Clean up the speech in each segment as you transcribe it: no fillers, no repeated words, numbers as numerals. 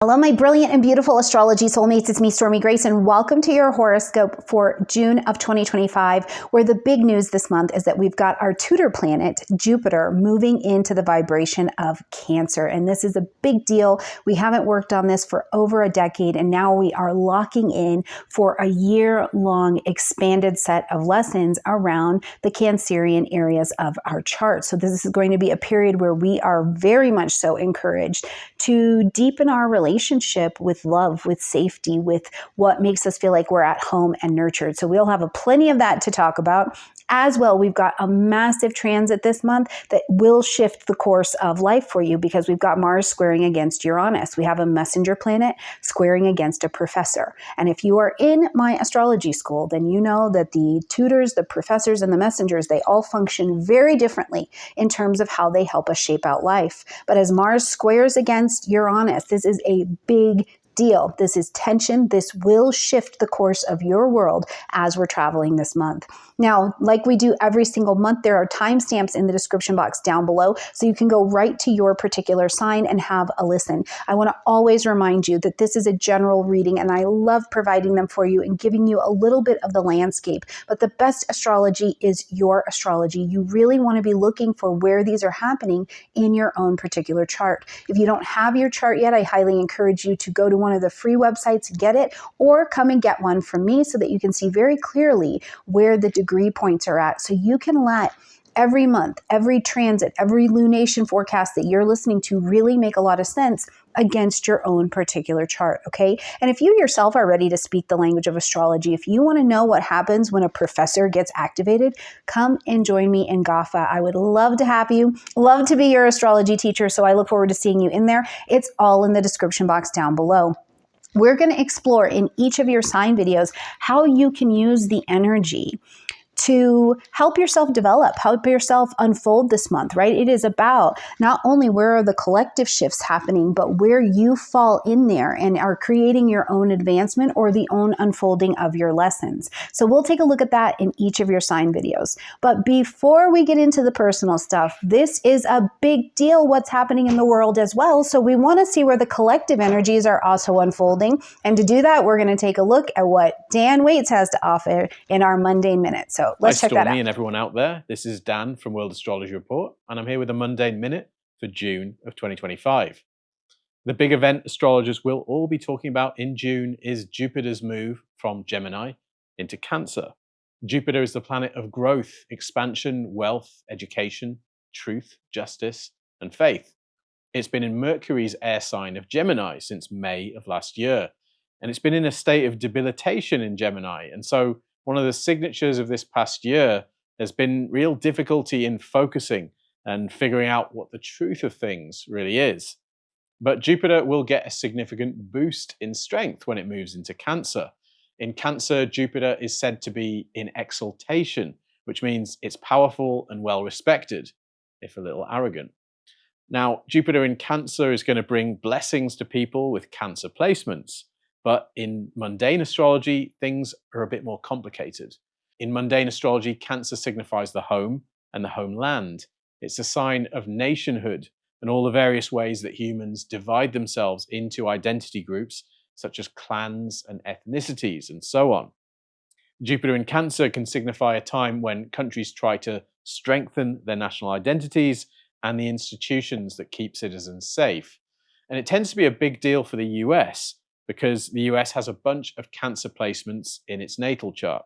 Hello, my brilliant and beautiful astrology soulmates. It's me, Stormie Grace, and welcome to your horoscope for June of 2025, where the big news this month is that we've got our tutor planet, Jupiter, moving into the vibration of Cancer. And this is a big deal. We haven't worked on this for over a decade, and now we are locking in for a year-long expanded set of lessons around the Cancerian areas of our chart. So this is going to be a period where we are very much so encouraged to deepen our relationship with love, with safety, with what makes us feel like we're at home and nurtured. So we'll have plenty of that to talk about. As well, we've got a massive transit this month that will shift the course of life for you because we've got Mars squaring against Uranus. We have a messenger planet squaring against a professor. And if you are in my astrology school, then you know that the tutors, the professors, and the messengers, they all function very differently in terms of how they help us shape out life. But as Mars squares against Uranus, this is a big deal. This is tension. This will shift the course of your world as we're traveling this month. Now, like we do every single month, there are timestamps in the description box down below, so you can go right to your particular sign and have a listen. I want to always remind you that this is a general reading, and I love providing them for you and giving you a little bit of the landscape. But the best astrology is your astrology. You really want to be looking for where these are happening in your own particular chart. If you don't have your chart yet, I highly encourage you to go to one of the free websites, get it, or come and get one from me so that you can see very clearly where the degree points are at. So you can let every month, every transit, every lunation forecast that you're listening to really make a lot of sense against your own particular chart, okay? And if you yourself are ready to speak the language of astrology, if you want to know what happens when a professor gets activated, come and join me in GAFA. I would love to have you, love to be your astrology teacher, so I look forward to seeing you in there. It's all in the description box down below. We're going to explore in each of your sign videos how you can use the energy to help yourself develop, help yourself unfold this month, right? It is about not only where are the collective shifts happening, but where you fall in there and are creating your own advancement or the own unfolding of your lessons. So we'll take a look at that in each of your sign videos. But before we get into the personal stuff, this is a big deal what's happening in the world as well. So we want to see where the collective energies are also unfolding. And to do that, we're going to take a look at what Dan Waits has to offer in our Mundane Minute. So let's check that out. Hi, Stormie and everyone out there. This is Dan from World Astrology Report, and I'm here with a Mundane Minute for June of 2025. The big event astrologers will all be talking about in June is Jupiter's move from Gemini into Cancer. Jupiter is the planet of growth, expansion, wealth, education, truth, justice, and faith. It's been in Mercury's air sign of Gemini since May of last year, and it's been in a state of debilitation in Gemini, and so one of the signatures of this past year has been real difficulty in focusing and figuring out what the truth of things really is. But Jupiter will get a significant boost in strength when it moves into Cancer. In Cancer, Jupiter is said to be in exaltation, which means it's powerful and well respected, if a little arrogant. Now, Jupiter in Cancer is going to bring blessings to people with Cancer placements. But in mundane astrology, things are a bit more complicated. In mundane astrology, Cancer signifies the home and the homeland. It's a sign of nationhood and all the various ways that humans divide themselves into identity groups, such as clans and ethnicities and so on. Jupiter in Cancer can signify a time when countries try to strengthen their national identities and the institutions that keep citizens safe. And it tends to be a big deal for the US, because the US has a bunch of Cancer placements in its natal chart.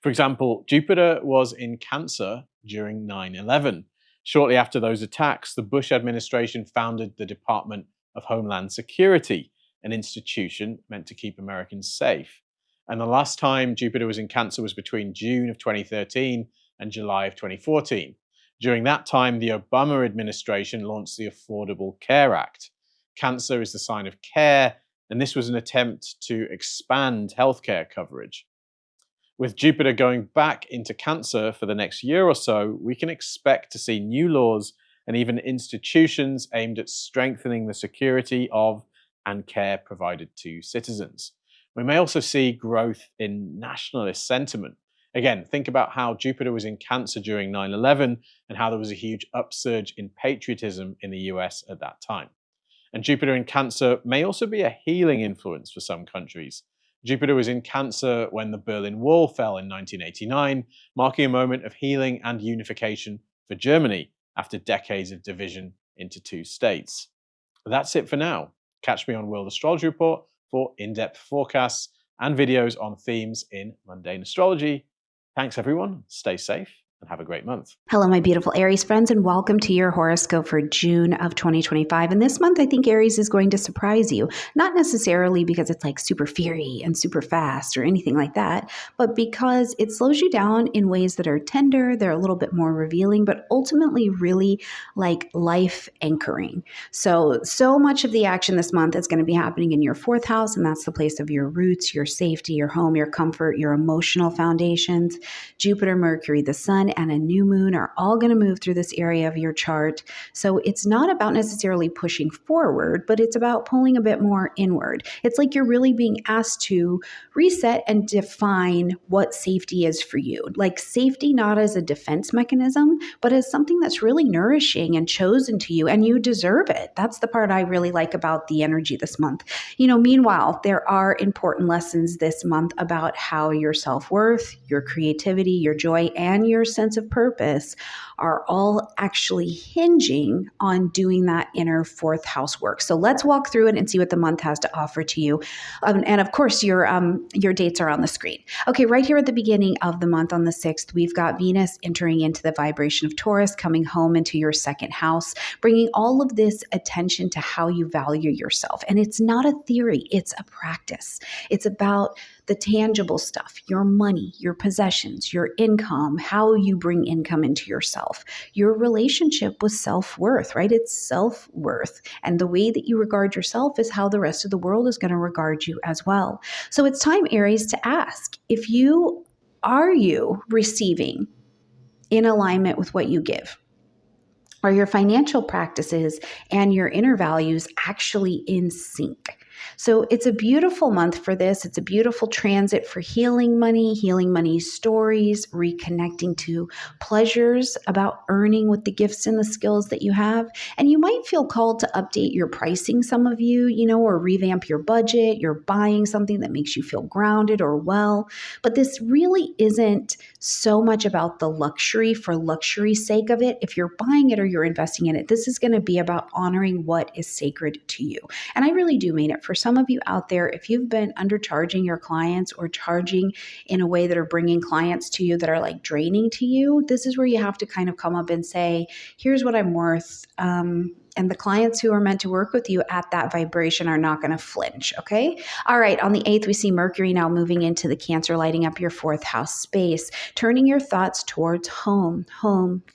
For example, Jupiter was in Cancer during 9/11. Shortly after those attacks, the Bush administration founded the Department of Homeland Security, an institution meant to keep Americans safe. And the last time Jupiter was in Cancer was between June of 2013 and July of 2014. During that time, the Obama administration launched the Affordable Care Act. Cancer is the sign of care, and this was an attempt to expand healthcare coverage. With Jupiter going back into Cancer for the next year or so, we can expect to see new laws and even institutions aimed at strengthening the security of and care provided to citizens. We may also see growth in nationalist sentiment. Again, think about how Jupiter was in Cancer during 9/11 and how there was a huge upsurge in patriotism in the US at that time. And Jupiter in Cancer may also be a healing influence for some countries. Jupiter was in Cancer when the Berlin Wall fell in 1989, marking a moment of healing and unification for Germany after decades of division into two states. That's it for now. Catch me on World Astrology Report for in-depth forecasts and videos on themes in mundane astrology. Thanks everyone, stay safe and have a great month. Hello, my beautiful Aries friends, and welcome to your horoscope for June of 2025. And this month, I think Aries is going to surprise you, not necessarily because it's like super fiery and super fast or anything like that, but because it slows you down in ways that are tender, they're a little bit more revealing, but ultimately really like life anchoring. So much of the action this month is going to be happening in your fourth house, and that's the place of your roots, your safety, your home, your comfort, your emotional foundations. Jupiter, Mercury, the sun, and a new moon are all going to move through this area of your chart. So it's not about necessarily pushing forward, but it's about pulling a bit more inward. It's like you're really being asked to reset and define what safety is for you. Like safety not as a defense mechanism, but as something that's really nourishing and chosen to you, and you deserve it. That's the part I really like about the energy this month. Meanwhile, there are important lessons this month about how your self-worth, your creativity, your joy, and your sense of purpose are all actually hinging on doing that inner fourth house work. So let's walk through it and see what the month has to offer to you. And of course, your dates are on the screen. Okay, right here at the beginning of the month on the 6th, we've got Venus entering into the vibration of Taurus, coming home into your second house, bringing all of this attention to how you value yourself. And it's not a theory, it's a practice. It's about the tangible stuff, your money, your possessions, your income, how you bring income into yourself, your relationship with self-worth, right? It's self-worth. And the way that you regard yourself is how the rest of the world is going to regard you as well. So it's time, Aries, to ask are you receiving in alignment with what you give? Are your financial practices and your inner values actually in sync? So it's a beautiful month for this. It's a beautiful transit for healing money stories, reconnecting to pleasures about earning with the gifts and the skills that you have. And you might feel called to update your pricing, some of you, or revamp your budget. You're buying something that makes you feel grounded or well. But this really isn't so much about the luxury for luxury's sake of it. If you're buying it or you're investing in it, this is going to be about honoring what is sacred to you. And I really do mean it. For some of you out there, if you've been undercharging your clients or charging in a way that are bringing clients to you that are like draining to you, this is where you have to kind of come up and say, here's what I'm worth. And the clients who are meant to work with you at that vibration are not going to flinch, okay? All right, on the 8th, we see Mercury now moving into the Cancer, lighting up your fourth house space, turning your thoughts towards home,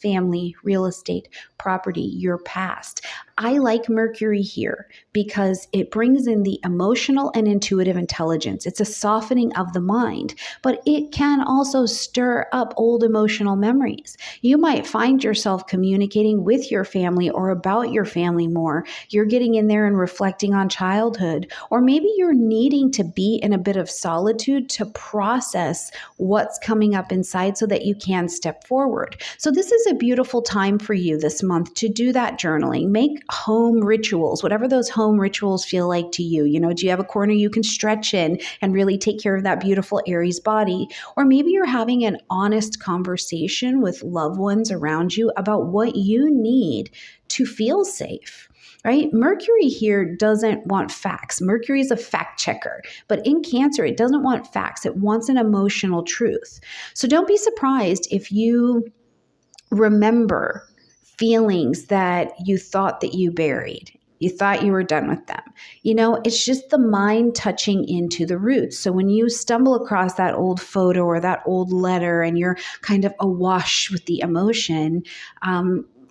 family, real estate, property, your past. I like Mercury here because it brings in the emotional and intuitive intelligence. It's a softening of the mind, but it can also stir up old emotional memories. You might find yourself communicating with your family or about your family more. You're getting in there and reflecting on childhood, or maybe you're needing to be in a bit of solitude to process what's coming up inside so that you can step forward. So this is a beautiful time for you this month to do that journaling. Make home rituals, whatever those home rituals feel like to you. Do you have a corner you can stretch in and really take care of that beautiful Aries body? Or maybe you're having an honest conversation with loved ones around you about what you need to feel safe. Right? Mercury here doesn't want facts. Mercury is a fact checker, but in Cancer, it doesn't want facts. It wants an emotional truth. So don't be surprised if you remember feelings that you thought that you buried. You thought you were done with them. It's just the mind touching into the roots. So when you stumble across that old photo or that old letter and you're kind of awash with the emotion,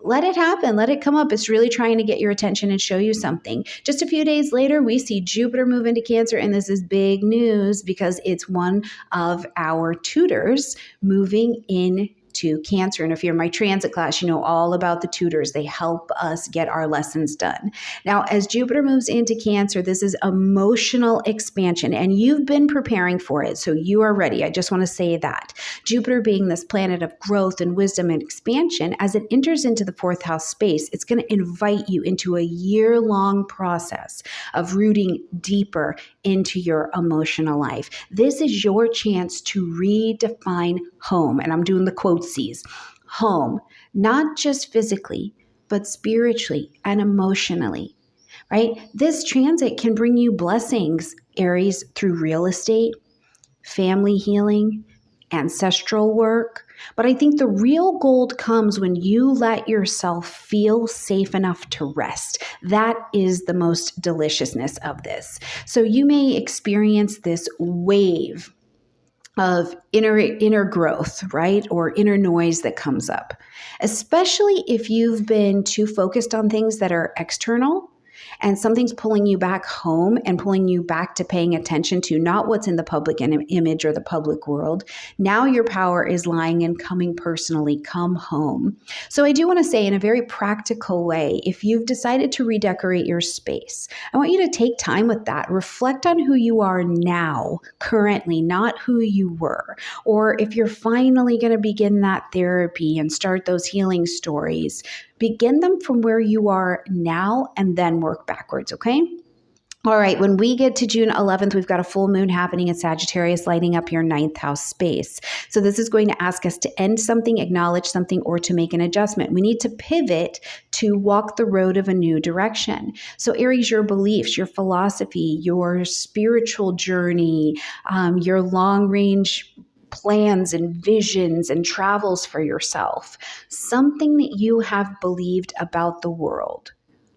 let it happen. Let it come up. It's really trying to get your attention and show you something. Just a few days later, we see Jupiter move into Cancer, and this is big news because it's one of our tutors moving in to Cancer. And if you're in my transit class, you know all about the tutors. They help us get our lessons done. Now, as Jupiter moves into Cancer, this is emotional expansion, and you've been preparing for it, so you are ready. I just want to say that. Jupiter being this planet of growth and wisdom and expansion, as it enters into the fourth house space, it's going to invite you into a year-long process of rooting deeper into your emotional life. This is your chance to redefine home, and I'm doing the quoteses. Home, not just physically, but spiritually and emotionally, right? This transit can bring you blessings, Aries, through real estate, family healing, ancestral work. But I think the real gold comes when you let yourself feel safe enough to rest. That is the most deliciousness of this. So you may experience this wave of inner growth, right? Or inner noise that comes up, especially if you've been too focused on things that are external and something's pulling you back home and pulling you back to paying attention to not what's in the public image or the public world. Now your power is lying in coming personally, come home. So I do want to say, in a very practical way, if you've decided to redecorate your space, I want you to take time with that. Reflect on who you are now, currently, not who you were. Or if you're finally going to begin that therapy and start those healing stories, begin them from where you are now and then work backwards, okay? All right, when we get to June 11th, we've got a full moon happening in Sagittarius, lighting up your ninth house space. So this is going to ask us to end something, acknowledge something, or to make an adjustment. We need to pivot to walk the road of a new direction. So Aries, your beliefs, your philosophy, your spiritual journey, your long-range plans and visions and travels for yourself, something that you have believed about the world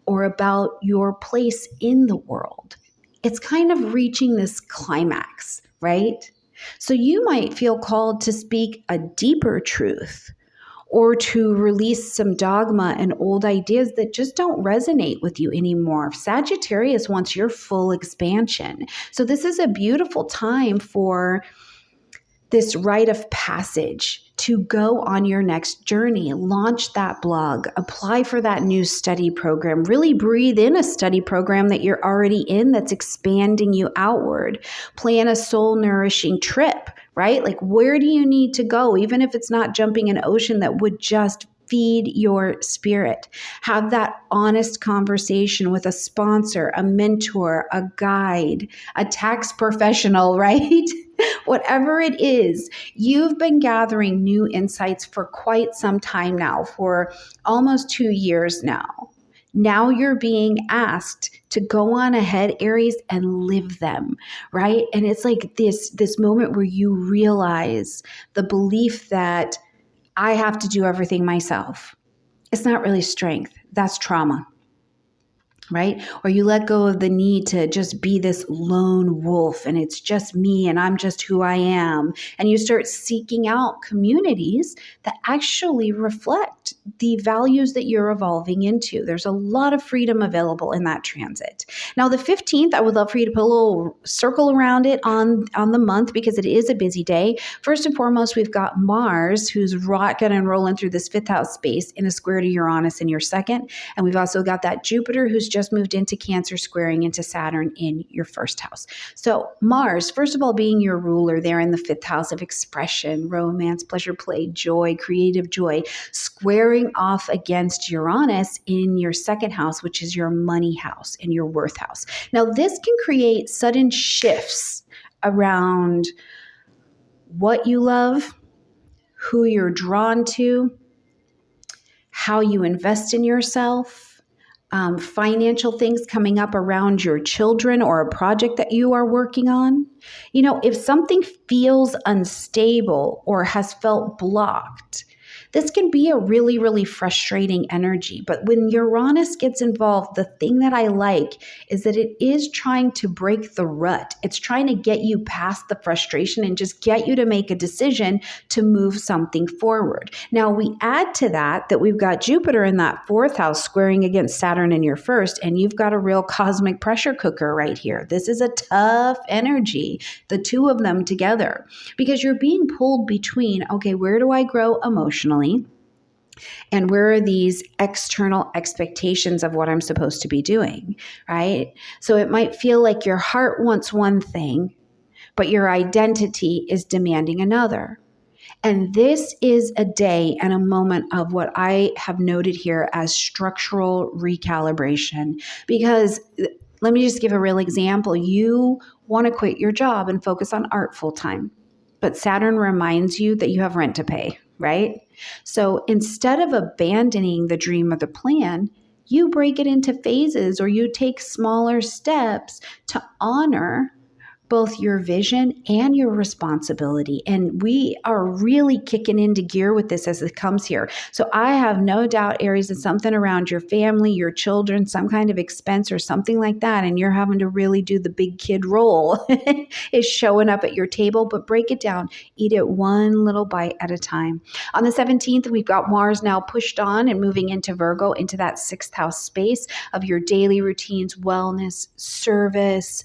or about your place in the world. It's kind of reaching this climax, right? So you might feel called to speak a deeper truth or to release some dogma and old ideas that just don't resonate with you anymore. Sagittarius wants your full expansion. So this is a beautiful time for this rite of passage to go on your next journey, launch that blog, apply for that new study program, really breathe in a study program that you're already in that's expanding you outward, plan a soul nourishing trip, right? Like, where do you need to go? Even if it's not jumping an ocean, that would just feed your spirit. Have that honest conversation with a sponsor, a mentor, a guide, a tax professional, right? Whatever it is, you've been gathering new insights for quite some time now, for almost 2 years now. Now you're being asked to go on ahead, Aries, and live them, right? And it's like this moment where you realize the belief that I have to do everything myself. It's not really strength. That's trauma, right? Or you let go of the need to just be this lone wolf and it's just me and I'm just who I am. And you start seeking out communities that actually reflect the values that you're evolving into. There's a lot of freedom available in that transit. Now, the 15th, I would love for you to put a little circle around it on the month because it is a busy day. First and foremost, we've got Mars, who's rocking and rolling through this fifth house space in a square to Uranus in your second. And we've also got that Jupiter, who's just moved into Cancer, squaring into Saturn in your first house. So Mars, first of all, being your ruler there in the fifth house of expression, romance, pleasure, play, joy, creative joy, squaring off against Uranus in your second house, which is your money house and your worth house. Now, this can create sudden shifts around what you love, who you're drawn to, how you invest in yourself, financial things coming up around your children or a project that you are working on. You know, if something feels unstable or has felt blocked, This can be a really, really frustrating energy. But when Uranus gets involved, the thing that I like is that it is trying to break the rut. It's trying to get you past the frustration and just get you to make a decision to move something forward. Now, we add to that we've got Jupiter in that fourth house squaring against Saturn in your first, and you've got a real cosmic pressure cooker right here. This is a tough energy, the two of them together, because you're being pulled between, okay, where do I grow emotionally? And where are these external expectations of what I'm supposed to be doing, right? So it might feel like your heart wants one thing, but your identity is demanding another. And this is a day and a moment of what I have noted here as structural recalibration. Because let me just give a real example. You want to quit your job and focus on art full time, but Saturn reminds you that you have rent to pay, right? So instead of abandoning the dream or the plan, you break it into phases, or you take smaller steps to honor both your vision and your responsibility. And we are really kicking into gear with this as it comes here. So I have no doubt, Aries, it's something around your family, your children, some kind of expense or something like that. And you're having to really do the big kid role is showing up at your table, but break it down. Eat it one little bite at a time. On the 17th, we've got Mars now pushed on and moving into Virgo, into that sixth house space of your daily routines, wellness, service,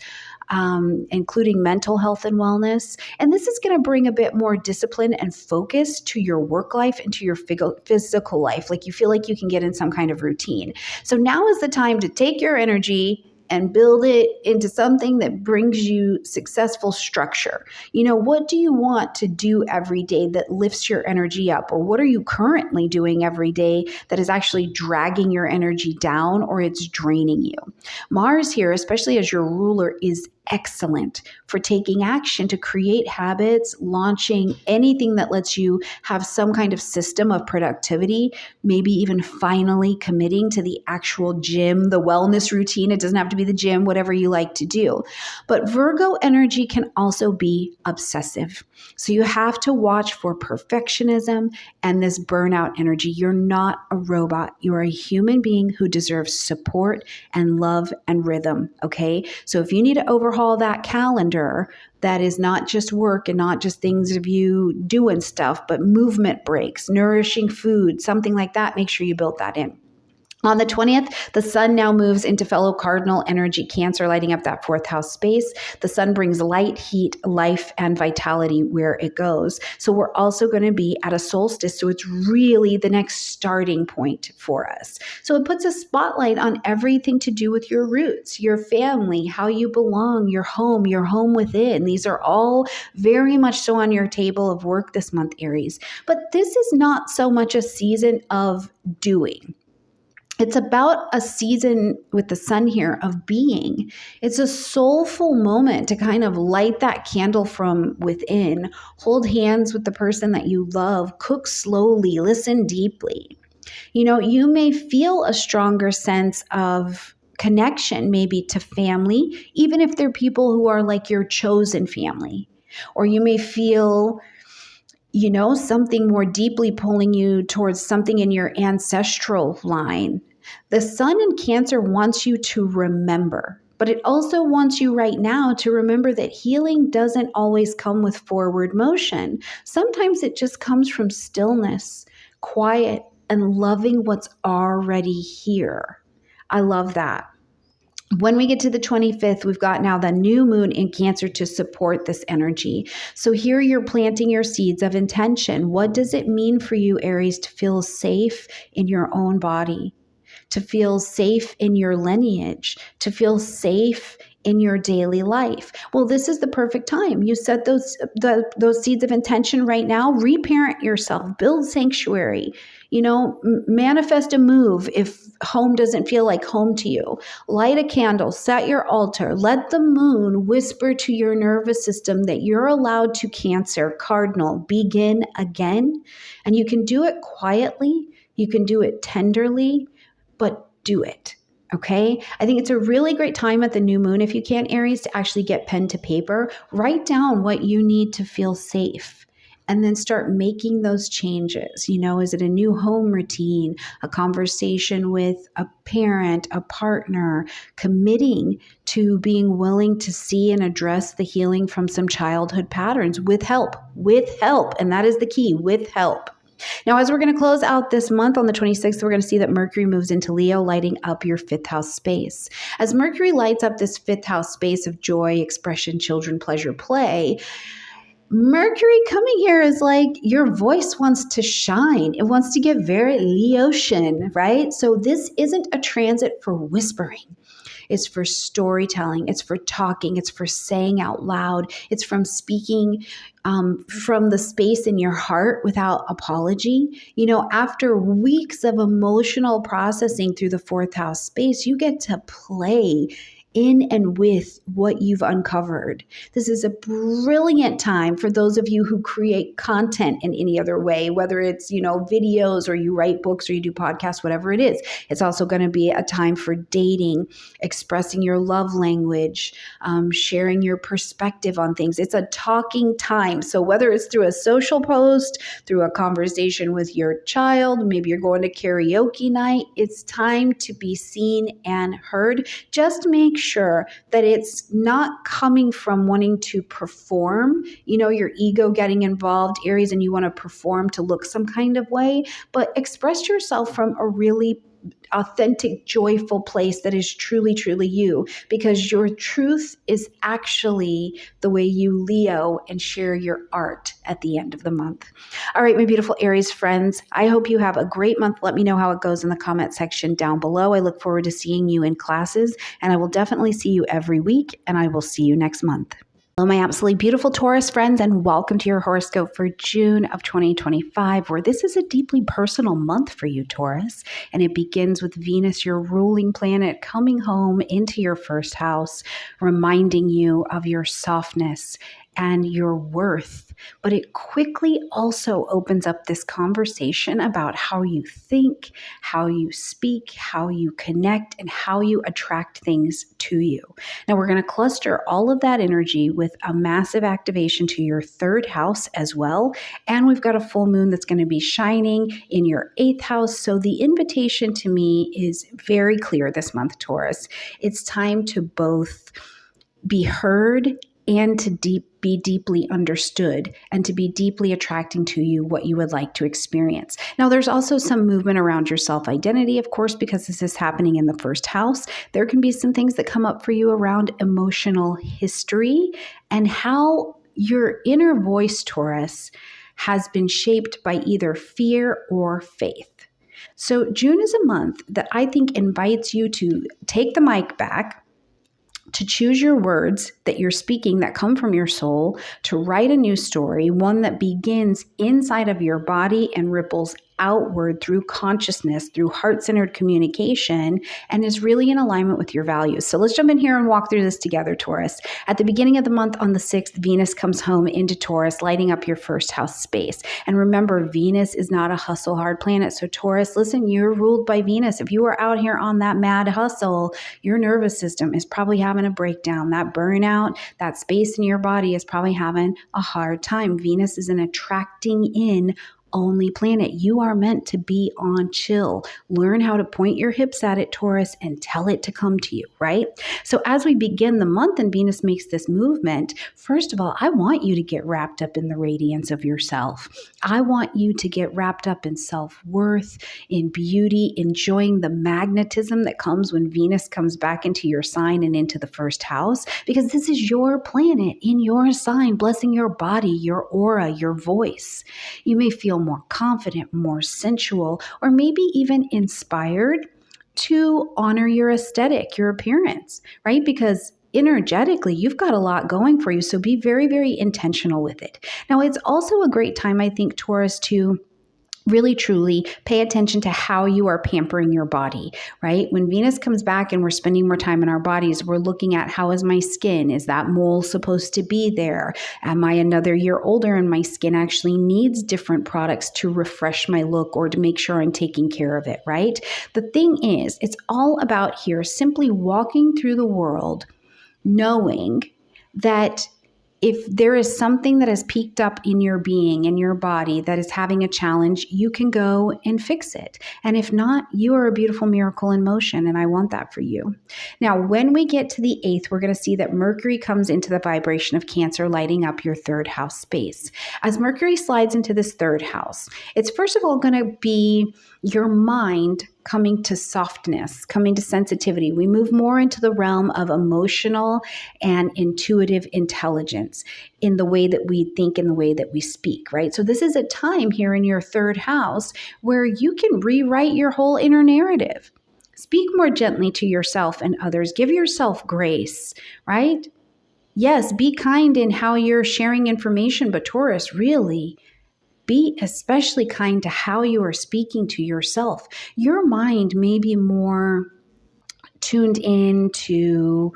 including mental health and wellness. And this is going to bring a bit more discipline and focus to your work life and to your physical life. Like you feel like you can get in some kind of routine. So now is the time to take your energy and build it into something that brings you successful structure. You know, what do you want to do every day that lifts your energy up? Or what are you currently doing every day that is actually dragging your energy down, or it's draining you? Mars here, especially as your ruler, is excellent for taking action to create habits, launching anything that lets you have some kind of system of productivity, maybe even finally committing to the actual gym, the wellness routine. It doesn't have to be the gym, whatever you like to do. But Virgo energy can also be obsessive. So you have to watch for perfectionism and this burnout energy. You're not a robot. You are a human being who deserves support and love and rhythm, okay? So if you need to overhaul that calendar, that is not just work and not just things of you doing stuff, but movement breaks, nourishing food, something like that, make sure you build that in. On the 20th, the sun now moves into fellow cardinal energy Cancer, lighting up that fourth house space. The sun brings light, heat, life, and vitality where it goes. So we're also going to be at a solstice. So it's really the next starting point for us. So it puts a spotlight on everything to do with your roots, your family, how you belong, your home within. These are all very much so on your table of work this month, Aries. But this is not so much a season of doing. It's about a season with the sun here of being. It's a soulful moment to kind of light that candle from within, hold hands with the person that you love, cook slowly, listen deeply. You know, you may feel a stronger sense of connection maybe to family, even if they're people who are like your chosen family. Or you may feel something more deeply pulling you towards something in your ancestral line. The sun in Cancer wants you to remember, but it also wants you right now to remember that healing doesn't always come with forward motion. Sometimes it just comes from stillness, quiet, and loving what's already here. I love that. When we get to the 25th, we've got now the new moon in Cancer to support this energy. So here you're planting your seeds of intention. What does it mean for you, Aries, to feel safe in your own body, to feel safe in your lineage, to feel safe in your daily life? Well, this is the perfect time. You set those seeds of intention right now. Reparent yourself, build sanctuary, manifest a move if home doesn't feel like home to you. Light a candle, set your altar, let the moon whisper to your nervous system that you're allowed to, Cancer, Cardinal, begin again. And you can do it quietly, you can do it tenderly, but do it. Okay. I think it's a really great time at the new moon, if you can, Aries, to actually get pen to paper, write down what you need to feel safe and then start making those changes. Is it a new home routine, a conversation with a parent, a partner, committing to being willing to see and address the healing from some childhood patterns with help, and that is the key, with help. Now, as we're going to close out this month on the 26th, we're going to see that Mercury moves into Leo, lighting up your fifth house space. As Mercury lights up this fifth house space of joy, expression, children, pleasure, play, Mercury coming here is like your voice wants to shine. It wants to get very Leotian, right? So this isn't a transit for whispering. It's for storytelling. It's for talking. It's for saying out loud. It's from speaking from the space in your heart without apology. After weeks of emotional processing through the fourth house space, you get to play in and with what you've uncovered. This is a brilliant time for those of you who create content in any other way, whether it's, videos or you write books or you do podcasts, whatever it is. It's also going to be a time for dating, expressing your love language, sharing your perspective on things. It's a talking time. So whether it's through a social post, through a conversation with your child, maybe you're going to karaoke night, it's time to be seen and heard. Just make sure that it's not coming from wanting to perform, your ego getting involved, Aries, and you want to perform to look some kind of way, but express yourself from a really authentic, joyful place that is truly, truly you, because your truth is actually the way you Leo and share your art at the end of the month. All right, my beautiful Aries friends, I hope you have a great month. Let me know how it goes in the comment section down below. I look forward to seeing you in classes, and I will definitely see you every week, and I will see you next month. Hello, my absolutely beautiful Taurus friends, and welcome to your horoscope for June of 2025, where this is a deeply personal month for you, Taurus, and it begins with Venus, your ruling planet, coming home into your first house, reminding you of your softness and your worth. But it quickly also opens up this conversation about how you think, how you speak, how you connect, and how you attract things to you. Now, we're going to cluster all of that energy with a massive activation to your third house as well. And we've got a full moon that's going to be shining in your eighth house. So the invitation to me is very clear this month, Taurus. It's time to both be heard and to be deeply understood, and to be deeply attracting to you what you would like to experience. Now, there's also some movement around your self-identity, of course, because this is happening in the first house. There can be some things that come up for you around emotional history and how your inner voice, Taurus, has been shaped by either fear or faith. So June is a month that I think invites you to take the mic back, to choose your words that you're speaking that come from your soul, to write a new story, one that begins inside of your body and ripples outward through consciousness, through heart-centered communication, and is really in alignment with your values. So let's jump in here and walk through this together, Taurus. At the beginning of the month on the 6th, Venus comes home into Taurus, lighting up your first house space. And remember, Venus is not a hustle hard planet. So Taurus, listen, you're ruled by Venus. If you are out here on that mad hustle, your nervous system is probably having a breakdown. That burnout, that space in your body is probably having a hard time. Venus is an attracting in only planet. You are meant to be on chill. Learn how to point your hips at it, Taurus, and tell it to come to you, right? So as we begin the month and Venus makes this movement, first of all, I want you to get wrapped up in the radiance of yourself. I want you to get wrapped up in self-worth, in beauty, enjoying the magnetism that comes when Venus comes back into your sign and into the first house, because this is your planet in your sign, blessing your body, your aura, your voice. You may feel more confident, more sensual, or maybe even inspired to honor your aesthetic, your appearance, right? Because energetically, you've got a lot going for you. So be very, very intentional with it. Now, it's also a great time, I think, Taurus, to really truly pay attention to how you are pampering your body, right? When Venus comes back and we're spending more time in our bodies, we're looking at, how is my skin? Is that mole supposed to be there? Am I another year older and my skin actually needs different products to refresh my look or to make sure I'm taking care of it, right? The thing is, it's all about here simply walking through the world knowing that If there is something that has peaked up in your being, in your body, that is having a challenge, you can go and fix it. And if not, you are a beautiful miracle in motion, and I want that for you. Now, when we get to the 8th, we're going to see that Mercury comes into the vibration of Cancer, lighting up your 3rd house space. As Mercury slides into this 3rd house, it's first of all going to be your mind coming to softness, coming to sensitivity. We move more into the realm of emotional and intuitive intelligence in the way that we think, in the way that we speak, right? So this is a time here in your 3rd house where you can rewrite your whole inner narrative. Speak more gently to yourself and others. Give yourself grace, right? Yes, be kind in how you're sharing information, but Taurus, really, be especially kind to how you are speaking to yourself. Your mind may be more tuned in to,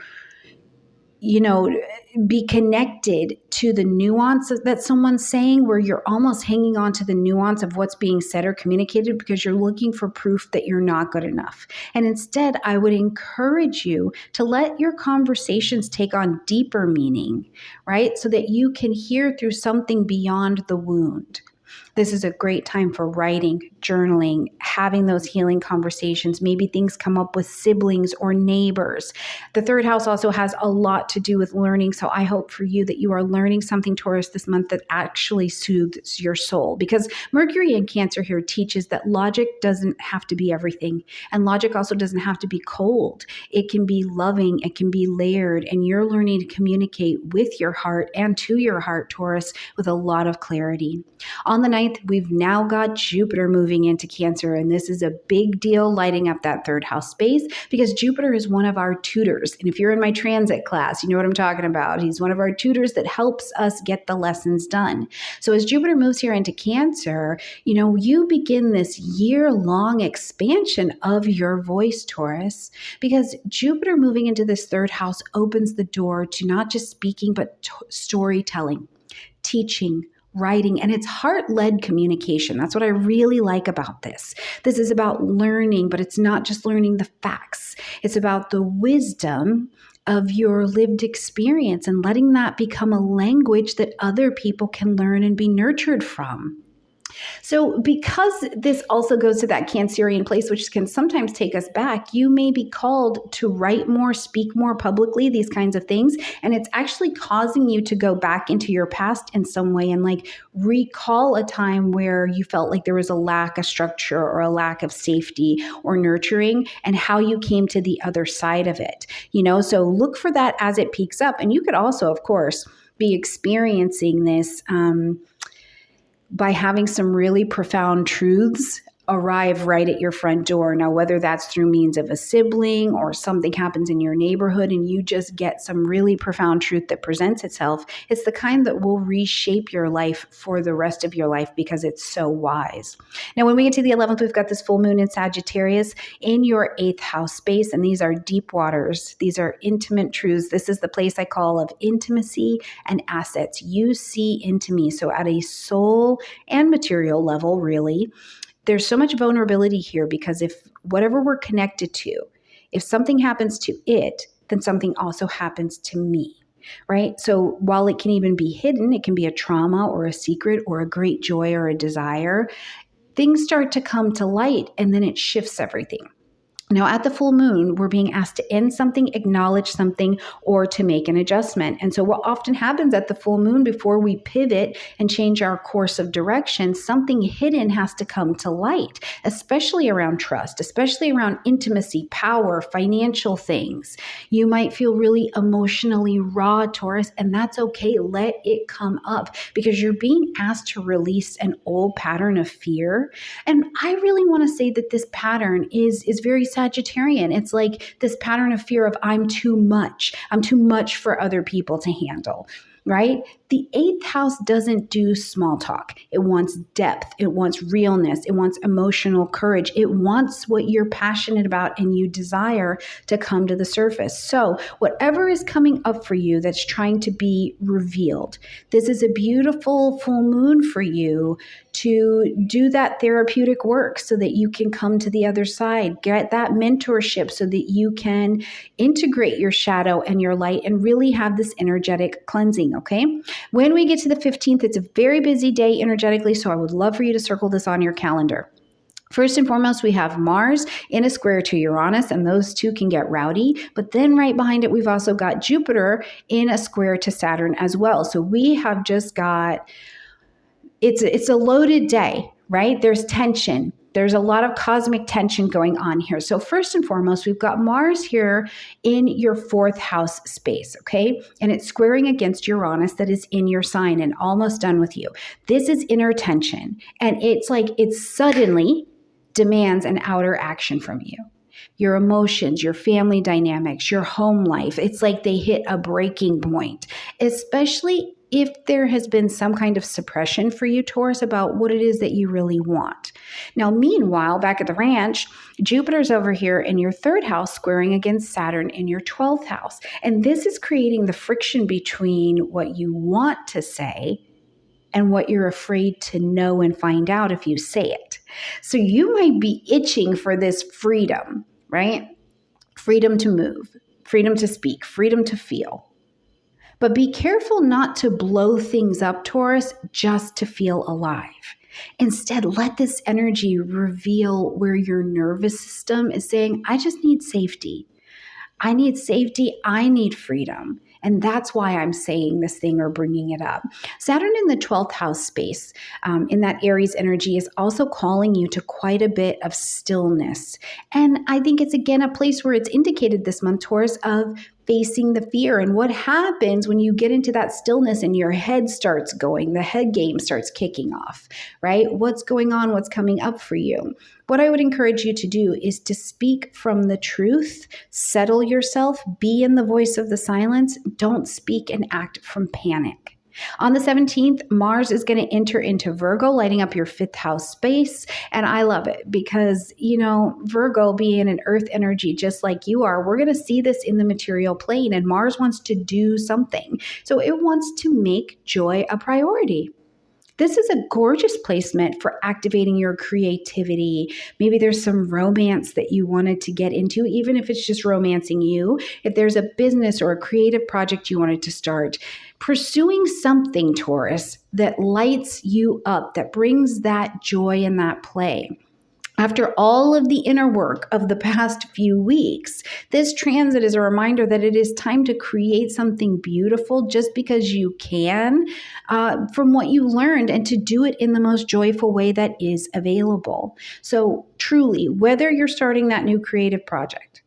be connected to the nuance that someone's saying, where you're almost hanging on to the nuance of what's being said or communicated because you're looking for proof that you're not good enough. And instead, I would encourage you to let your conversations take on deeper meaning, right? So that you can hear through something beyond the wound. This is a great time for writing, journaling, having those healing conversations. Maybe things come up with siblings or neighbors. The 3rd house also has a lot to do with learning. So I hope for you that you are learning something, Taurus, this month that actually soothes your soul. Because Mercury in Cancer here teaches that logic doesn't have to be everything. And logic also doesn't have to be cold. It can be loving. It can be layered. And you're learning to communicate with your heart and to your heart, Taurus, with a lot of clarity. On the 9th, we've now got Jupiter moving into Cancer, and this is a big deal, lighting up that 3rd house space, because Jupiter is one of our tutors. And if you're in my transit class, you know what I'm talking about. He's one of our tutors that helps us get the lessons done. So as Jupiter moves here into Cancer, you begin this year-long expansion of your voice, Taurus, because Jupiter moving into this 3rd house opens the door to not just speaking, but storytelling, teaching, writing, and it's heart-led communication. That's what I really like about this. This is about learning, but it's not just learning the facts. It's about the wisdom of your lived experience and letting that become a language that other people can learn and be nurtured from. So because this also goes to that Cancerian place, which can sometimes take us back, you may be called to write more, speak more publicly, these kinds of things. And it's actually causing you to go back into your past in some way and recall a time where you felt like there was a lack of structure or a lack of safety or nurturing, and how you came to the other side of it. So look for that as it peaks up. And you could also, of course, be experiencing this by having some really profound truths arrive right at your front door. Now, whether that's through means of a sibling or something happens in your neighborhood and you just get some really profound truth that presents itself, it's the kind that will reshape your life for the rest of your life because it's so wise. Now, when we get to the 11th, we've got this full moon in Sagittarius in your 8th house space, and these are deep waters. These are intimate truths. This is the place I call of intimacy and assets. You see into me. So at a soul and material level, really, there's so much vulnerability here, because if whatever we're connected to, if something happens to it, then something also happens to me, right? So while it can even be hidden, it can be a trauma or a secret or a great joy or a desire, things start to come to light and then it shifts everything. Now, at the full moon, we're being asked to end something, acknowledge something, or to make an adjustment. And so what often happens at the full moon, before we pivot and change our course of direction, something hidden has to come to light, especially around trust, especially around intimacy, power, financial things. You might feel really emotionally raw, Taurus, and that's okay. Let it come up, because you're being asked to release an old pattern of fear. And I really want to say that this pattern is very Sagittarian. It's like this pattern of fear of I'm too much for other people to handle, right? The 8th house doesn't do small talk. It wants depth. It wants realness. It wants emotional courage. It wants what you're passionate about and you desire to come to the surface. So whatever is coming up for you that's trying to be revealed, this is a beautiful full moon for you to do that therapeutic work so that you can come to the other side, get that mentorship so that you can integrate your shadow and your light and really have this energetic cleansing. amazing, okay? When we get to the 15th, it's a very busy day energetically, so I would love for you to circle this on your calendar. First and foremost, we have Mars in a square to Uranus, and those two can get rowdy. But then right behind it, we've also got Jupiter in a square to Saturn as well. So we have just got, it's a loaded day, right? There's tension. There's a lot of cosmic tension going on here. So first and foremost, we've got Mars here in your fourth house space, okay? And it's squaring against Uranus that is in your sign and almost done with you. This is inner tension. And it's like it suddenly demands an outer action from you. Your emotions, your family dynamics, your home life. It's like they hit a breaking point, especially if there has been some kind of suppression for you, Taurus, about what it is that you really want. Now, meanwhile, back at the ranch, Jupiter's over here in your third house, squaring against Saturn in your 12th house. And this is creating the friction between what you want to say and what you're afraid to know and find out if you say it. So you might be itching for this freedom, right? Freedom to move, freedom to speak, freedom to feel. But be careful not to blow things up, Taurus, just to feel alive. Instead, let this energy reveal where your nervous system is saying, I just need safety. I need safety. I need freedom. And that's why I'm saying this thing or bringing it up. Saturn in the 12th house space, in that Aries energy, is also calling you to quite a bit of stillness. And I think it's, again, a place where it's indicated this month, Taurus, of facing the fear. And what happens when you get into that stillness and your head starts going, the head game starts kicking off, right? What's going on? What's coming up for you? What I would encourage you to do is to speak from the truth, settle yourself, be in the voice of the silence. Don't speak and act from panic. On the 17th, Mars is going to enter into Virgo, lighting up your fifth house space. And I love it because, Virgo being an earth energy just like you are, we're going to see this in the material plane. And Mars wants to do something. So it wants to make joy a priority. This is a gorgeous placement for activating your creativity. Maybe there's some romance that you wanted to get into, even if it's just romancing you. If there's a business or a creative project you wanted to start, pursuing something, Taurus, that lights you up, that brings that joy and that play. After all of the inner work of the past few weeks, this transit is a reminder that it is time to create something beautiful just because you can, from what you learned, and to do it in the most joyful way that is available. So truly, whether you're starting that new creative project,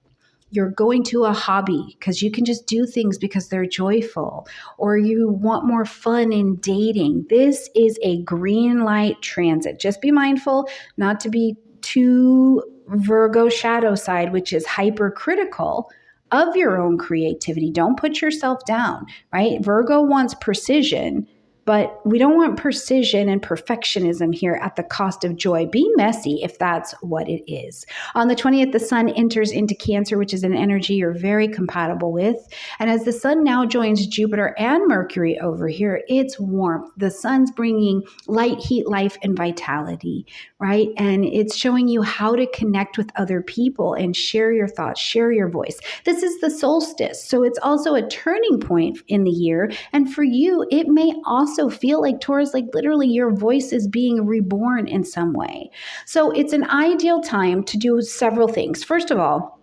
you're going to a hobby because you can just do things because they're joyful, or you want more fun in dating, this is a green light transit. Just be mindful not to be too Virgo shadow side, which is hypercritical of your own creativity. Don't put yourself down, right? Virgo wants precision, but we don't want precision and perfectionism here at the cost of joy. Be messy if that's what it is. On the 20th, the sun enters into Cancer, which is an energy you're very compatible with. And as the sun now joins Jupiter and Mercury over here, it's warmth. The sun's bringing light, heat, life, and vitality, right? And it's showing you how to connect with other people and share your thoughts, share your voice. This is the solstice, so it's also a turning point in the year. And for you, it may also feel like, Taurus, like literally your voice is being reborn in some way. So it's an ideal time to do several things. First of all,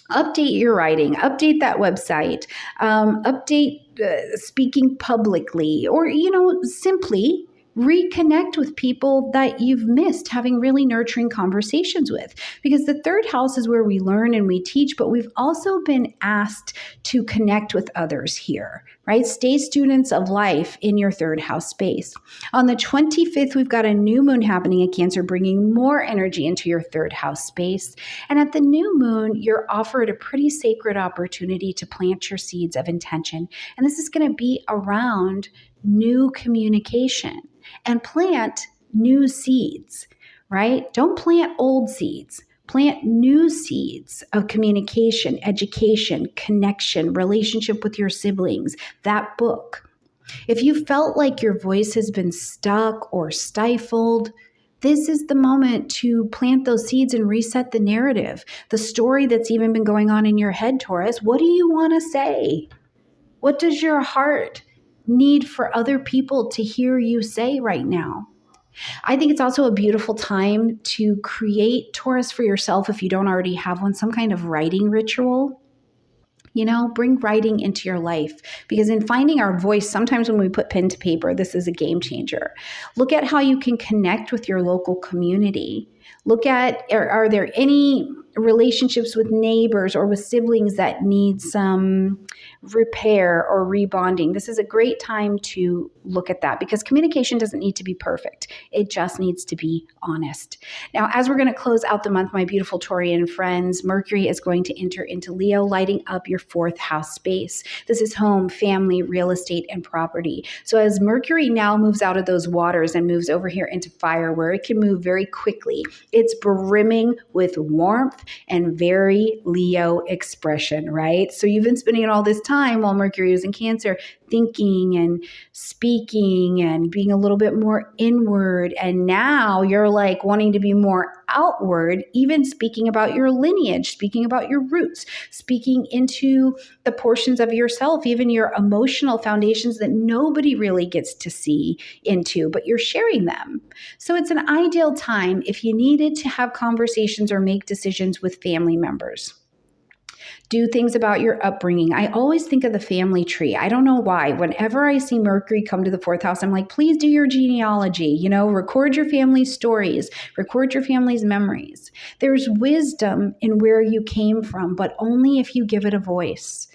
update your writing, update that website, update speaking publicly, or, simply reconnect with people that you've missed having really nurturing conversations with. Because the third house is where we learn and we teach, but we've also been asked to connect with others here, right? Stay students of life in your third house space. On the 25th, we've got a new moon happening in Cancer, bringing more energy into your third house space. And at the new moon, you're offered a pretty sacred opportunity to plant your seeds of intention. And this is going to be around new communication. And plant new seeds, right? Don't plant old seeds. Plant new seeds of communication, education, connection, relationship with your siblings, that book. If you felt like your voice has been stuck or stifled, this is the moment to plant those seeds and reset the narrative, the story that's even been going on in your head, Taurus. What do you want to say? What does your heart need for other people to hear you say right now. I think it's also a beautiful time to create, Taurus, for yourself, if you don't already have one, some kind of writing ritual. Bring writing into your life, because in finding our voice, sometimes when we put pen to paper, this is a game changer. Look at how you can connect with your local community. Look at, are there any relationships with neighbors or with siblings that need some repair or rebonding? This is a great time to look at that, because communication doesn't need to be perfect. It just needs to be honest. Now, as we're going to close out the month, my beautiful Taurian friends, Mercury is going to enter into Leo, lighting up your 4th house space. This is home, family, real estate, and property. So as Mercury now moves out of those waters and moves over here into fire, where it can move very quickly, it's brimming with warmth and very Leo expression, right? So you've been spending all this time while Mercury was in Cancer thinking and speaking and being a little bit more inward. And now you're like wanting to be more outward, even speaking about your lineage, speaking about your roots, speaking into the portions of yourself, even your emotional foundations that nobody really gets to see into, but you're sharing them. So it's an ideal time if you needed to have conversations or make decisions with family members. Do things about your upbringing. I always think of the family tree. I don't know why. Whenever I see Mercury come to the 4th house, I'm like, please do your genealogy, record your family's stories, record your family's memories. There's wisdom in where you came from, but only if you give it a voice.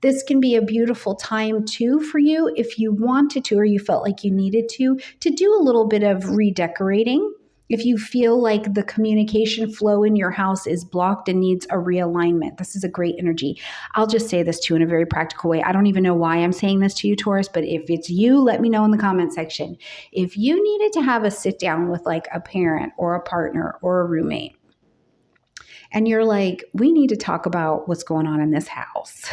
This can be a beautiful time too for you if you wanted to, or you felt like you needed to do a little bit of redecorating. If you feel like the communication flow in your house is blocked and needs a realignment, this is a great energy. I'll just say this too in a very practical way. I don't even know why I'm saying this to you, Taurus, but if it's you, let me know in the comment section. If you needed to have a sit down with like a parent or a partner or a roommate, and you're like, we need to talk about what's going on in this house.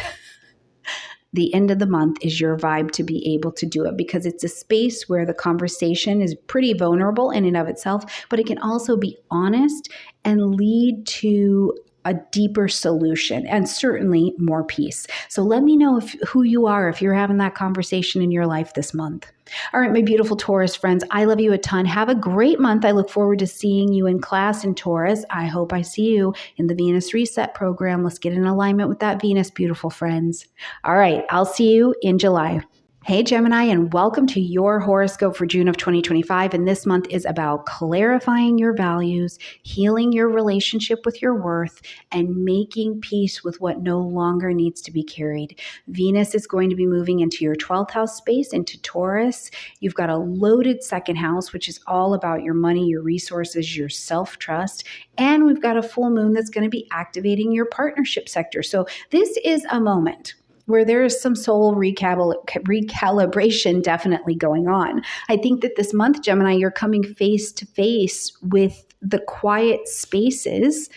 The end of the month is your vibe to be able to do it, because it's a space where the conversation is pretty vulnerable in and of itself, but it can also be honest and lead to a deeper solution and certainly more peace. So let me know who you are if you're having that conversation in your life this month. All right, my beautiful Taurus friends, I love you a ton. Have a great month. I look forward to seeing you in class in Taurus. I hope I see you in the Venus Reset program. Let's get in alignment with that Venus, beautiful friends. All right, I'll see you in July. Hey Gemini, and welcome to your horoscope for June of 2025. And this month is about clarifying your values, healing your relationship with your worth, and making peace with what no longer needs to be carried. Venus is going to be moving into your 12th house space, into Taurus. You've got a loaded 2nd house, which is all about your money, your resources, your self-trust. And we've got a full moon that's going to be activating your partnership sector. So this is a moment where there is some soul recalibration definitely going on. I think that this month, Gemini, you're coming face to face with the quiet spaces,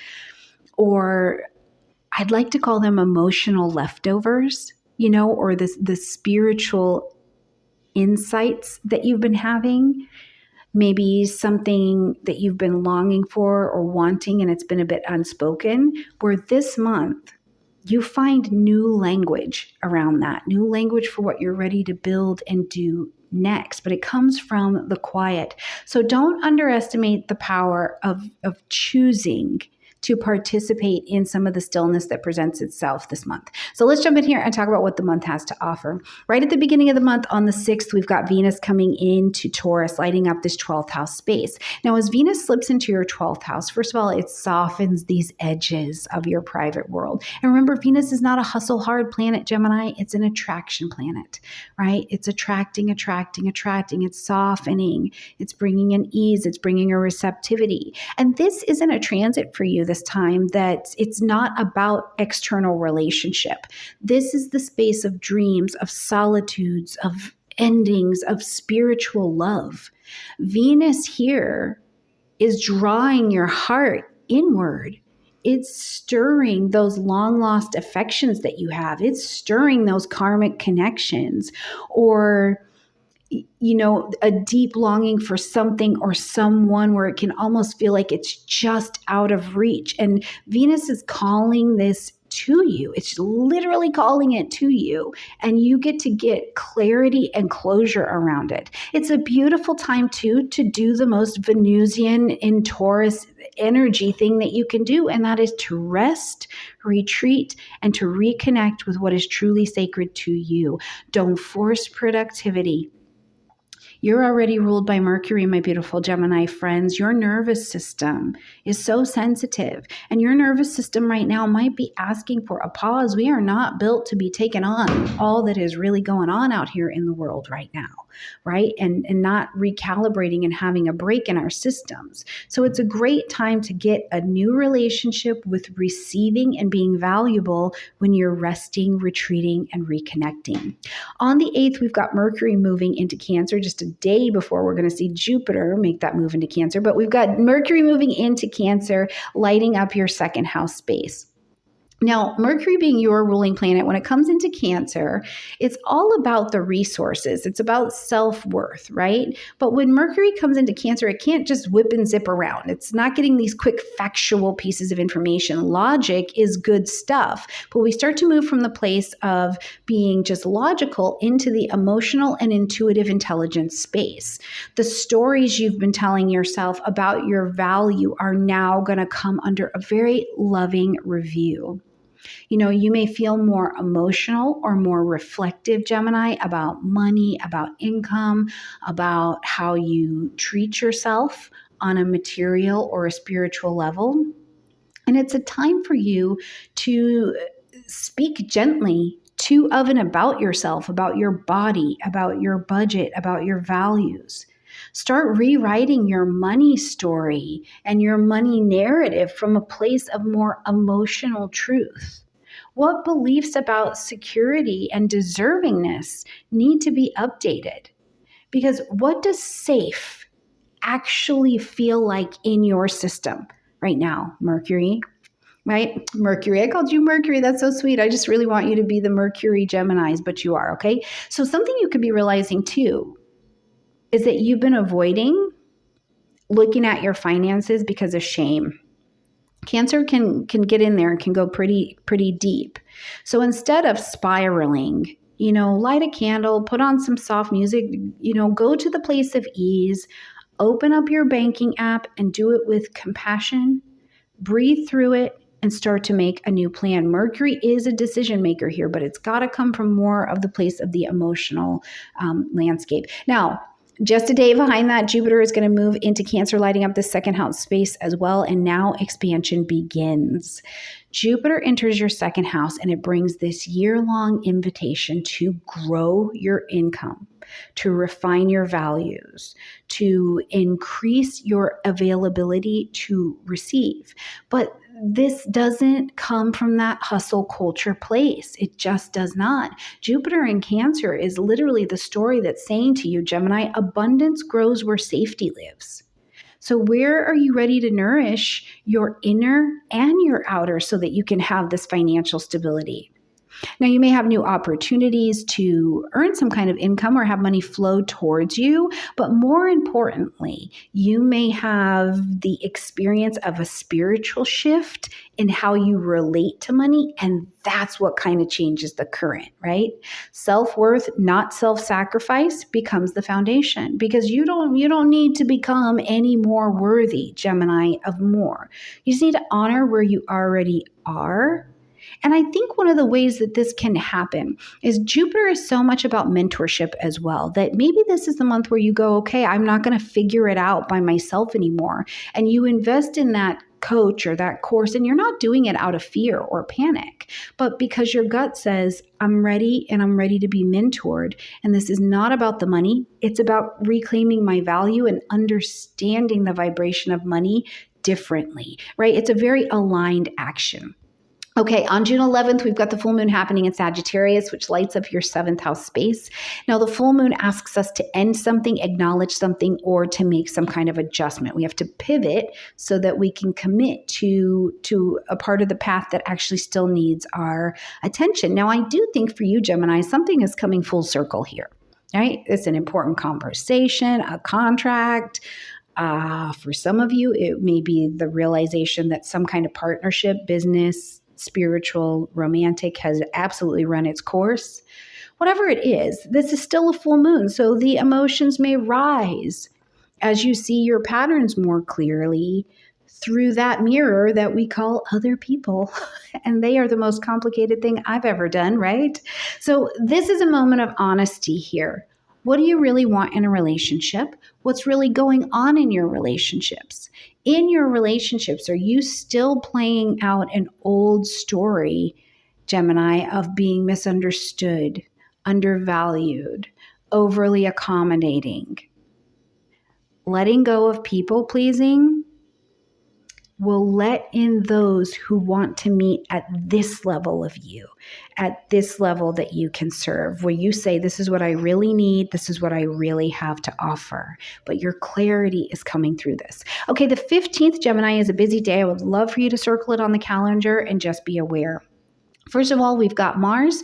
or I'd like to call them emotional leftovers, or the spiritual insights that you've been having. Maybe something that you've been longing for or wanting, and it's been a bit unspoken, where this month, you find new language around that, new language for what you're ready to build and do next, but it comes from the quiet. So don't underestimate the power of choosing to participate in some of the stillness that presents itself this month. So let's jump in here and talk about what the month has to offer. Right at the beginning of the month, on the 6th, we've got Venus coming into Taurus, lighting up this 12th house space. Now, as Venus slips into your 12th house, first of all, it softens these edges of your private world. And remember, Venus is not a hustle hard planet, Gemini. It's an attraction planet, right? It's attracting. It's softening. It's bringing an ease. It's bringing a receptivity. And this isn't a transit for you this time, that it's not about external relationship. This is the space of dreams, of solitudes, of endings, of spiritual love. Venus here is drawing your heart inward. It's stirring those long lost affections that you have. It's stirring those karmic connections, or a deep longing for something or someone where it can almost feel like it's just out of reach. And Venus is calling this to you. It's literally calling it to you, and you get clarity and closure around it. It's a beautiful time too to do the most Venusian in Taurus energy thing that you can do, and that is to rest, retreat, and to reconnect with what is truly sacred to you. Don't force productivity. You're already ruled by Mercury, my beautiful Gemini friends. Your nervous system is so sensitive, and your nervous system right now might be asking for a pause. We are not built to be taking on all that is really going on out here in the world right now, right? And not recalibrating and having a break in our systems. So it's a great time to get a new relationship with receiving and being valuable when you're resting, retreating, and reconnecting. On the 8th, we've got Mercury moving into Cancer just a day before we're going to see Jupiter make that move into Cancer. But we've got Mercury moving into Cancer, lighting up your second house space. Now, Mercury being your ruling planet, when it comes into Cancer, it's all about the resources. It's about self-worth, right? But when Mercury comes into Cancer, it can't just whip and zip around. It's not getting these quick factual pieces of information. Logic is good stuff, but we start to move from the place of being just logical into the emotional and intuitive intelligence space. The stories you've been telling yourself about your value are now going to come under a very loving review. You know, you may feel more emotional or more reflective, Gemini, about money, about income, about how you treat yourself on a material or a spiritual level. And it's a time for you to speak gently to of and about yourself, about your body, about your budget, about your values. Start rewriting your money story and your money narrative from a place of more emotional truth. What beliefs about security and deservingness need to be updated? Because what does safe actually feel like in your system right now, Mercury? Right? Mercury. I called you Mercury. That's so sweet. I just really want you to be the Mercury Geminis, but you are, okay? So something you could be realizing too is that you've been avoiding looking at your finances because of shame. Cancer can get in there and can go pretty deep. So instead of spiraling, light a candle, put on some soft music, go to the place of ease, open up your banking app and do it with compassion, breathe through it, and start to make a new plan. Mercury is a decision maker here, but it's got to come from more of the place of the emotional landscape. Now, just a day behind that, Jupiter is going to move into Cancer, lighting up the second house space as well. And now expansion begins. Jupiter enters your second house, and it brings this year-long invitation to grow your income, to refine your values, to increase your availability to receive. But this doesn't come from that hustle culture place. It just does not. Jupiter in Cancer is literally the story that's saying to you, Gemini, abundance grows where safety lives. So where are you ready to nourish your inner and your outer so that you can have this financial stability? Now, you may have new opportunities to earn some kind of income or have money flow towards you, but more importantly, you may have the experience of a spiritual shift in how you relate to money, and that's what kind of changes the current, right? Self-worth, not self-sacrifice, becomes the foundation because you don't need to become any more worthy, Gemini, of more. You just need to honor where you already are. And I think one of the ways that this can happen is Jupiter is so much about mentorship as well, that maybe this is the month where you go, okay, I'm not going to figure it out by myself anymore. And you invest in that coach or that course, and you're not doing it out of fear or panic, but because your gut says, I'm ready and I'm ready to be mentored. And this is not about the money. It's about reclaiming my value and understanding the vibration of money differently, right? It's a very aligned action. Okay, on June 11th, we've got the full moon happening in Sagittarius, which lights up your seventh house space. Now, the full moon asks us to end something, acknowledge something, or to make some kind of adjustment. We have to pivot so that we can commit to a part of the path that actually still needs our attention. Now, I do think for you, Gemini, something is coming full circle here, right? It's an important conversation, a contract. For some of you, it may be the realization that some kind of partnership, business, spiritual, romantic has absolutely run its course. Whatever it is, this is still a full moon, so the emotions may rise as you see your patterns more clearly through that mirror that we call other people. And they are the most complicated thing I've ever done, right? So this is a moment of honesty here. What do you really want in a relationship? What's really going on in your relationships? In your relationships, are you still playing out an old story, Gemini, of being misunderstood, undervalued, overly accommodating? Letting go of people pleasing will let in those who want to meet at this level of you, at this level that you can serve, where you say, this is what I really need, this is what I really have to offer. But your clarity is coming through this. Okay, the 15th, Gemini, is a busy day. I would love for you to circle it on the calendar and just be aware. First of all, we've got Mars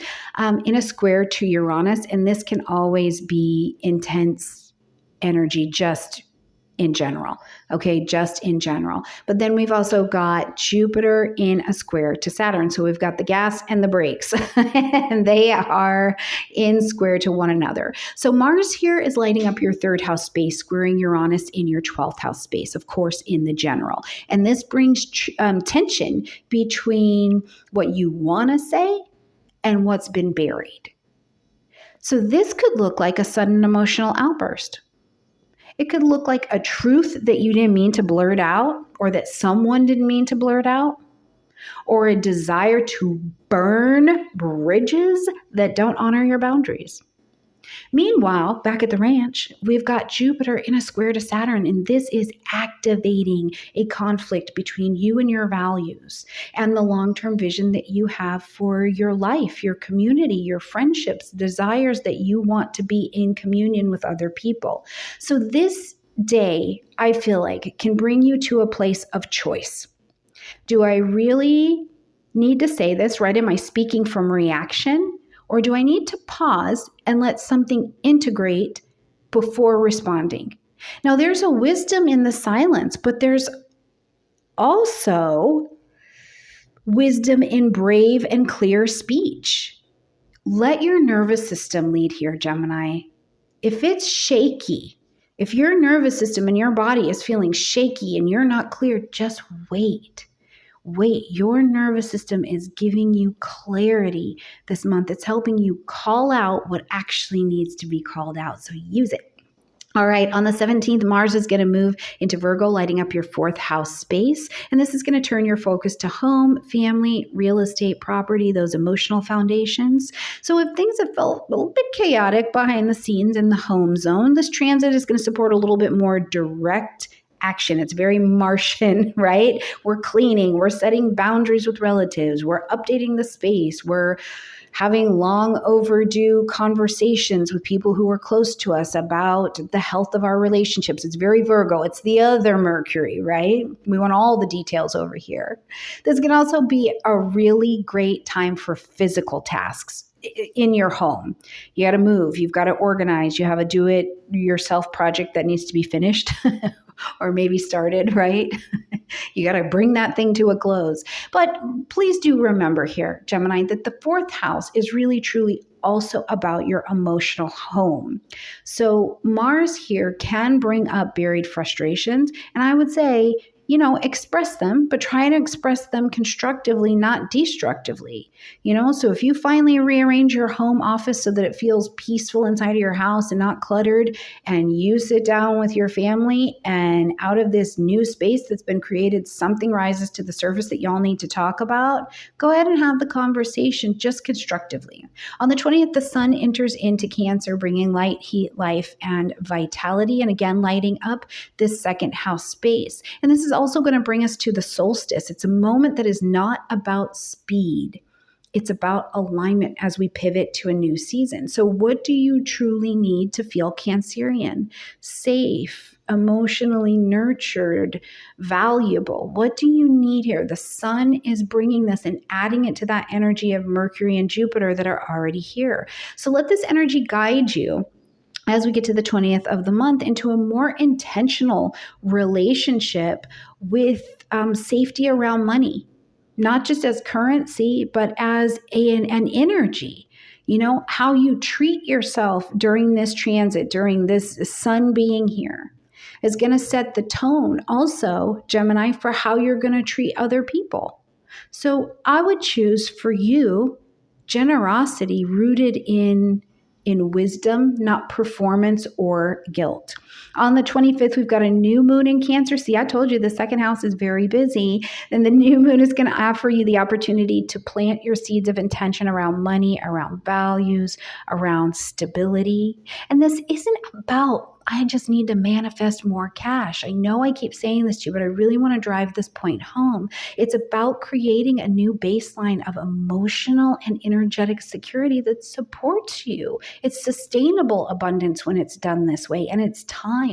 in a square to Uranus, and this can always be intense energy just in general. Okay, just in general. But then we've also got Jupiter in a square to Saturn. So we've got the gas and the brakes, and they are in square to one another. So Mars here is lighting up your third house space, squaring Uranus in your 12th house space, of course, in the general. And this brings tension between what you want to say and what's been buried. So this could look like a sudden emotional outburst. It could look like a truth that you didn't mean to blurt out, or that someone didn't mean to blurt out, or a desire to burn bridges that don't honor your boundaries. Meanwhile, back at the ranch, we've got Jupiter in a square to Saturn, and this is activating a conflict between you and your values and the long-term vision that you have for your life, your community, your friendships, desires that you want to be in communion with other people. So this day, I feel like, can bring you to a place of choice. Do I really need to say this, right? Am I speaking from reaction? Or do I need to pause and let something integrate before responding? Now, there's a wisdom in the silence, but there's also wisdom in brave and clear speech. Let your nervous system lead here, Gemini. If it's shaky, if your nervous system and your body is feeling shaky and you're not clear, just wait. Wait, your nervous system is giving you clarity this month. It's helping you call out what actually needs to be called out. So use it. All right, on the 17th, Mars is going to move into Virgo, lighting up your 4th house space. And this is going to turn your focus to home, family, real estate, property, those emotional foundations. So if things have felt a little bit chaotic behind the scenes in the home zone, this transit is going to support a little bit more direct action. It's very Martian, right? We're cleaning, we're setting boundaries with relatives, we're updating the space, we're having long overdue conversations with people who are close to us about the health of our relationships. It's very Virgo. It's the other Mercury, right? We want all the details over here. This can also be a really great time for physical tasks in your home. You got to move, you've got to organize, you have a do-it-yourself project that needs to be finished or maybe started, right? You got to bring that thing to a close. But please do remember here, Gemini, that the 4th house is really, truly also about your emotional home. So Mars here can bring up buried frustrations. And I would say, express them, but try to express them constructively, not destructively. So if you finally rearrange your home office so that it feels peaceful inside of your house and not cluttered, and you sit down with your family, and out of this new space that's been created, something rises to the surface that y'all need to talk about, go ahead and have the conversation just constructively. On the 20th, the sun enters into Cancer, bringing light, heat, life, and vitality, and again, lighting up this 2nd house space. And this is also going to bring us to the solstice. It's a moment that is not about speed. It's about alignment as we pivot to a new season. So what do you truly need to feel Cancerian, safe, emotionally nurtured, valuable? What do you need here? The sun is bringing this and adding it to that energy of Mercury and Jupiter that are already here. So let this energy guide you as we get to the 20th of the month into a more intentional relationship with safety around money, not just as currency, but as an energy. You know, how you treat yourself during this transit, during this sun being here, is going to set the tone also, Gemini, for how you're going to treat other people. So I would choose for you generosity rooted in wisdom, not performance or guilt. On the 25th, we've got a new moon in Cancer. See, I told you the second house is very busy. And the new moon is going to offer you the opportunity to plant your seeds of intention around money, around values, around stability. And this isn't about, I just need to manifest more cash. I know I keep saying this to you, but I really want to drive this point home. It's about creating a new baseline of emotional and energetic security that supports you. It's sustainable abundance when it's done this way, and it's time.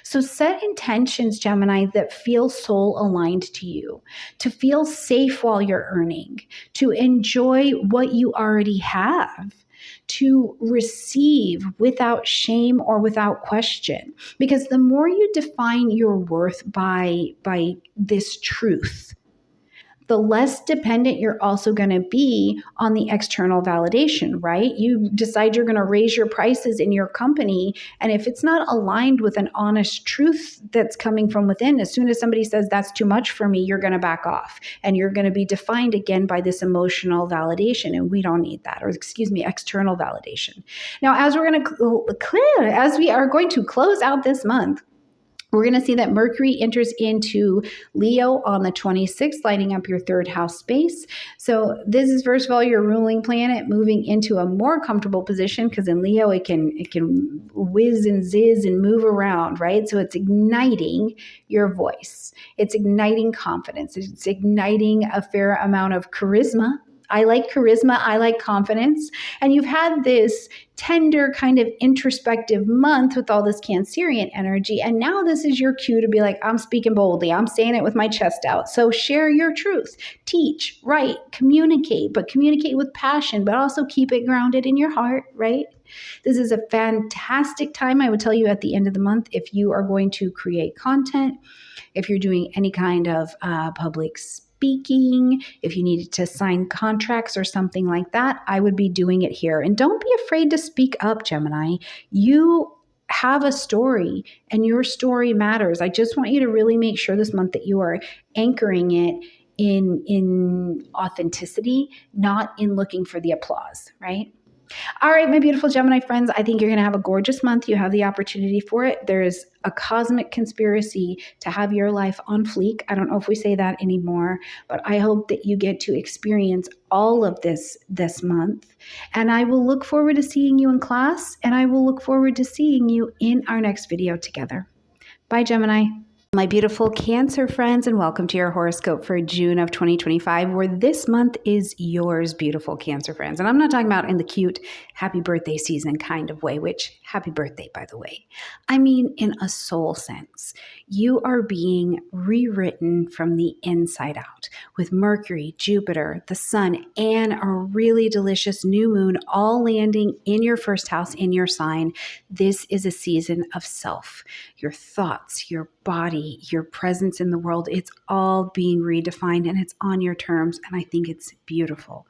So set intentions, Gemini, that feel soul aligned to you, to feel safe while you're earning, to enjoy what you already have, to receive without shame or without question. Because the more you define your worth by this truth, the less dependent you're also going to be on the external validation, right? You decide you're going to raise your prices in your company, and if it's not aligned with an honest truth that's coming from within, as soon as somebody says that's too much for me, you're going to back off, and you're going to be defined again by this emotional validation, and we don't need that, or external validation. Now, as we are going to close out this month, we're going to see that Mercury enters into Leo on the 26th, lighting up your third house space. So this is, first of all, your ruling planet moving into a more comfortable position, because in Leo, it can whiz and zizz and move around, right? So it's igniting your voice. It's igniting confidence. It's igniting a fair amount of charisma. I like charisma. I like confidence. And you've had this tender kind of introspective month with all this Cancerian energy. And now this is your cue to be like, I'm speaking boldly. I'm saying it with my chest out. So share your truth, teach, write, communicate, but communicate with passion, but also keep it grounded in your heart, right? This is a fantastic time, I would tell you, at the end of the month, if you are going to create content, if you're doing any kind of public speaking, if you needed to sign contracts or something like that, I would be doing it here. And don't be afraid to speak up, Gemini. You have a story, and your story matters. I just want you to really make sure this month that you are anchoring it in authenticity, not in looking for the applause, right? All right, my beautiful Gemini friends, I think you're going to have a gorgeous month. You have the opportunity for it. There is a cosmic conspiracy to have your life on fleek. I don't know if we say that anymore, but I hope that you get to experience all of this month. And I will look forward to seeing you in class, and I will look forward to seeing you in our next video together. Bye, Gemini. My beautiful Cancer friends, and welcome to your horoscope for June of 2025, where this month is yours, beautiful Cancer friends. And I'm not talking about in the cute happy birthday season kind of way, which happy birthday, by the way. I mean in a soul sense. You are being rewritten from the inside out with Mercury, Jupiter, the sun, and a really delicious new moon all landing in your first house, in your sign. This is a season of self. Your thoughts, your body, your presence in the world, it's all being redefined, and it's on your terms. And I think it's beautiful.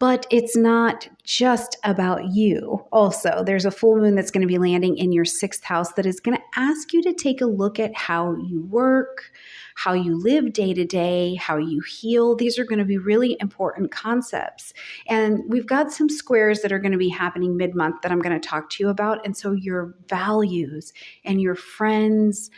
But it's not just about you. Also, there's a full moon that's going to be landing in your sixth house that is going to ask you to take a look at how you work, how you live day to day, how you heal. These are going to be really important concepts. And we've got some squares that are going to be happening mid-month that I'm going to talk to you about. And so your values and your friends,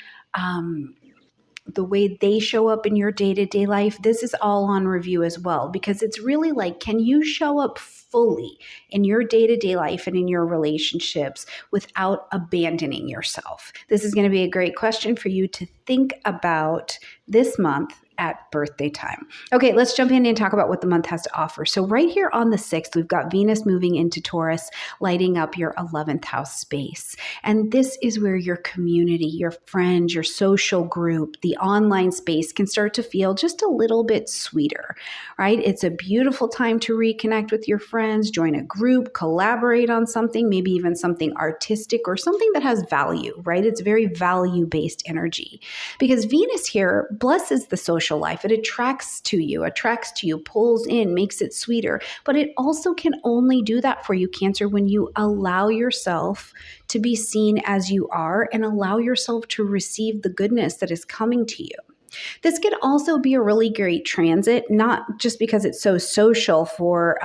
the way they show up in your day-to-day life, this is all on review as well, because it's really like, can you show up fully in your day-to-day life and in your relationships without abandoning yourself? This is going to be a great question for you to think about this month at birthday time. Okay, let's jump in and talk about what the month has to offer. So right here on the 6th, we've got Venus moving into Taurus, lighting up your 11th house space. And this is where your community, your friends, your social group, the online space can start to feel just a little bit sweeter, right? It's a beautiful time to reconnect with your friends, join a group, collaborate on something, maybe even something artistic or something that has value, right? It's very value-based energy, because Venus here blesses the social social life. It attracts to you, pulls in, makes it sweeter. But it also can only do that for you, Cancer, when you allow yourself to be seen as you are and allow yourself to receive the goodness that is coming to you. This could also be a really great transit, not just because it's so social for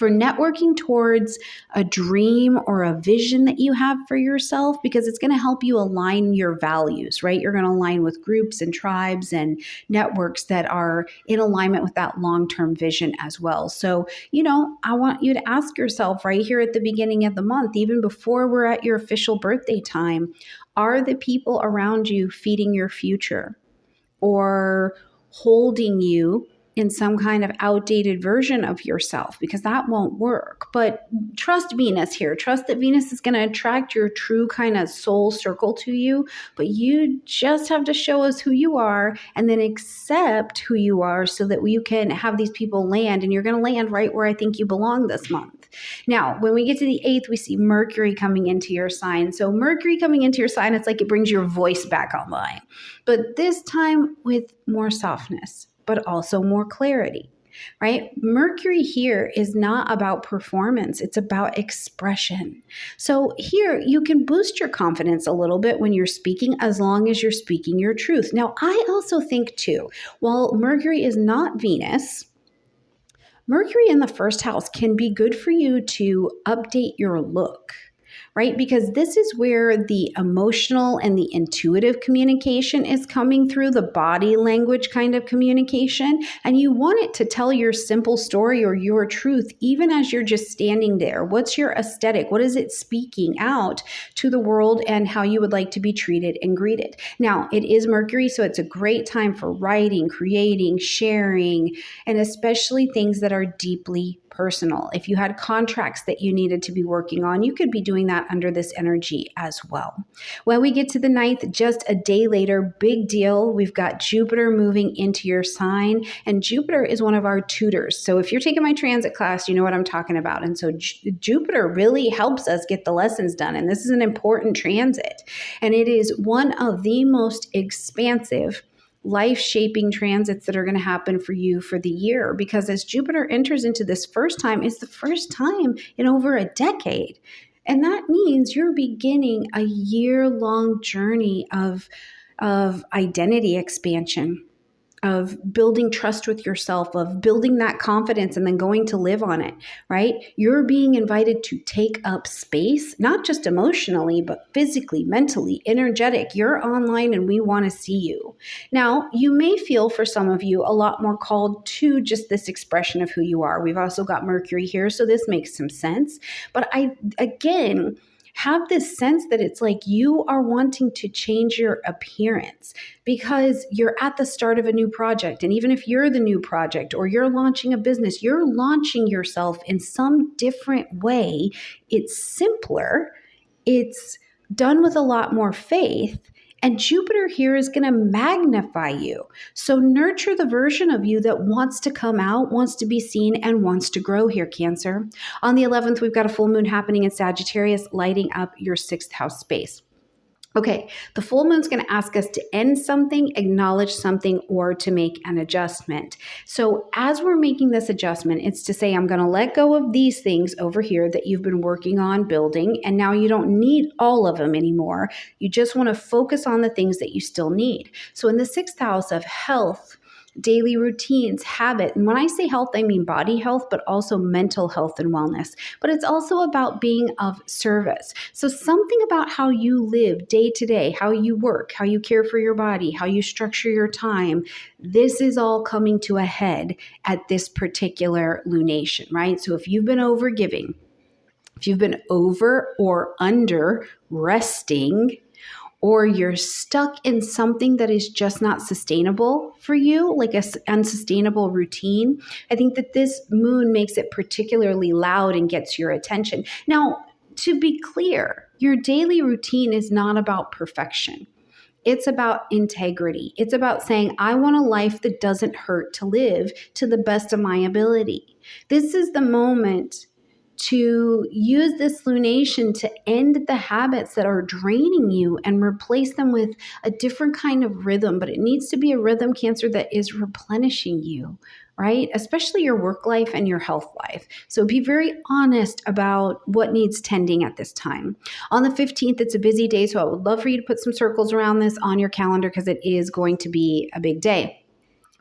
networking towards a dream or a vision that you have for yourself, because it's going to help you align your values, right? You're going to align with groups and tribes and networks that are in alignment with that long-term vision as well. So, I want you to ask yourself right here at the beginning of the month, even before we're at your official birthday time, are the people around you feeding your future or holding you in some kind of outdated version of yourself? Because that won't work. But trust Venus here. Trust that Venus is going to attract your true kind of soul circle to you. But you just have to show us who you are and then accept who you are so that you can have these people land. And you're going to land right where I think you belong this month. Now, when we get to the 8th, we see Mercury coming into your sign. So Mercury coming into your sign, it's like it brings your voice back online. But this time with more softness, but also more clarity, right? Mercury here is not about performance. It's about expression. So here you can boost your confidence a little bit when you're speaking, as long as you're speaking your truth. Now, I also think too, while Mercury is not Venus, Mercury in the first house can be good for you to update your look, right? Because this is where the emotional and the intuitive communication is coming through, the body language kind of communication. And you want it to tell your simple story or your truth, even as you're just standing there. What's your aesthetic? What is it speaking out to the world and how you would like to be treated and greeted? Now, it is Mercury, so it's a great time for writing, creating, sharing, and especially things that are deeply personal. If you had contracts that you needed to be working on, you could be doing that under this energy as well. When we get to the 9th, just a day later, big deal. We've got Jupiter moving into your sign, and Jupiter is one of our tutors. So if you're taking my transit class, you know what I'm talking about. And so Jupiter really helps us get the lessons done. And this is an important transit. And it is one of the most expansive life-shaping transits that are going to happen for you for the year, because as Jupiter enters into this first time, it's the first time in over a decade. And that means you're beginning a year-long journey of identity expansion, of building trust with yourself, of building that confidence and then going to live on it, right? You're being invited to take up space, not just emotionally, but physically, mentally, energetic. You're online and we want to see you. Now, you may feel for some of you a lot more called to just this expression of who you are. We've also got Mercury here, so this makes some sense. But again, have this sense that it's like you are wanting to change your appearance because you're at the start of a new project. And even if you're the new project or you're launching a business, you're launching yourself in some different way. It's simpler. It's done with a lot more faith. And Jupiter here is going to magnify you. So nurture the version of you that wants to come out, wants to be seen, and wants to grow here, Cancer. On the 11th, we've got a full moon happening in Sagittarius, lighting up your 6th house space. Okay, the full moon's going to ask us to end something, acknowledge something, or to make an adjustment. So as we're making this adjustment, it's to say, I'm going to let go of these things over here that you've been working on building, and now you don't need all of them anymore. You just want to focus on the things that you still need. So in the 6th house of health, daily routines, habit. And when I say health, I mean body health, but also mental health and wellness. But it's also about being of service. So something about how you live day to day, how you work, how you care for your body, how you structure your time. This is all coming to a head at this particular lunation, right? So if you've been over giving, if you've been over or under resting, or you're stuck in something that is just not sustainable for you, like an unsustainable routine, I think that this moon makes it particularly loud and gets your attention. Now, to be clear, your daily routine is not about perfection. It's about integrity. It's about saying, I want a life that doesn't hurt to live to the best of my ability. This is the moment to use this lunation to end the habits that are draining you and replace them with a different kind of rhythm. But it needs to be a rhythm, Cancer, that is replenishing you, right? Especially your work life and your health life. So be very honest about what needs tending at this time. On the 15th, it's a busy day, so I would love for you to put some circles around this on your calendar because it is going to be a big day.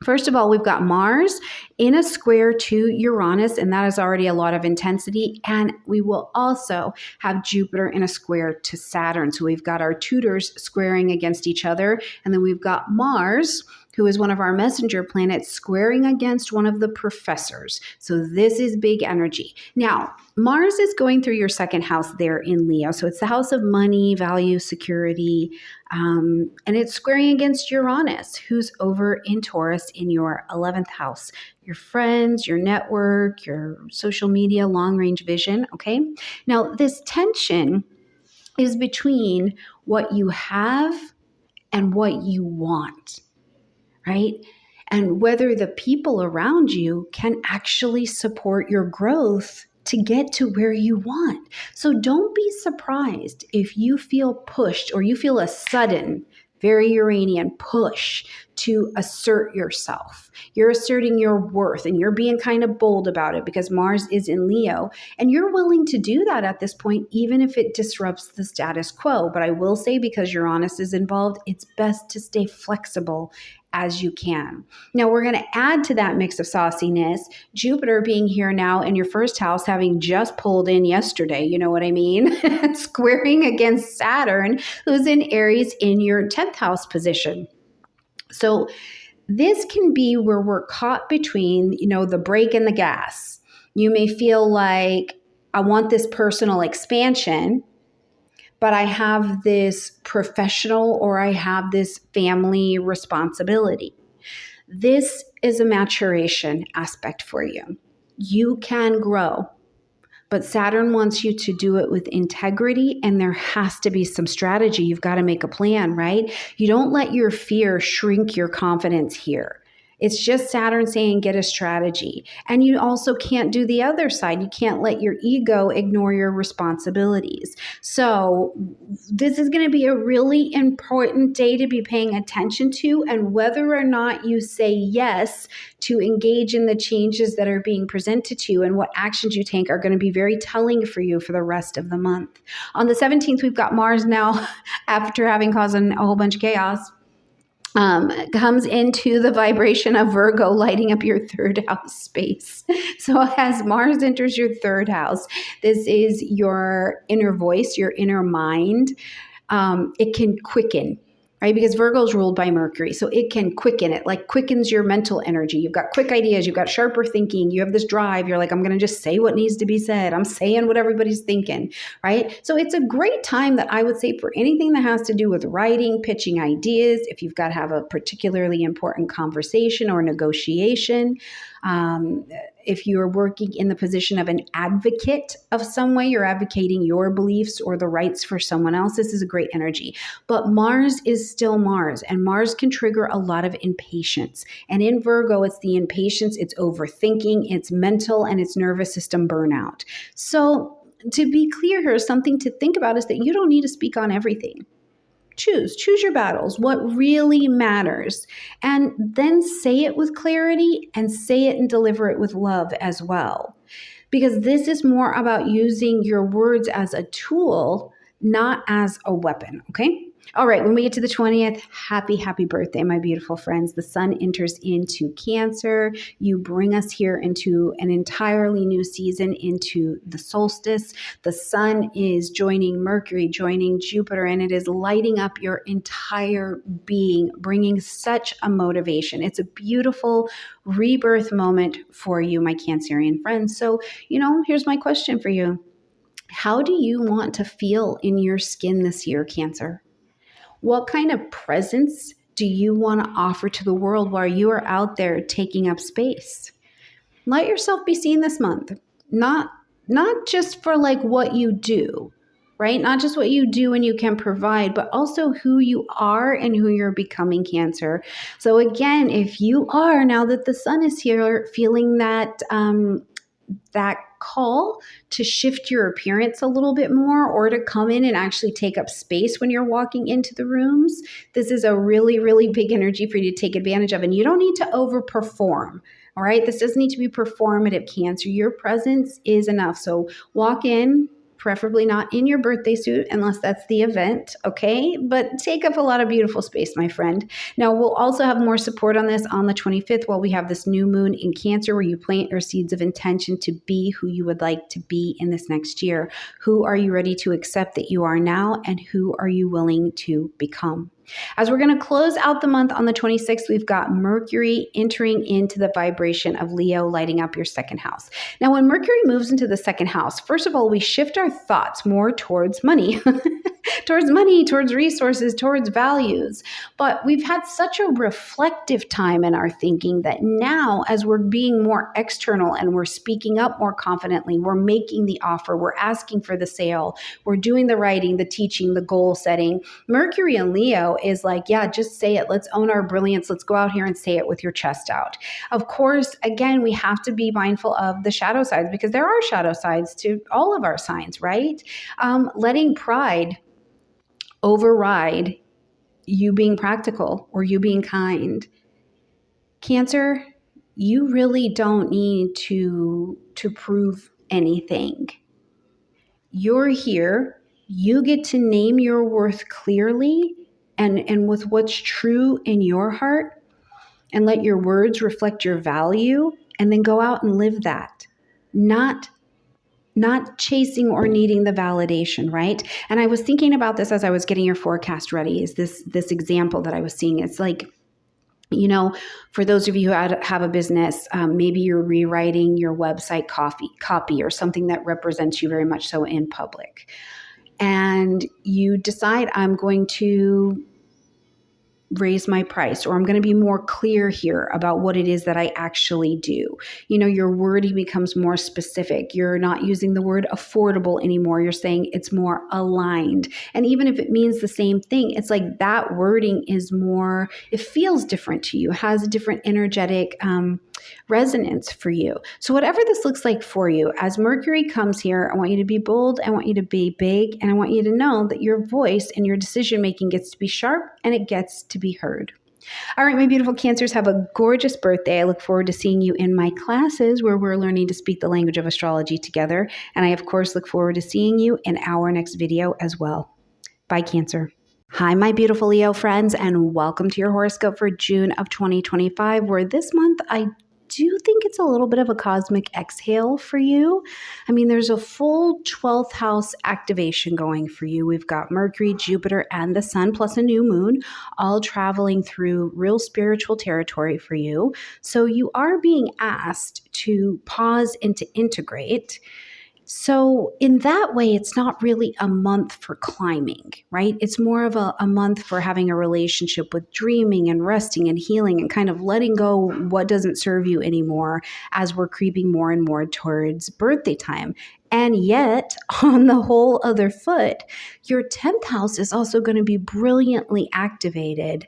First of all, we've got Mars in a square to Uranus, and that is already a lot of intensity. And we will also have Jupiter in a square to Saturn. So we've got our tutors squaring against each other. And then we've got Mars, who is one of our messenger planets, squaring against one of the professors. So this is big energy. Now, Mars is going through your second house there in Leo. So it's the house of money, value, security, and it's squaring against Uranus, who's over in Taurus in your 11th house. Your friends, your network, your social media, long-range vision, okay? Now, this tension is between what you have and what you want, right? And whether the people around you can actually support your growth to get to where you want. So don't be surprised if you feel pushed or you feel a sudden, very Uranian push to assert yourself. You're asserting your worth and you're being kind of bold about it because Mars is in Leo. And you're willing to do that at this point, even if it disrupts the status quo. But I will say, because Uranus is involved, it's best to stay flexible as you can. Now, we're going to add to that mix of sauciness, Jupiter being here now in your first house, having just pulled in yesterday, you know what I mean? Squaring against Saturn, who's in Aries in your 10th house position. So this can be where we're caught between, the brake and the gas. You may feel like, I want this personal expansion, but I have this professional or I have this family responsibility. This is a maturation aspect for you. You can grow, but Saturn wants you to do it with integrity, and there has to be some strategy. You've got to make a plan, right? You don't let your fear shrink your confidence here. It's just Saturn saying, get a strategy. And you also can't do the other side. You can't let your ego ignore your responsibilities. So this is going to be a really important day to be paying attention to. And whether or not you say yes to engage in the changes that are being presented to you and what actions you take are going to be very telling for you for the rest of the month. On the 17th, we've got Mars now, after having caused a whole bunch of chaos, comes into the vibration of Virgo, lighting up your third house space. So as Mars enters your third house, this is your inner voice, your inner mind. It can quicken, right? Because Virgo is ruled by Mercury. So it can quicken it, like quickens your mental energy. You've got quick ideas. You've got sharper thinking. You have this drive. You're like, I'm going to just say what needs to be said. I'm saying what everybody's thinking, right? So it's a great time that I would say for anything that has to do with writing, pitching ideas, if you've got to have a particularly important conversation or negotiation, if you're working in the position of an advocate of some way, you're advocating your beliefs or the rights for someone else, this is a great energy. But Mars is still Mars, and Mars can trigger a lot of impatience. And in Virgo, it's the impatience, it's overthinking, it's mental, and it's nervous system burnout. So to be clear here, something to think about is that you don't need to speak on everything. Choose your battles, what really matters, and then say it with clarity and say it and deliver it with love as well. Because this is more about using your words as a tool, not as a weapon, okay? All right, when we get to the 20th, happy birthday, my beautiful friends. The sun enters into Cancer. You bring us here into an entirely new season, into the solstice. The sun is joining Mercury, joining Jupiter, and it is lighting up your entire being, bringing such a motivation. It's a beautiful rebirth moment for you, my Cancerian friends. So, here's my question for you. How do you want to feel in your skin this year, Cancer? What kind of presence do you want to offer to the world while you are out there taking up space? Let yourself be seen this month. Not just for like what you do, right? Not just what you do and you can provide, but also who you are and who you're becoming, Cancer. So again, if you are, now that the sun is here, feeling that call to shift your appearance a little bit more or to come in and actually take up space when you're walking into the rooms, this is a really, really big energy for you to take advantage of. And you don't need to overperform. All right. This doesn't need to be performative, Cancer. Your presence is enough. So walk in, preferably not in your birthday suit unless that's the event, okay? But take up a lot of beautiful space, my friend. Now, we'll also have more support on this on the 25th while we have this new moon in Cancer where you plant your seeds of intention to be who you would like to be in this next year. Who are you ready to accept that you are now, and who are you willing to become? As we're going to close out the month on the 26th, we've got Mercury entering into the vibration of Leo, lighting up your second house. Now, when Mercury moves into the second house, first of all, we shift our thoughts more towards money, towards resources, towards values. But we've had such a reflective time in our thinking that now, as we're being more external and we're speaking up more confidently, we're making the offer, we're asking for the sale, we're doing the writing, the teaching, the goal setting. Mercury and Leo is like, yeah, just say it. Let's own our brilliance. Let's go out here and say it with your chest out. Of course, again, we have to be mindful of the shadow sides because there are shadow sides to all of our signs, right? Letting pride override you being practical or you being kind. Cancer, you really don't need to prove anything. You're here. You get to name your worth clearly and with what's true in your heart, and let your words reflect your value, and then go out and live that. Not chasing or needing the validation, right? And I was thinking about this as I was getting your forecast ready, is this example that I was seeing. It's like, you know, for those of you who have a business, maybe you're rewriting your website copy or something that represents you very much so in public. And you decide, I'm going to raise my price, or I'm going to be more clear here about what it is that I actually do. You know, your wording becomes more specific. You're not using the word affordable anymore. You're saying it's more aligned. And even if it means the same thing, it's like that wording is more, it feels different to you, has a different energetic resonance for you. So whatever this looks like for you, as Mercury comes here, I want you to be bold, I want you to be big, and I want you to know that your voice and your decision making gets to be sharp and it gets to be heard. All right, my beautiful Cancers, have a gorgeous birthday. I look forward to seeing you in my classes where we're learning to speak the language of astrology together. And I, of course, look forward to seeing you in our next video as well. Bye, Cancer. Hi, my beautiful Leo friends, and welcome to your horoscope for June of 2025, where this month I do think it's a little bit of a cosmic exhale for you. I mean, there's a full 12th house activation going for you. We've got Mercury, Jupiter, and the Sun, plus a new moon, all traveling through real spiritual territory for you. So you are being asked to pause and to integrate. So in that way, it's not really a month for climbing, right? It's more of a month for having a relationship with dreaming and resting and healing and kind of letting go what doesn't serve you anymore as we're creeping more and more towards birthday time. And yet, on the whole other foot, your 10th house is also going to be brilliantly activated.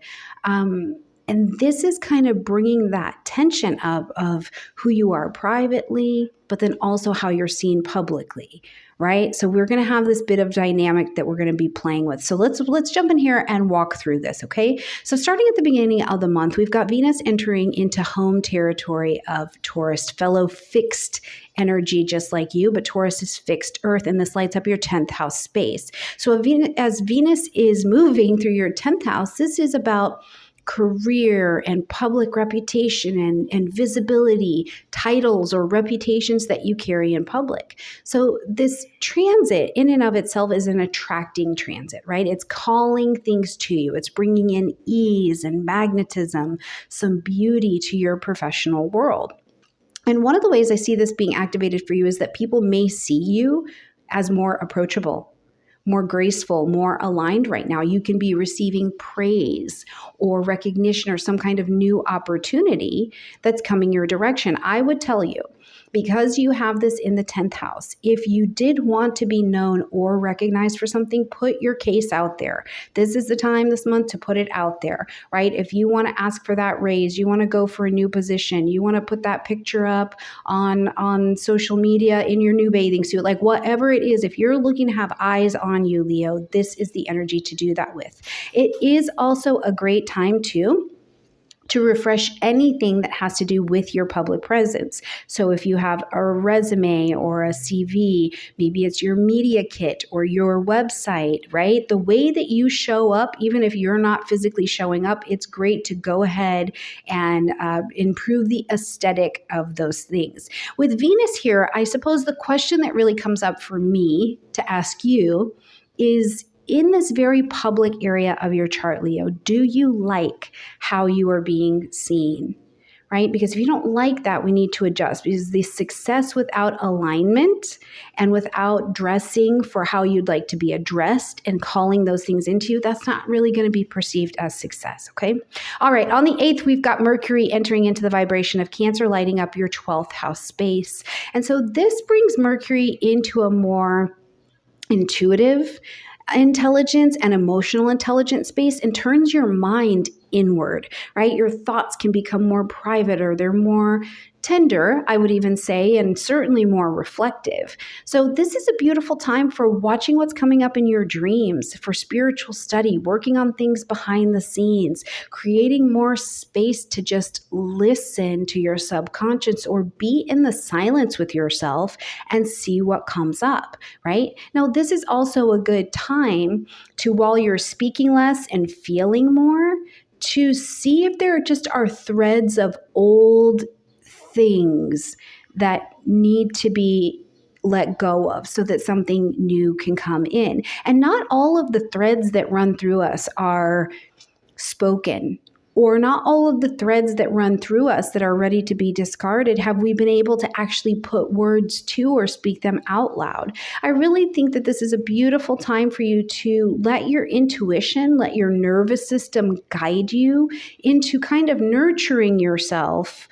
And this is kind of bringing that tension up of who you are privately, but then also how you're seen publicly, right? So we're going to have this bit of dynamic that we're going to be playing with. So let's jump in here and walk through this, okay? So starting at the beginning of the month, we've got Venus entering into home territory of Taurus, fellow fixed energy just like you, but Taurus is fixed Earth, and this lights up your 10th house space. So as Venus is moving through your 10th house, this is about career and public reputation and visibility, titles or reputations that you carry in public. So this transit in and of itself is an attracting transit, right? It's calling things to you. It's bringing in ease and magnetism, some beauty to your professional world. And one of the ways I see this being activated for you is that people may see you as more approachable, more graceful, more aligned right now. You can be receiving praise or recognition or some kind of new opportunity that's coming your direction. I would tell you because you have this in the 10th house, if you did want to be known or recognized for something, put your case out there. This is the time this month to put it out there, right? If you want to ask for that raise, you want to go for a new position, you want to put that picture up on social media in your new bathing suit, like whatever it is, if you're looking to have eyes on you, Leo, this is the energy to do that with. It is also a great time too to refresh anything that has to do with your public presence. So if you have a resume or a CV, maybe it's your media kit or your website, right? The way that you show up, even if you're not physically showing up, it's great to go ahead and improve the aesthetic of those things. With Venus here, I suppose the question that really comes up for me to ask you is, in this very public area of your chart, Leo, do you like how you are being seen, right? Because if you don't like that, we need to adjust, because the success without alignment and without dressing for how you'd like to be addressed and calling those things into you, that's not really going to be perceived as success, okay? All right, on the 8th, we've got Mercury entering into the vibration of Cancer, lighting up your 12th house space. And so this brings Mercury into a more intuitive intelligence and emotional intelligence space and turns your mind inward, right? Your thoughts can become more private, or they're more tender, I would even say, and certainly more reflective. So this is a beautiful time for watching what's coming up in your dreams, for spiritual study, working on things behind the scenes, creating more space to just listen to your subconscious or be in the silence with yourself and see what comes up, right? Now, this is also a good time to, while you're speaking less and feeling more, to see if there just are threads of old things that need to be let go of so that something new can come in. And not all of the threads that run through us are spoken, or not all of the threads that run through us that are ready to be discarded have we been able to actually put words to or speak them out loud. I really think that this is a beautiful time for you to let your intuition, let your nervous system guide you into kind of nurturing yourself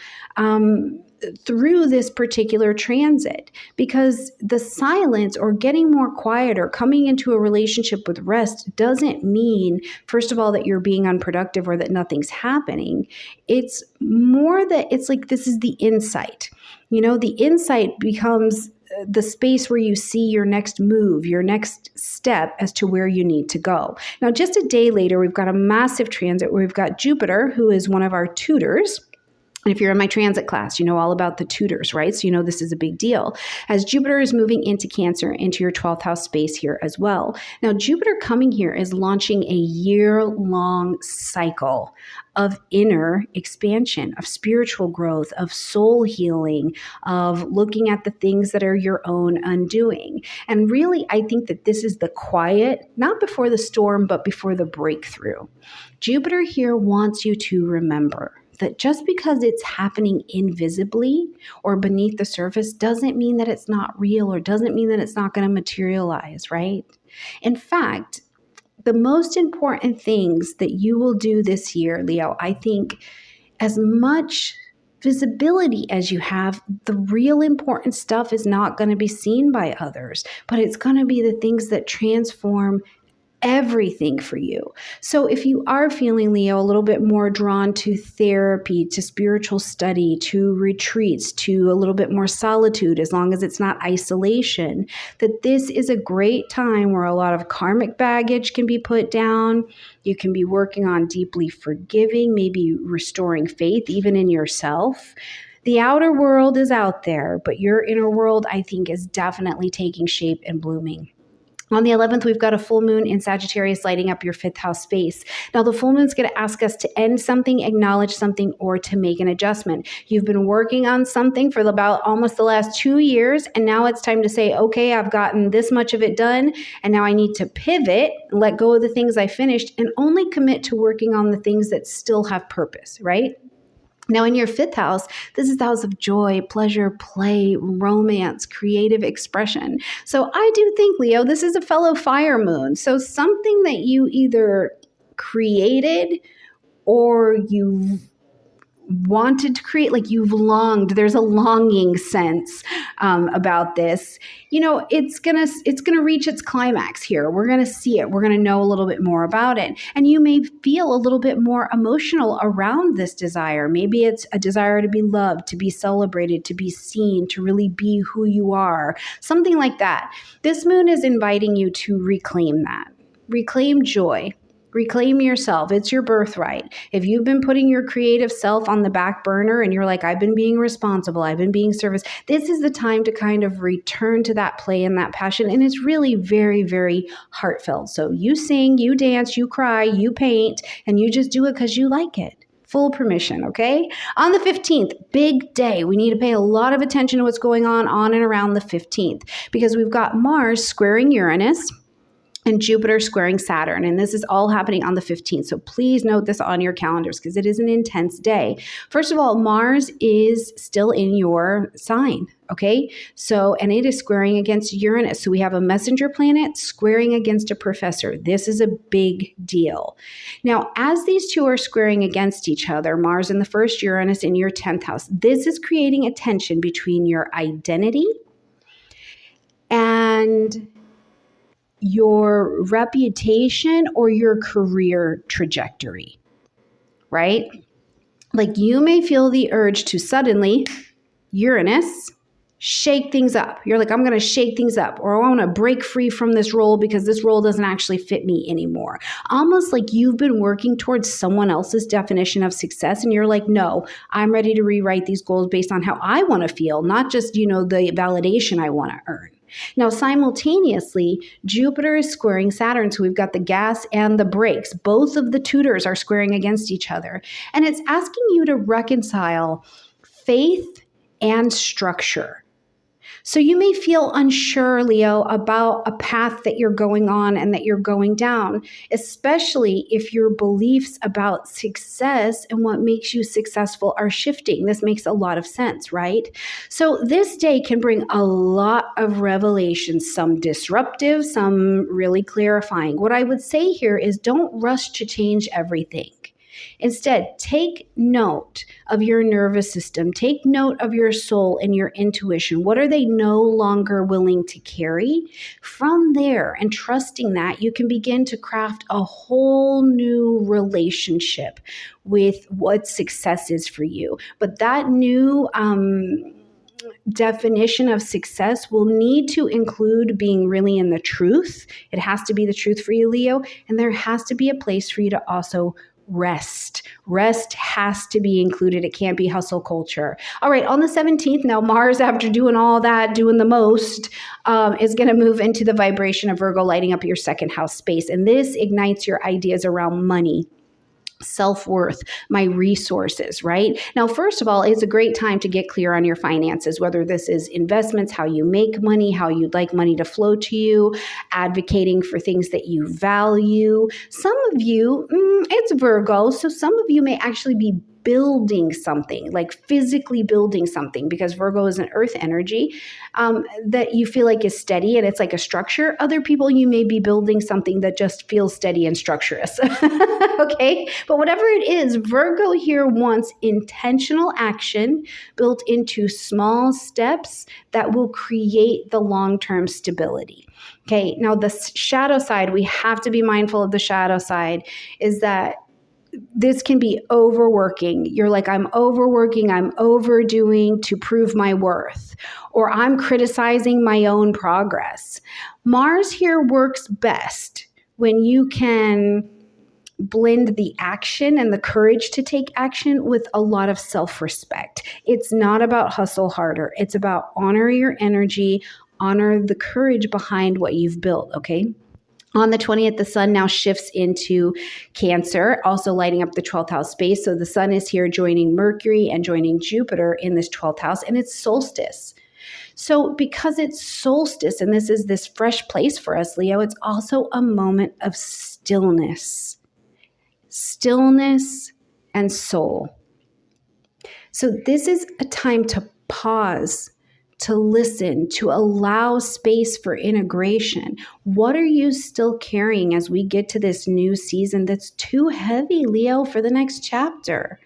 through this particular transit, because the silence or getting more quiet or coming into a relationship with rest doesn't mean, first of all, that you're being unproductive or that nothing's happening. It's more that it's like, this is the insight. You know, the insight becomes the space where you see your next move, your next step as to where you need to go. Now, just a day later, we've got a massive transit where we've got Jupiter, who is one of our tutors. And if you're in my transit class, you know all about the tutors, right? So you know this is a big deal. As Jupiter is moving into Cancer, into your 12th house space here as well. Now, Jupiter coming here is launching a year-long cycle of inner expansion, of spiritual growth, of soul healing, of looking at the things that are your own undoing. And really, I think that this is the quiet, not before the storm, but before the breakthrough. Jupiter here wants you to remember that just because it's happening invisibly or beneath the surface doesn't mean that it's not real, or doesn't mean that it's not going to materialize, right? In fact, the most important things that you will do this year, Leo, I think, as much visibility as you have, the real important stuff is not going to be seen by others, but it's going to be the things that transform everything for you. So if you are feeling, Leo, a little bit more drawn to therapy, to spiritual study, to retreats, to a little bit more solitude, as long as it's not isolation, that this is a great time where a lot of karmic baggage can be put down. You can be working on deeply forgiving, maybe restoring faith even in yourself. The outer world is out there, but your inner world, I think, is definitely taking shape and blooming. On the 11th, we've got a full moon in Sagittarius lighting up your 5th house space. Now, the full moon's going to ask us to end something, acknowledge something, or to make an adjustment. You've been working on something for about almost the last 2 years, and now it's time to say, okay, I've gotten this much of it done, and now I need to pivot, let go of the things I finished, and only commit to working on the things that still have purpose, right? Now, in your 5th house, this is the house of joy, pleasure, play, romance, creative expression. So I do think, Leo, this is a fellow fire moon. So something that you either created or you wanted to create, like you've longed, there's a longing sense about this, it's gonna reach its climax here. We're gonna see it. We're gonna know a little bit more about it. And you may feel a little bit more emotional around this desire. Maybe it's a desire to be loved, to be celebrated, to be seen, to really be who you are, something like that. This moon is inviting you to reclaim that. Reclaim joy. Reclaim yourself. It's your birthright. If you've been putting your creative self on the back burner and you're like, I've been being responsible, I've been being service, this is the time to kind of return to that play and that passion. And it's really very, very heartfelt. So you sing, you dance, you cry, you paint, and you just do it because you like it. Full permission, okay? On the 15th, big day. We need to pay a lot of attention to what's going on and around the 15th, because we've got Mars squaring Uranus and Jupiter squaring Saturn. And this is all happening on the 15th. So please note this on your calendars because it is an intense day. First of all, Mars is still in your sign, okay? So, and it is squaring against Uranus. So we have a messenger planet squaring against a professor. This is a big deal. Now, as these two are squaring against each other, Mars in the first, Uranus in your 10th house, this is creating a tension between your identity and your reputation or your career trajectory, right? Like you may feel the urge to suddenly, Uranus, shake things up. You're like, I'm going to shake things up, or I want to break free from this role because this role doesn't actually fit me anymore. Almost like you've been working towards someone else's definition of success. And you're like, no, I'm ready to rewrite these goals based on how I want to feel, not just, the validation I want to earn. Now, simultaneously, Jupiter is squaring Saturn, so we've got the gas and the brakes. Both of the tutors are squaring against each other. And it's asking you to reconcile faith and structure. So you may feel unsure, Leo, about a path that you're going on and that you're going down, especially if your beliefs about success and what makes you successful are shifting. This makes a lot of sense, right? So this day can bring a lot of revelations, some disruptive, some really clarifying. What I would say here is don't rush to change everything. Instead, take note of your nervous system. Take note of your soul and your intuition. What are they no longer willing to carry? From there, and trusting that, you can begin to craft a whole new relationship with what success is for you. But that new definition of success will need to include being really in the truth. It has to be the truth for you, Leo. And there has to be a place for you to also rest. Rest has to be included. It can't be hustle culture. All right, on the 17th, now Mars, after doing all that, doing the most, is going to move into the vibration of Virgo, lighting up your second house space. And this ignites your ideas around money, self-worth, my resources, right? Now, first of all, it's a great time to get clear on your finances, whether this is investments, how you make money, how you'd like money to flow to you, advocating for things that you value. Some of you, it's Virgo, so some of you may actually be building something, like physically building something, because Virgo is an earth energy that you feel like is steady and it's like a structure. Other people, you may be building something that just feels steady and structureless. Okay? But whatever it is, Virgo here wants intentional action built into small steps that will create the long-term stability. Okay? Now, the shadow side, we have to be mindful of the shadow side, is that this can be overworking. You're like, I'm overworking, I'm overdoing to prove my worth, or I'm criticizing my own progress. Mars here works best when you can blend the action and the courage to take action with a lot of self-respect. It's not about hustle harder. It's about honor your energy, honor the courage behind what you've built, okay? On the 20th, the sun now shifts into Cancer, also lighting up the 12th house space. So the sun is here joining Mercury and joining Jupiter in this 12th house, and it's solstice. So because it's solstice, and this is this fresh place for us, Leo, it's also a moment of stillness and soul. So this is a time to pause, to listen, to allow space for integration. What are you still carrying as we get to this new season that's too heavy, Leo, for the next chapter,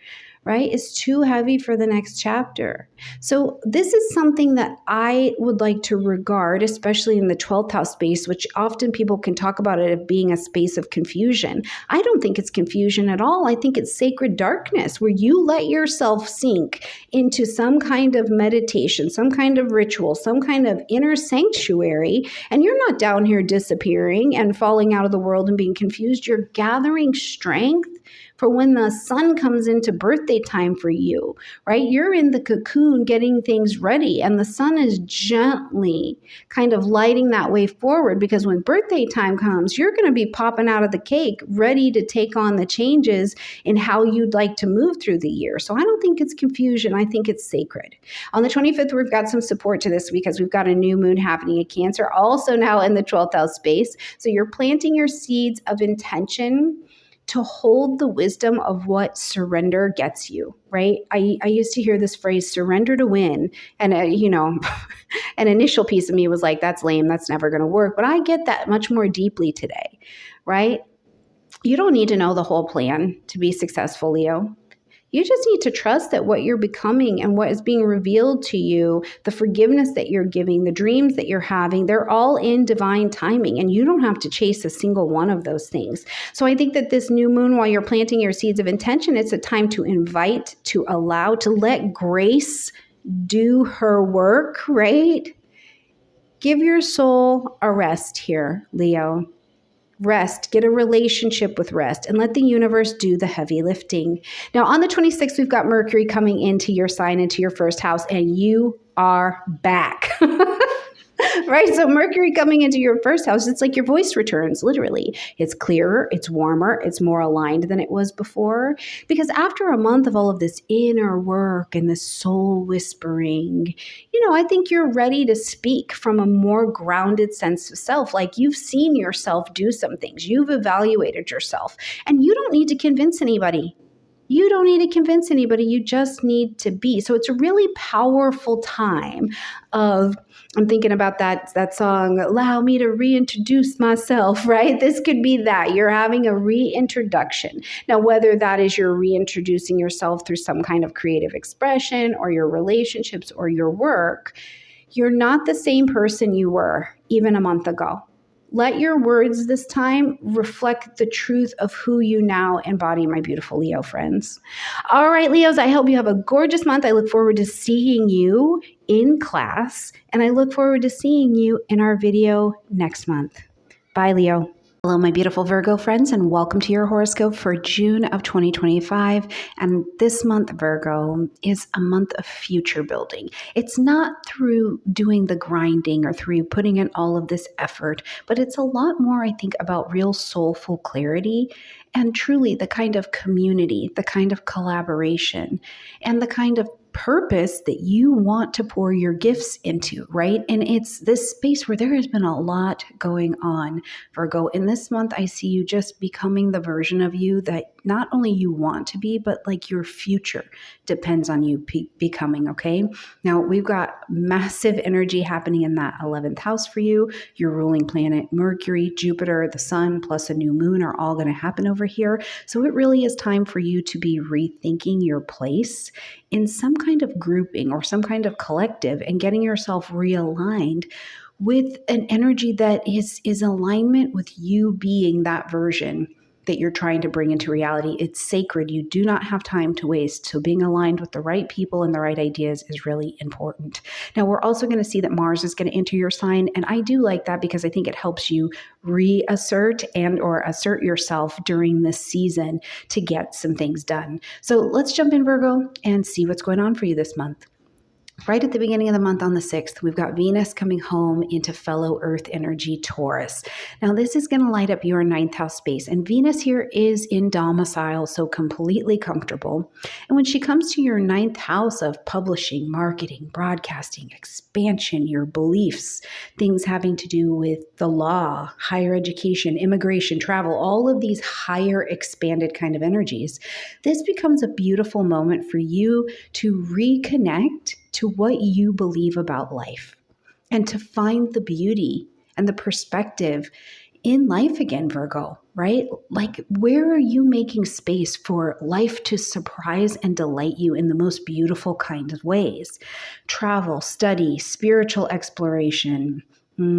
right? It's too heavy for the next chapter. So this is something that I would like to regard, especially in the 12th house space, which often people can talk about it as being a space of confusion. I don't think it's confusion at all. I think it's sacred darkness where you let yourself sink into some kind of meditation, some kind of ritual, some kind of inner sanctuary, and you're not down here disappearing and falling out of the world and being confused. You're gathering strength for when the sun comes into birthday time for you, right? You're in the cocoon getting things ready, and the sun is gently kind of lighting that way forward, because when birthday time comes, you're going to be popping out of the cake, ready to take on the changes in how you'd like to move through the year. So I don't think it's confusion. I think it's sacred. On the 25th, we've got some support to this because we've got a new moon happening in Cancer, also now in the 12th house space. So you're planting your seeds of intention to hold the wisdom of what surrender gets you, right? I used to hear this phrase, surrender to win. And, an initial piece of me was like, that's lame. That's never going to work. But I get that much more deeply today, right? You don't need to know the whole plan to be successful, Leo. You just need to trust that what you're becoming and what is being revealed to you, the forgiveness that you're giving, the dreams that you're having, they're all in divine timing, and you don't have to chase a single one of those things. So I think that this new moon, while you're planting your seeds of intention, it's a time to invite, to allow, to let grace do her work, right? Give your soul a rest here, Leo. Rest, get a relationship with rest, and let the universe do the heavy lifting. Now, on the 26th, we've got Mercury coming into your sign, into your first house, and you are back. Right? So Mercury coming into your first house, it's like your voice returns, literally. It's clearer, it's warmer, it's more aligned than it was before. Because after a month of all of this inner work and this soul whispering, I think you're ready to speak from a more grounded sense of self. Like you've seen yourself do some things, you've evaluated yourself, and you don't need to convince anybody. You don't need to convince anybody. You just need to be. So it's a really powerful time of, I'm thinking about that song, allow me to reintroduce myself, right? This could be that. You're having a reintroduction. Now, whether that is you're reintroducing yourself through some kind of creative expression or your relationships or your work, you're not the same person you were even a month ago. Let your words this time reflect the truth of who you now embody, my beautiful Leo friends. All right, Leos, I hope you have a gorgeous month. I look forward to seeing you in class, and I look forward to seeing you in our video next month. Bye, Leo. Hello, my beautiful Virgo friends, and welcome to your horoscope for June of 2025. And this month, Virgo, is a month of future building. It's not through doing the grinding or through putting in all of this effort, but it's a lot more, I think, about real soulful clarity and truly the kind of community, the kind of collaboration, and the kind of purpose that you want to pour your gifts into, right? And it's this space where there has been a lot going on, Virgo. In this month, I see you just becoming the version of you that not only you want to be, but like your future depends on you becoming, okay? Now, we've got massive energy happening in that 11th house for you. Your ruling planet, Mercury, Jupiter, the sun, plus a new moon are all going to happen over here. So it really is time for you to be rethinking your place in some kind of grouping or some kind of collective and getting yourself realigned with an energy that is alignment with you being that version that you're trying to bring into reality. It's sacred. You do not have time to waste. So being aligned with the right people and the right ideas is really important. Now, we're also going to see that Mars is going to enter your sign. And I do like that because I think it helps you reassert and or assert yourself during this season to get some things done. So let's jump in, Virgo, and see what's going on for you this month. Right at the beginning of the month on the 6th, we've got Venus coming home into fellow Earth energy Taurus. Now, this is going to light up your 9th house space, and Venus here is in domicile, so completely comfortable. And when she comes to your 9th house of publishing, marketing, broadcasting, expansion, your beliefs, things having to do with the law, higher education, immigration, travel, all of these higher expanded kind of energies, this becomes a beautiful moment for you to reconnect to what you believe about life and to find the beauty and the perspective in life again, Virgo, right? Like, where are you making space for life to surprise and delight you in the most beautiful kind of ways? Travel, study, spiritual exploration,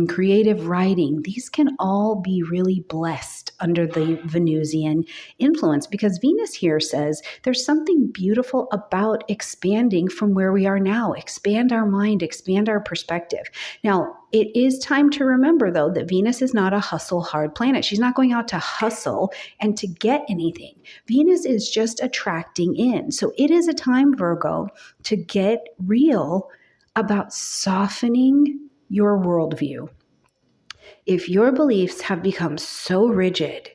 creative writing, these can all be really blessed under the Venusian influence, because Venus here says there's something beautiful about expanding from where we are now. Expand our mind, expand our perspective. Now, it is time to remember, though, that Venus is not a hustle hard planet. She's not going out to hustle and to get anything. Venus is just attracting in. So it is a time, Virgo, to get real about softening your worldview. If your beliefs have become so rigid,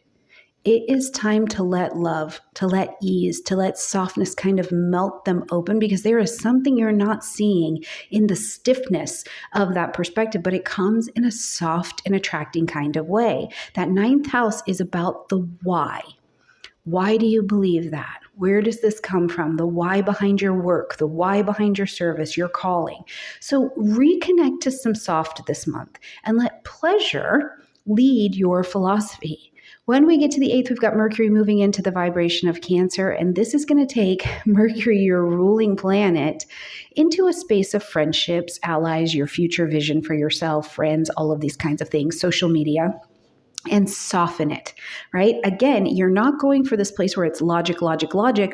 it is time to let love, to let ease, to let softness kind of melt them open, because there is something you're not seeing in the stiffness of that perspective, but it comes in a soft and attracting kind of way. That ninth house is about the why. Why do you believe that? Where does this come from? The why behind your work, the why behind your service, your calling. So reconnect to some soft this month and let pleasure lead your philosophy. When we get to the 8th, we've got Mercury moving into the vibration of Cancer, and this is going to take Mercury, your ruling planet, into a space of friendships, allies, your future vision for yourself, friends, all of these kinds of things, social media, and soften it, right? Again, you're not going for this place where it's logic,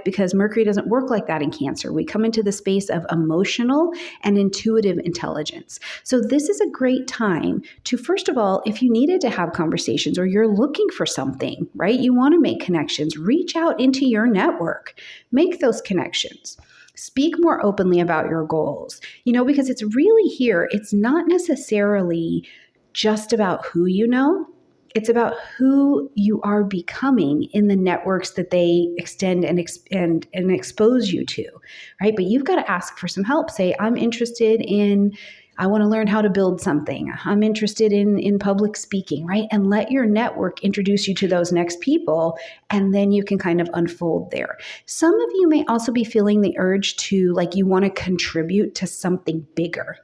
because Mercury doesn't work like that in Cancer. We come into the space of emotional and intuitive intelligence. So this is a great time to, first of all, if you needed to have conversations or you're looking for something, right? You want to make connections, reach out into your network, make those connections. Speak more openly about your goals, because it's really here. It's not necessarily just about who you know. It's about who you are becoming in the networks that they extend and expose you to, right? But you've got to ask for some help. Say, I want to learn how to build something. I'm interested in public speaking, right? And let your network introduce you to those next people, and then you can kind of unfold there. Some of you may also be feeling the urge to, you want to contribute to something bigger.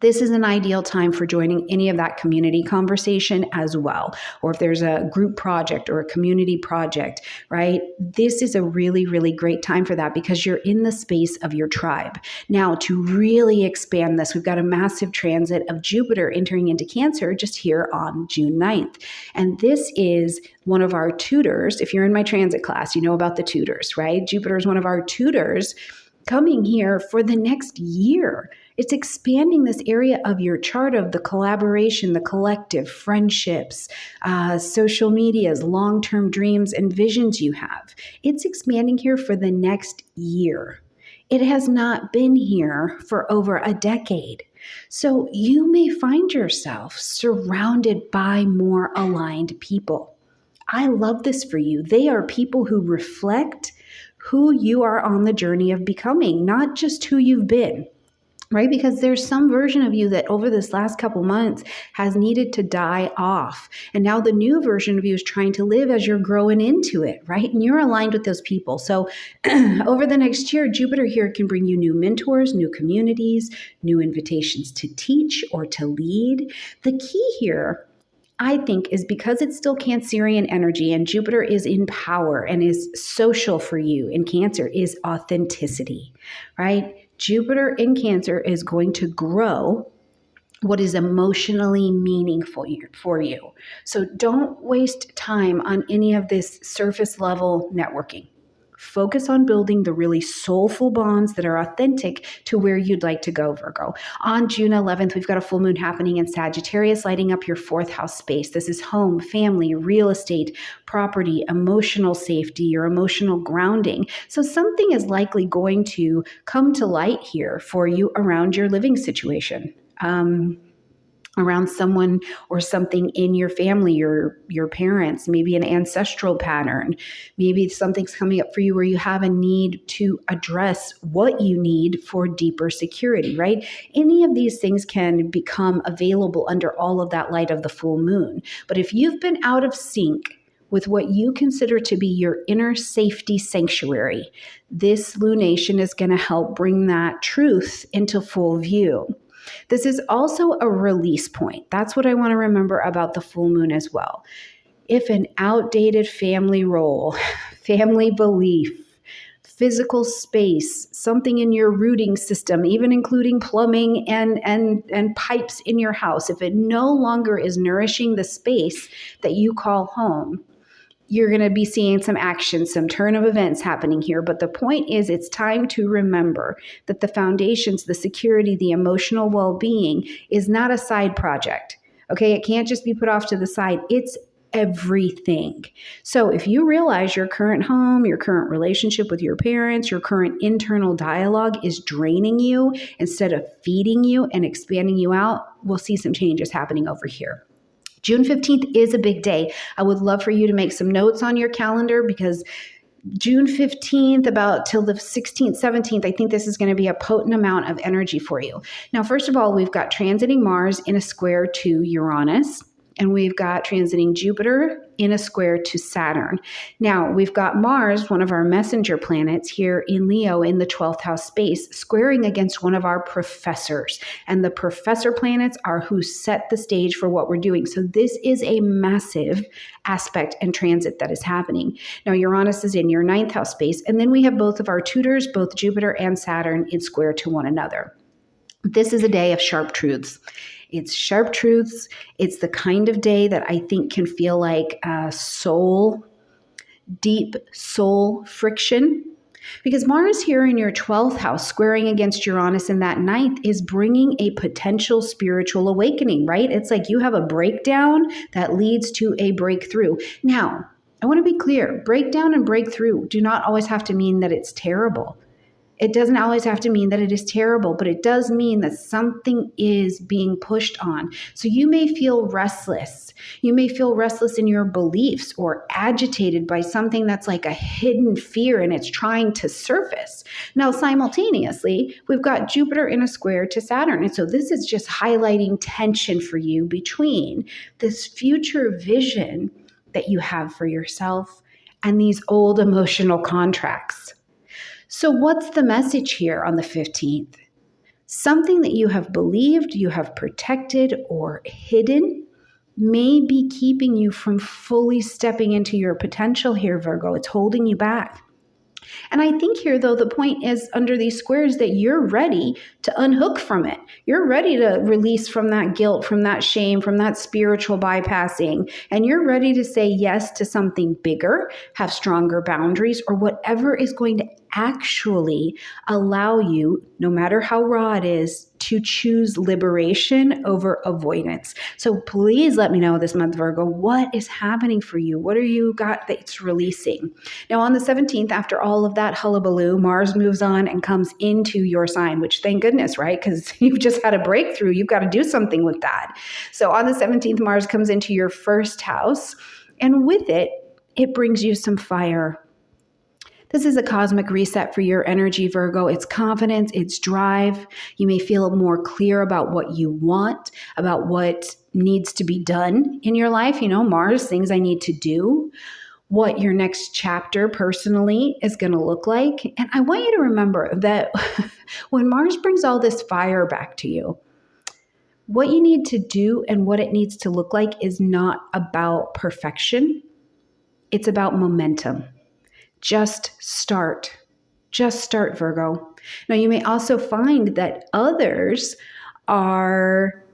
This is an ideal time for joining any of that community conversation as well. Or if there's a group project or a community project, right? This is a really, really great time for that, because you're in the space of your tribe. Now, to really expand this, we've got a massive transit of Jupiter entering into Cancer just here on June 9th. And this is one of our tutors. If you're in my transit class, you know about the tutors, right? Jupiter is one of our tutors coming here for the next year. It's expanding this area of your chart of the collaboration, the collective, friendships, social medias, long-term dreams and visions you have. It's expanding here for the next year. It has not been here for over a decade. So you may find yourself surrounded by more aligned people. I love this for you. They are people who reflect who you are on the journey of becoming, not just who you've been, right? Because there's some version of you that over this last couple months has needed to die off. And now the new version of you is trying to live as you're growing into it, right? And you're aligned with those people. So over the next year, Jupiter here can bring you new mentors, new communities, new invitations to teach or to lead. The key here, I think, is because it's still Cancerian energy and Jupiter is in power and is social for you in Cancer, is authenticity, right? Jupiter in Cancer is going to grow what is emotionally meaningful for you. So don't waste time on any of this surface level networking. Focus on building the really soulful bonds that are authentic to where you'd like to go, Virgo. On June 11th, we've got a full moon happening in Sagittarius, lighting up your 4th house space. This is home, family, real estate, property, emotional safety, your emotional grounding. So something is likely going to come to light here for you around your living situation. Around someone or something in your family, your parents, maybe an ancestral pattern, maybe something's coming up for you where you have a need to address what you need for deeper security, right? Any of these things can become available under all of that light of the full moon. But if you've been out of sync with what you consider to be your inner safety sanctuary, this lunation is going to help bring that truth into full view. This is also a release point. That's what I want to remember about the full moon as well. If an outdated family role, family belief, physical space, something in your rooting system, even including plumbing and pipes in your house, if it no longer is nourishing the space that you call home, you're going to be seeing some action, some turn of events happening here. But the point is, it's time to remember that the foundations, the security, the emotional well-being is not a side project. Okay, it can't just be put off to the side. It's everything. So if you realize your current home, your current relationship with your parents, your current internal dialogue is draining you instead of feeding you and expanding you out, we'll see some changes happening over here. June 15th is a big day. I would love for you to make some notes on your calendar because June 15th, about till the 16th, 17th, I think this is going to be a potent amount of energy for you. Now, first of all, we've got transiting Mars in a square to Uranus. And we've got transiting Jupiter in a square to Saturn. Now, we've got Mars, one of our messenger planets here in Leo in the 12th house space, squaring against one of our professors. And the professor planets are who set the stage for what we're doing. So this is a massive aspect and transit that is happening. Now, Uranus is in your 9th house space. And then we have both of our tutors, both Jupiter and Saturn, in square to one another. This is a day of sharp truths. It's sharp truths. It's the kind of day that I think can feel like deep soul friction. Because Mars here in your 12th house, squaring against Uranus in that 9th, is bringing a potential spiritual awakening, right? It's like you have a breakdown that leads to a breakthrough. Now, I want to be clear. Breakdown and breakthrough do not always have to mean that it's terrible. It doesn't always have to mean that it is terrible, but it does mean that something is being pushed on. So you may feel restless. You may feel restless in your beliefs or agitated by something that's like a hidden fear and it's trying to surface. Now, simultaneously, we've got Jupiter in a square to Saturn. And so this is just highlighting tension for you between this future vision that you have for yourself and these old emotional contracts. So what's the message here on the 15th? Something that you have believed, you have protected or hidden may be keeping you from fully stepping into your potential here, Virgo. It's holding you back. And I think here, though, the point is under these squares that you're ready to unhook from it. You're ready to release from that guilt, from that shame, from that spiritual bypassing. And you're ready to say yes to something bigger, have stronger boundaries, or whatever is going to actually allow you, no matter how raw it is, to choose liberation over avoidance. So please let me know this month, Virgo, what is happening for you? What are you got that's releasing? Now on the 17th, after all of that hullabaloo, Mars moves on and comes into your sign, which thank goodness, right? Because you've just had a breakthrough. You've got to do something with that. So on the 17th, Mars comes into your first house, and with it, it brings you some fire. This is a cosmic reset for your energy, Virgo. It's confidence, it's drive. You may feel more clear about what you want, about what needs to be done in your life. You know, Mars, things I need to do, what your next chapter personally is going to look like. And I want you to remember that when Mars brings all this fire back to you, what you need to do and what it needs to look like is not about perfection. It's about momentum. Just start. Just start, Virgo. Now, you may also find that others are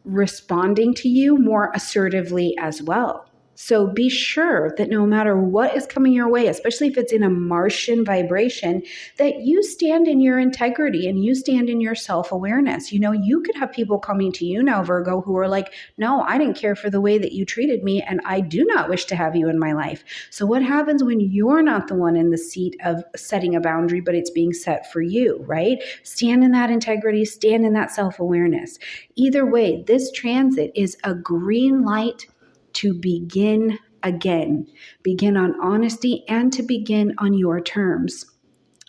responding to you more assertively as well. So be sure that no matter what is coming your way, especially if it's in a Martian vibration, that you stand in your integrity and you stand in your self-awareness. You know, you could have people coming to you now, Virgo, who are like, no, I didn't care for the way that you treated me, and I do not wish to have you in my life. So what happens when you're not the one in the seat of setting a boundary, but it's being set for you, right? Stand in that integrity, stand in that self-awareness. Either way, this transit is a green light to begin again, begin on honesty and to begin on your terms.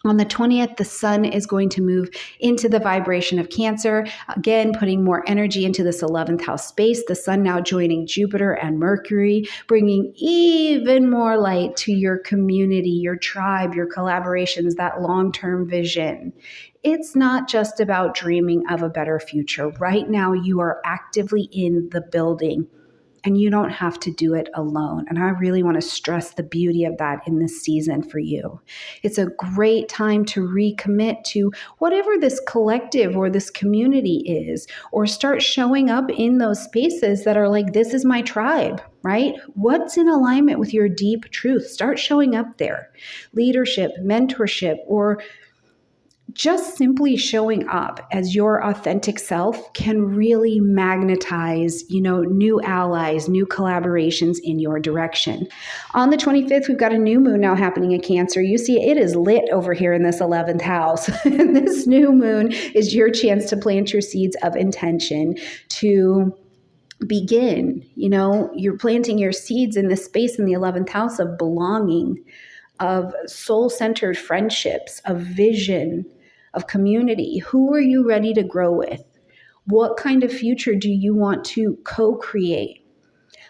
On the 20th, the sun is going to move into the vibration of Cancer, again, putting more energy into this 11th house space. The sun now joining Jupiter and Mercury, bringing even more light to your community, your tribe, your collaborations, that long-term vision. It's not just about dreaming of a better future. Right now, you are actively in the building. And you don't have to do it alone. And I really want to stress the beauty of that in this season for you. It's a great time to recommit to whatever this collective or this community is, or start showing up in those spaces that are like, this is my tribe, right? What's in alignment with your deep truth? Start showing up there. Leadership, mentorship, or just simply showing up as your authentic self can really magnetize, new allies, new collaborations in your direction. On the 25th, we've got a new moon now happening in Cancer. You see, it is lit over here in this 11th house. This new moon is your chance to plant your seeds of intention to begin. You're planting your seeds in this space in the 11th house of belonging, of soul-centered friendships, of vision, of community. Who are you ready to grow with? What kind of future do you want to co-create?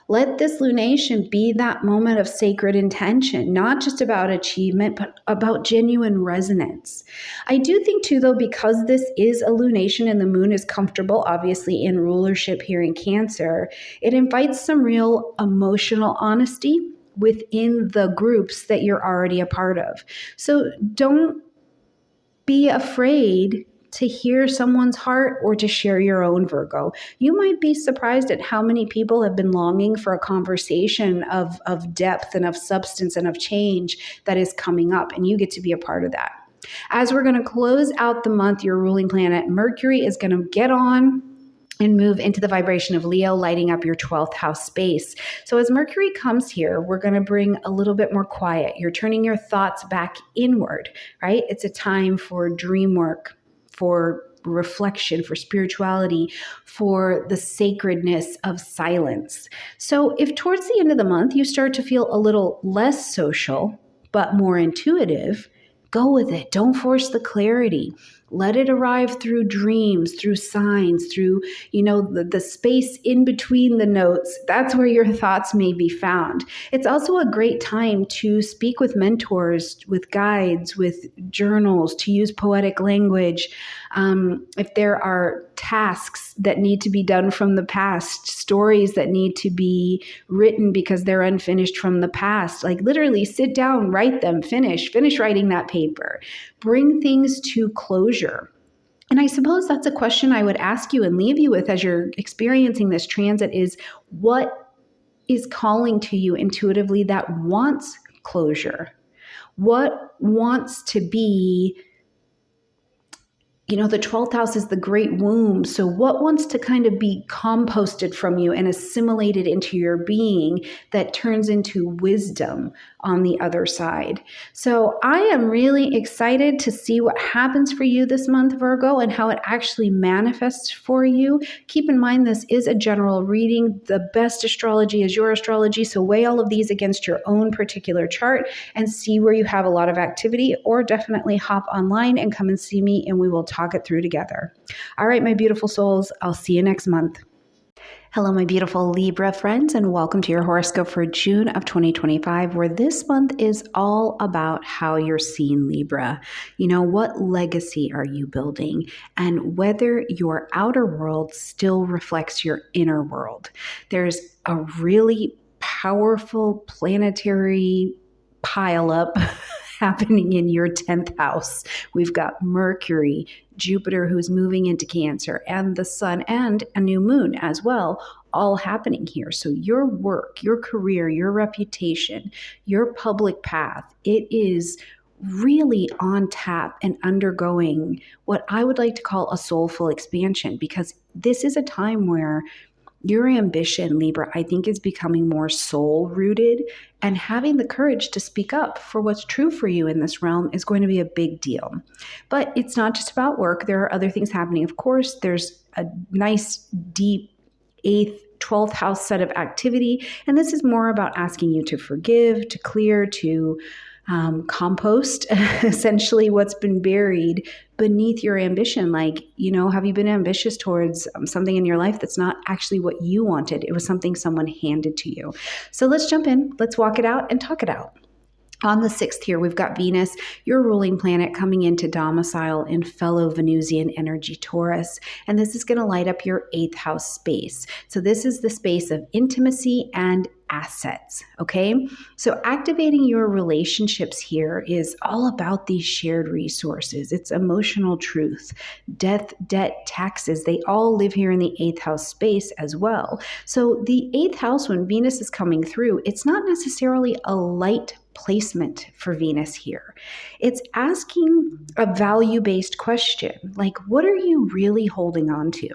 Let this lunation be that moment of sacred intention, not just about achievement, but about genuine resonance. I do think too, though, because this is a lunation and the moon is comfortable, obviously, in rulership here in Cancer, it invites some real emotional honesty within the groups that you're already a part of. So don't be afraid to hear someone's heart or to share your own, Virgo. You might be surprised at how many people have been longing for a conversation of depth and of substance and of change that is coming up, and you get to be a part of that. As we're going to close out the month, your ruling planet Mercury is going to get on and move into the vibration of Leo, lighting up your 12th house space. So as Mercury comes here, we're going to bring a little bit more quiet. You're turning your thoughts back inward, right? It's a time for dream work, for reflection, for spirituality, for the sacredness of silence. So if towards the end of the month you start to feel a little less social, but more intuitive, go with it. Don't force the clarity. Let it arrive through dreams, through signs, through, the space in between the notes. That's where your thoughts may be found. It's also a great time to speak with mentors, with guides, with journals, to use poetic language. If there are tasks that need to be done from the past, stories that need to be written because they're unfinished from the past, like literally sit down, write them, finish writing that paper, bring things to closure. And I suppose that's a question I would ask you and leave you with as you're experiencing this transit is, what is calling to you intuitively that wants closure? What wants to be, the 12th house is the great womb. So what wants to kind of be composted from you and assimilated into your being that turns into wisdom on the other side? So I am really excited to see what happens for you this month, Virgo, and how it actually manifests for you. Keep in mind, this is a general reading. The best astrology is your astrology. So weigh all of these against your own particular chart and see where you have a lot of activity, or definitely hop online and come and see me and we will talk it through together. All right, my beautiful souls, I'll see you next month. Hello, my beautiful Libra friends, and welcome to your horoscope for June of 2025, where this month is all about how you're seen, Libra. What legacy are you building, and whether your outer world still reflects your inner world. There's a really powerful planetary pileup happening in your 10th house. We've got Mercury, Jupiter, who's moving into Cancer, and the sun, and a new moon as well, all happening here. So your work, your career, your reputation, your public path, it is really on tap and undergoing what I would like to call a soulful expansion, because this is a time where your ambition, Libra, I think is becoming more soul-rooted, and having the courage to speak up for what's true for you in this realm is going to be a big deal. But it's not just about work. There are other things happening. Of course, there's a nice, deep 8th, 12th house set of activity, and this is more about asking you to forgive, to clear, to compost essentially what's been buried beneath your ambition. Like, have you been ambitious towards something in your life that's not actually what you wanted? It was something someone handed to you. So let's jump in, let's walk it out and talk it out. On the 6th here, we've got Venus, your ruling planet, coming into domicile in fellow Venusian energy Taurus. And this is going to light up your 8th house space. So this is the space of intimacy and assets, okay? So activating your relationships here is all about these shared resources. It's emotional truth, death, debt, taxes. They all live here in the 8th house space as well. So the 8th house, when Venus is coming through, it's not necessarily a light placement for Venus here. It's asking a value-based question, like, what are you really holding on to?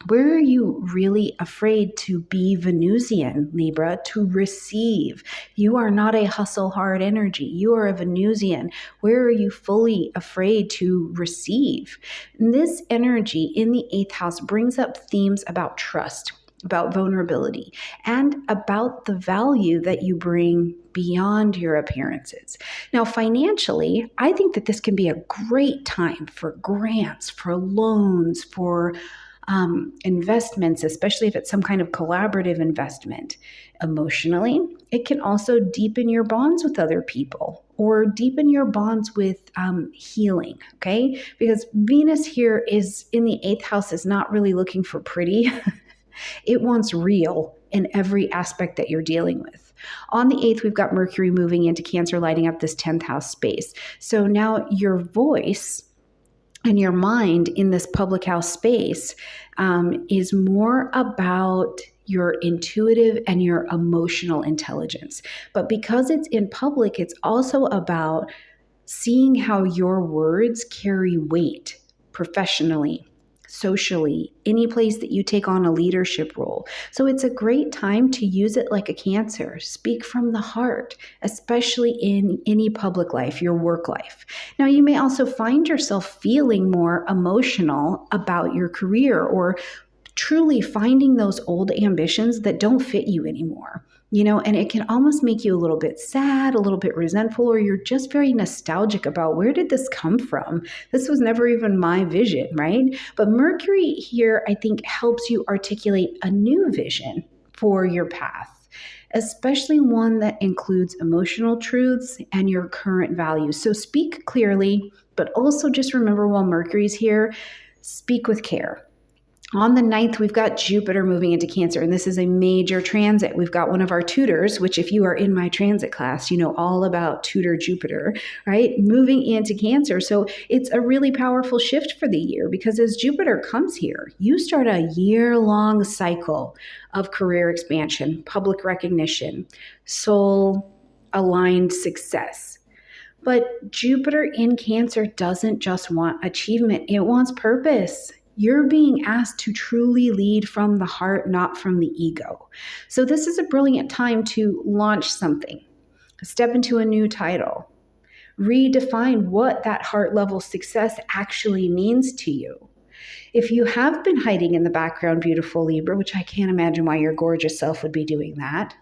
Where are you really afraid to be Venusian, Libra, to receive? You are not a hustle hard energy. You are a Venusian. Where are you fully afraid to receive? And this energy in the 8th house brings up themes about trust, about vulnerability, and about the value that you bring beyond your appearances. Now, financially, I think that this can be a great time for grants, for loans, for investments, especially if it's some kind of collaborative investment. Emotionally, it can also deepen your bonds with other people or deepen your bonds with healing, okay? Because Venus here is in the 8th house is not really looking for pretty. It wants real in every aspect that you're dealing with. On the 8th, we've got Mercury moving into Cancer, lighting up this 10th house space. So now your voice and your mind in this public house space is more about your intuitive and your emotional intelligence. But because it's in public, it's also about seeing how your words carry weight professionally, socially, any place that you take on a leadership role. So it's a great time to use it like a Cancer. Speak from the heart, especially in any public life, your work life. Now, you may also find yourself feeling more emotional about your career or truly finding those old ambitions that don't fit you anymore. And it can almost make you a little bit sad, a little bit resentful, or you're just very nostalgic about where did this come from? This was never even my vision, right? But Mercury here, I think, helps you articulate a new vision for your path, especially one that includes emotional truths and your current values. So speak clearly, but also just remember while Mercury's here, speak with care. On the 9th, we've got Jupiter moving into Cancer, and this is a major transit. We've got one of our tutors, which if you are in my transit class, you know all about tutor Jupiter, right? Moving into Cancer. So it's a really powerful shift for the year because as Jupiter comes here, you start a year-long cycle of career expansion, public recognition, soul-aligned success. But Jupiter in Cancer doesn't just want achievement, it wants purpose. You're being asked to truly lead from the heart, not from the ego. So this is a brilliant time to launch something, step into a new title, redefine what that heart level success actually means to you. If you have been hiding in the background, beautiful Libra, which I can't imagine why your gorgeous self would be doing that,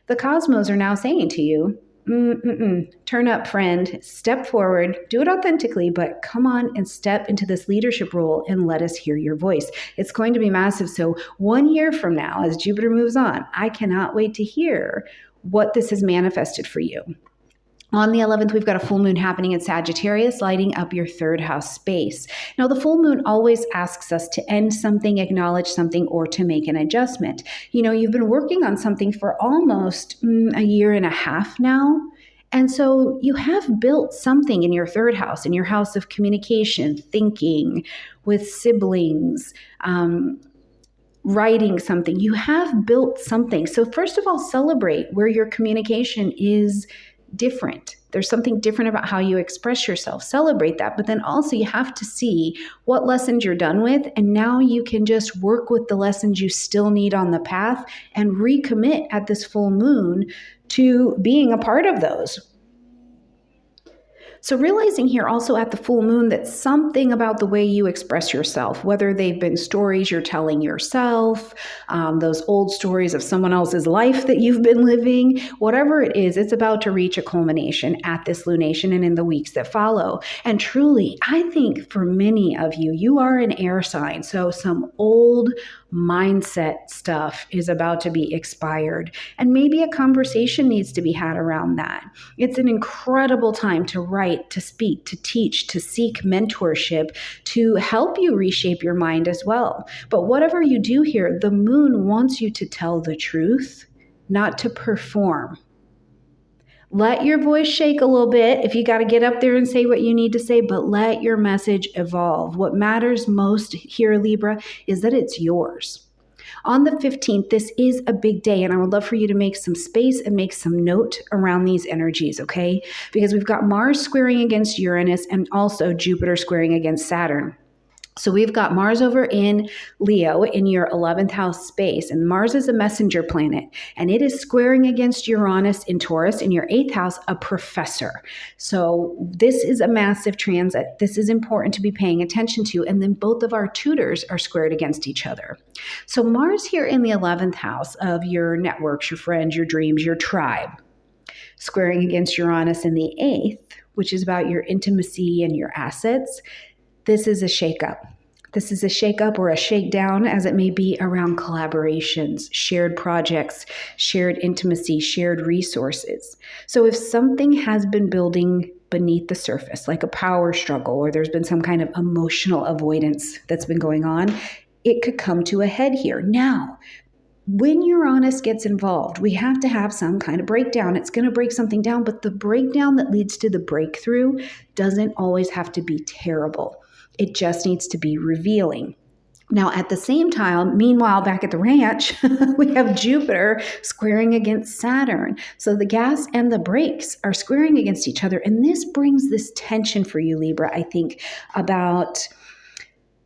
the cosmos are now saying to you, turn up, friend, step forward, do it authentically, but come on and step into this leadership role and let us hear your voice. It's going to be massive. So 1 year from now, as Jupiter moves on, I cannot wait to hear what this has manifested for you. On the 11th, we've got a full moon happening in Sagittarius, lighting up your 3rd house space. Now, the full moon always asks us to end something, acknowledge something, or to make an adjustment. You've been working on something for almost a year and a half now. And so you have built something in your 3rd house, in your house of communication, thinking, with siblings, writing something. You have built something. So first of all, celebrate where your communication is different. There's something different about how you express yourself. Celebrate that. But then also you have to see what lessons you're done with. And now you can just work with the lessons you still need on the path and recommit at this full moon to being a part of those. So realizing here also at the full moon that something about the way you express yourself, whether they've been stories you're telling yourself, those old stories of someone else's life that you've been living, whatever it is, it's about to reach a culmination at this lunation and in the weeks that follow. And truly, I think for many of you, you are an air sign. So some old mindset stuff is about to be expired. And maybe a conversation needs to be had around that. It's an incredible time to write, to speak, to teach, to seek mentorship, to help you reshape your mind as well. But whatever you do here, the moon wants you to tell the truth, not to perform. Let your voice shake a little bit if you got to get up there and say what you need to say, but let your message evolve. What matters most here, Libra, is that it's yours. On the 15th, this is a big day, and I would love for you to make some space and make some note around these energies, okay? Because we've got Mars squaring against Uranus and also Jupiter squaring against Saturn. So we've got Mars over in Leo in your 11th house space, and Mars is a messenger planet, and it is squaring against Uranus in Taurus in your 8th house, a professor. So this is a massive transit. This is important to be paying attention to, and then both of our tutors are squared against each other. So Mars here in the 11th house of your networks, your friends, your dreams, your tribe, squaring against Uranus in the 8th, which is about your intimacy and your assets. This is a shakeup. This is a shakeup or a shakedown, as it may be, around collaborations, shared projects, shared intimacy, shared resources. So if something has been building beneath the surface, like a power struggle, or there's been some kind of emotional avoidance that's been going on, it could come to a head here. Now, when Uranus gets involved, we have to have some kind of breakdown. It's going to break something down, but the breakdown that leads to the breakthrough doesn't always have to be terrible. It just needs to be revealing. Now, at the same time, meanwhile, back at the ranch, we have Jupiter squaring against Saturn. So the gas and the brakes are squaring against each other. And this brings this tension for you, Libra, I think, about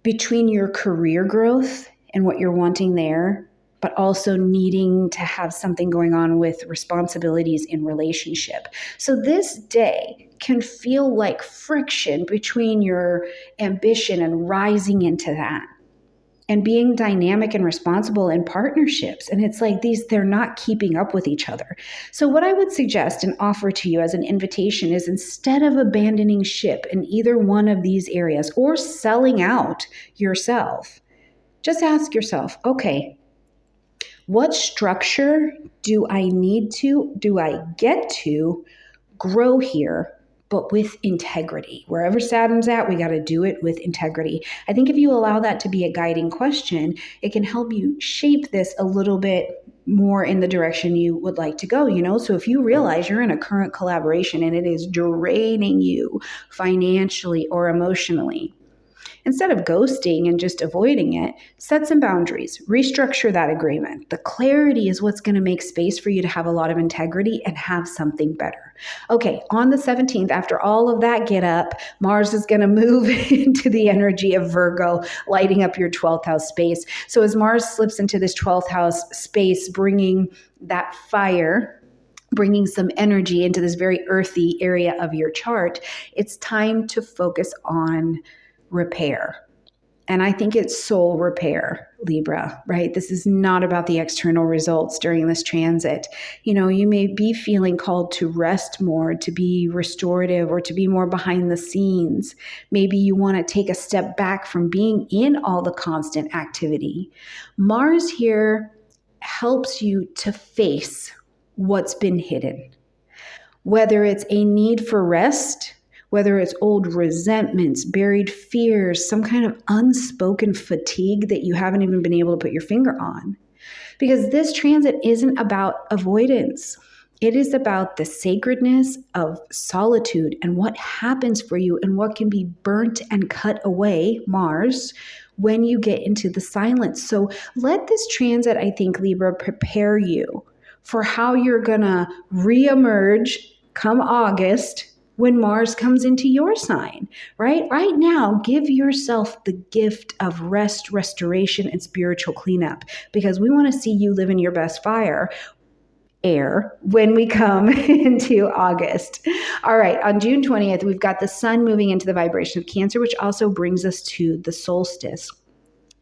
between your career growth and what you're wanting there, but also needing to have something going on with responsibilities in relationship. So this day can feel like friction between your ambition and rising into that and being dynamic and responsible in partnerships. And it's like they're not keeping up with each other. So what I would suggest and offer to you as an invitation is, instead of abandoning ship in either one of these areas or selling out yourself, just ask yourself, okay, what structure do I get to grow here, but with integrity? Wherever Saturn's at, we got to do it with integrity. I think if you allow that to be a guiding question, it can help you shape this a little bit more in the direction you would like to go, So if you realize you're in a current collaboration and it is draining you financially or emotionally, instead of ghosting and just avoiding it, set some boundaries, restructure that agreement. The clarity is what's going to make space for you to have a lot of integrity and have something better. Okay, on the 17th, after all of that get up, Mars is going to move into the energy of Virgo, lighting up your 12th house space. So as Mars slips into this 12th house space, bringing that fire, bringing some energy into this very earthy area of your chart, it's time to focus on repair. And I think it's soul repair, Libra, right? This is not about the external results during this transit. You may be feeling called to rest more, to be restorative, or to be more behind the scenes. Maybe you want to take a step back from being in all the constant activity. Mars here helps you to face what's been hidden, whether it's a need for rest, whether it's old resentments, buried fears, some kind of unspoken fatigue that you haven't even been able to put your finger on. Because this transit isn't about avoidance. It is about the sacredness of solitude and what happens for you and what can be burnt and cut away, Mars, when you get into the silence. So let this transit, I think, Libra, prepare you for how you're going to reemerge come August when Mars comes into your sign, right? Right now, give yourself the gift of rest, restoration, and spiritual cleanup, because we want to see you live in your best fire air when we come into August. All right, on June 20th, we've got the sun moving into the vibration of Cancer, which also brings us to the solstice.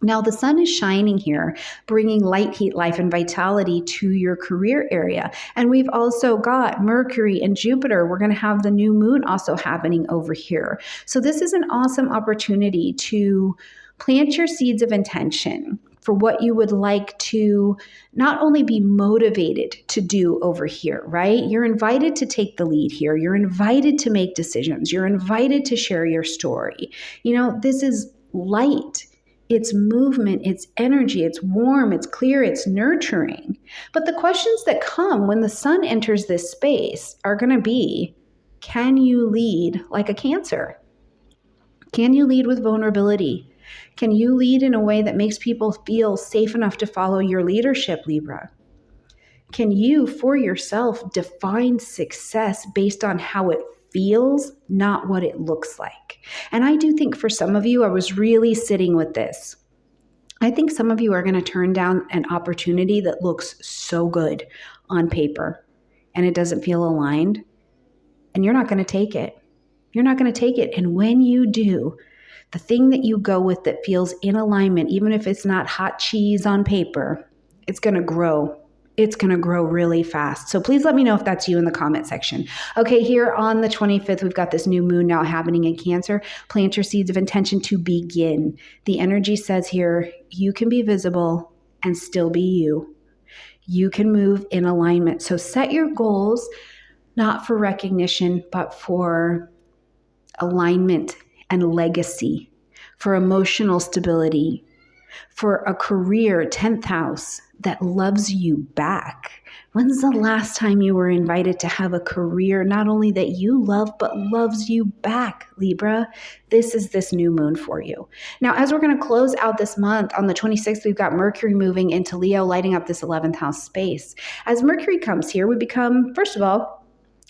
Now, the sun is shining here, bringing light, heat, life, and vitality to your career area. And we've also got Mercury and Jupiter. We're going to have the new moon also happening over here. So this is an awesome opportunity to plant your seeds of intention for what you would like to not only be motivated to do over here, right? You're invited to take the lead here. You're invited to make decisions. You're invited to share your story. You know, this is light. It's movement, it's energy, it's warm, it's clear, it's nurturing. But the questions that come when the sun enters this space are going to be, can you lead like a Cancer? Can you lead with vulnerability? Can you lead in a way that makes people feel safe enough to follow your leadership, Libra? Can you, for yourself, define success based on how it feels, not what it looks like? And I do think for some of you, I was really sitting with this. I think some of you are going to turn down an opportunity that looks so good on paper and it doesn't feel aligned, and you're not going to take it. You're not going to take it. And when you do, the thing that you go with that feels in alignment, even if it's not hot cheese on paper, it's going to grow. It's going to grow really fast. So please let me know if that's you in the comment section. Okay, here on the 25th, we've got this new moon now happening in Cancer. Plant your seeds of intention to begin. The energy says here, you can be visible and still be you. You can move in alignment. So set your goals, not for recognition, but for alignment and legacy, for emotional stability, for a career, 10th house, that loves you back. When's the last time you were invited to have a career not only that you love, but loves you back, Libra? This is this new moon for you. Now, as we're going to close out this month, on the 26th, we've got Mercury moving into Leo, lighting up this 11th house space. As Mercury comes here, we become, first of all,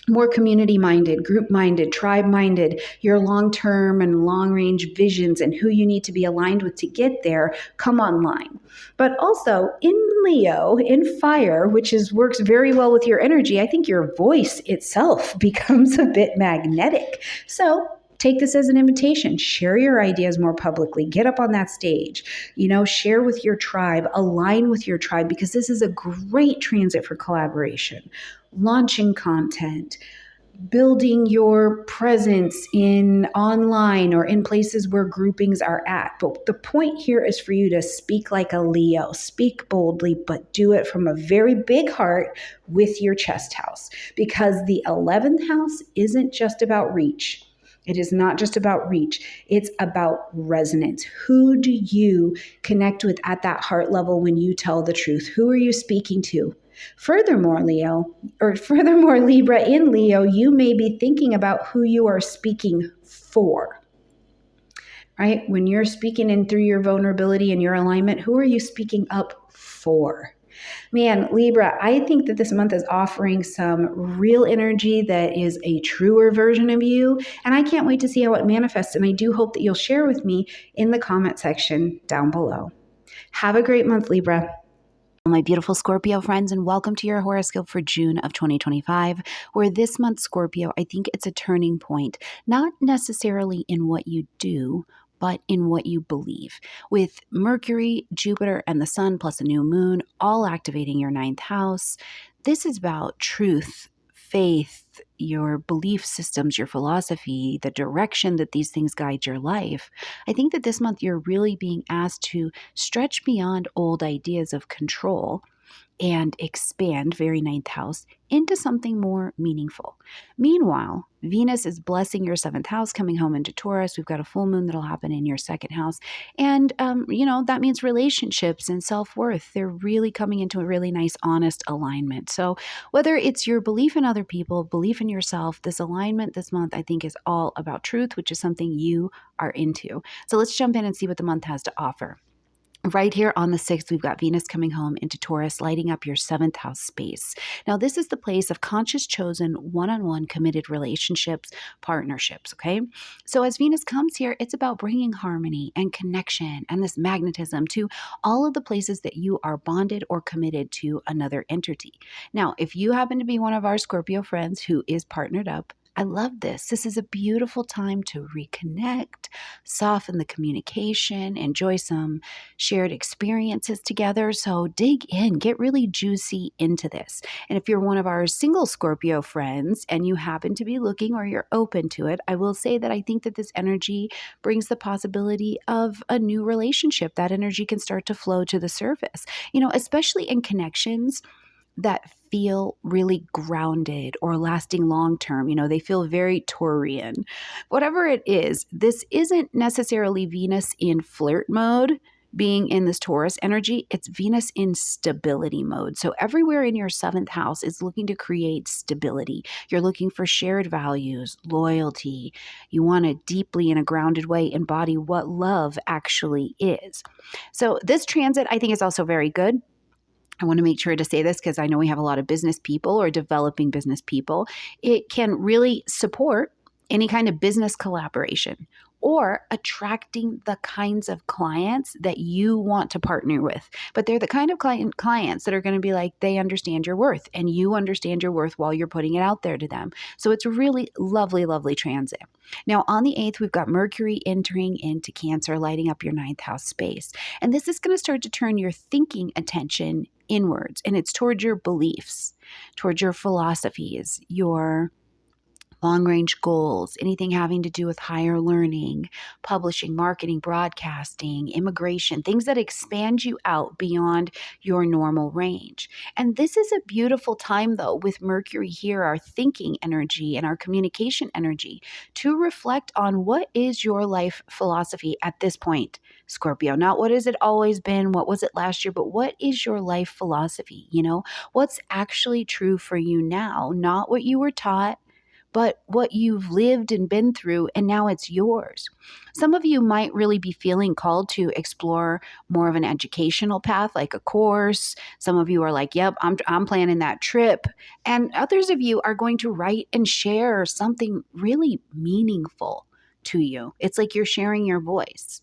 more community-minded, group-minded, tribe-minded. Your long-term and long-range visions and who you need to be aligned with to get there come online. But also in Leo, in fire, which works very well with your energy, I think your voice itself becomes a bit magnetic. So take this as an invitation. Share your ideas more publicly. Get up on that stage. Share with your tribe. Align with your tribe, because this is a great transit for collaboration. Launching content, building your presence in online or in places where groupings are at. But the point here is for you to speak like a Leo, speak boldly, but do it from a very big heart with your chest house, because the 11th house isn't just about reach. It is not just about reach. It's about resonance. Who do you connect with at that heart level when you tell the truth? Who are you speaking to? Furthermore, Libra, in Leo, you may be thinking about who you are speaking for, right? When you're speaking in through your vulnerability and your alignment, who are you speaking up for? Man, Libra, I think that this month is offering some real energy that is a truer version of you, and I can't wait to see how it manifests, and I do hope that you'll share with me in the comment section down below. Have a great month, Libra. My beautiful Scorpio friends, and welcome to your horoscope for June of 2025, where this month, Scorpio, I think it's a turning point, not necessarily in what you do, but in what you believe. With Mercury, Jupiter, and the sun, plus a new moon, all activating your 9th house, this is about truth, faith, your belief systems, your philosophy, the direction that these things guide your life. I think that this month you're really being asked to stretch beyond old ideas of control and expand, very 9th house, into something more meaningful. Meanwhile, Venus is blessing your 7th house, coming home into Taurus. We've got a full moon that'll happen in your 2nd house. And, that means relationships and self-worth. They're really coming into a really nice, honest alignment. So whether it's your belief in other people, belief in yourself, this alignment this month, I think, is all about truth, which is something you are into. So let's jump in and see what the month has to offer. Right here on the 6th, we've got Venus coming home into Taurus, lighting up your 7th house space. Now, this is the place of conscious, chosen, one-on-one committed relationships, partnerships, okay? So as Venus comes here, it's about bringing harmony and connection and this magnetism to all of the places that you are bonded or committed to another entity. Now, if you happen to be one of our Scorpio friends who is partnered up, I love this. This is a beautiful time to reconnect, soften the communication, enjoy some shared experiences together. So dig in, get really juicy into this. And if you're one of our single Scorpio friends and you happen to be looking or you're open to it, I will say that I think that this energy brings the possibility of a new relationship. That energy can start to flow to the surface, especially in connections that feel really grounded or lasting long term. They feel very Taurian. Whatever it is, this isn't necessarily Venus in flirt mode. Being in this Taurus energy, it's Venus in stability mode. So everywhere in your 7th house is looking to create stability. You're looking for shared values, loyalty. You want to deeply, in a grounded way, embody what love actually is. So this transit, I think, is also very good. I want to make sure to say this because I know we have a lot of business people or developing business people. It can really support any kind of business collaboration or attracting the kinds of clients that you want to partner with. But they're the kind of clients that are going to be like, they understand your worth and you understand your worth while you're putting it out there to them. So it's a really lovely, lovely transit. Now on the 8th, we've got Mercury entering into Cancer, lighting up your 9th house space. And this is going to start to turn your thinking attention inwards, and it's towards your beliefs, towards your philosophies, your long-range goals, anything having to do with higher learning, publishing, marketing, broadcasting, immigration, things that expand you out beyond your normal range. And this is a beautiful time, though, with Mercury here, our thinking energy and our communication energy, to reflect on what is your life philosophy at this point, Scorpio. Not what has it always been, what was it last year, but what is your life philosophy? What's actually true for you now, not what you were taught, but what you've lived and been through, and now it's yours. Some of you might really be feeling called to explore more of an educational path, like a course. Some of you are like, yep, I'm planning that trip. And others of you are going to write and share something really meaningful to you. It's like you're sharing your voice.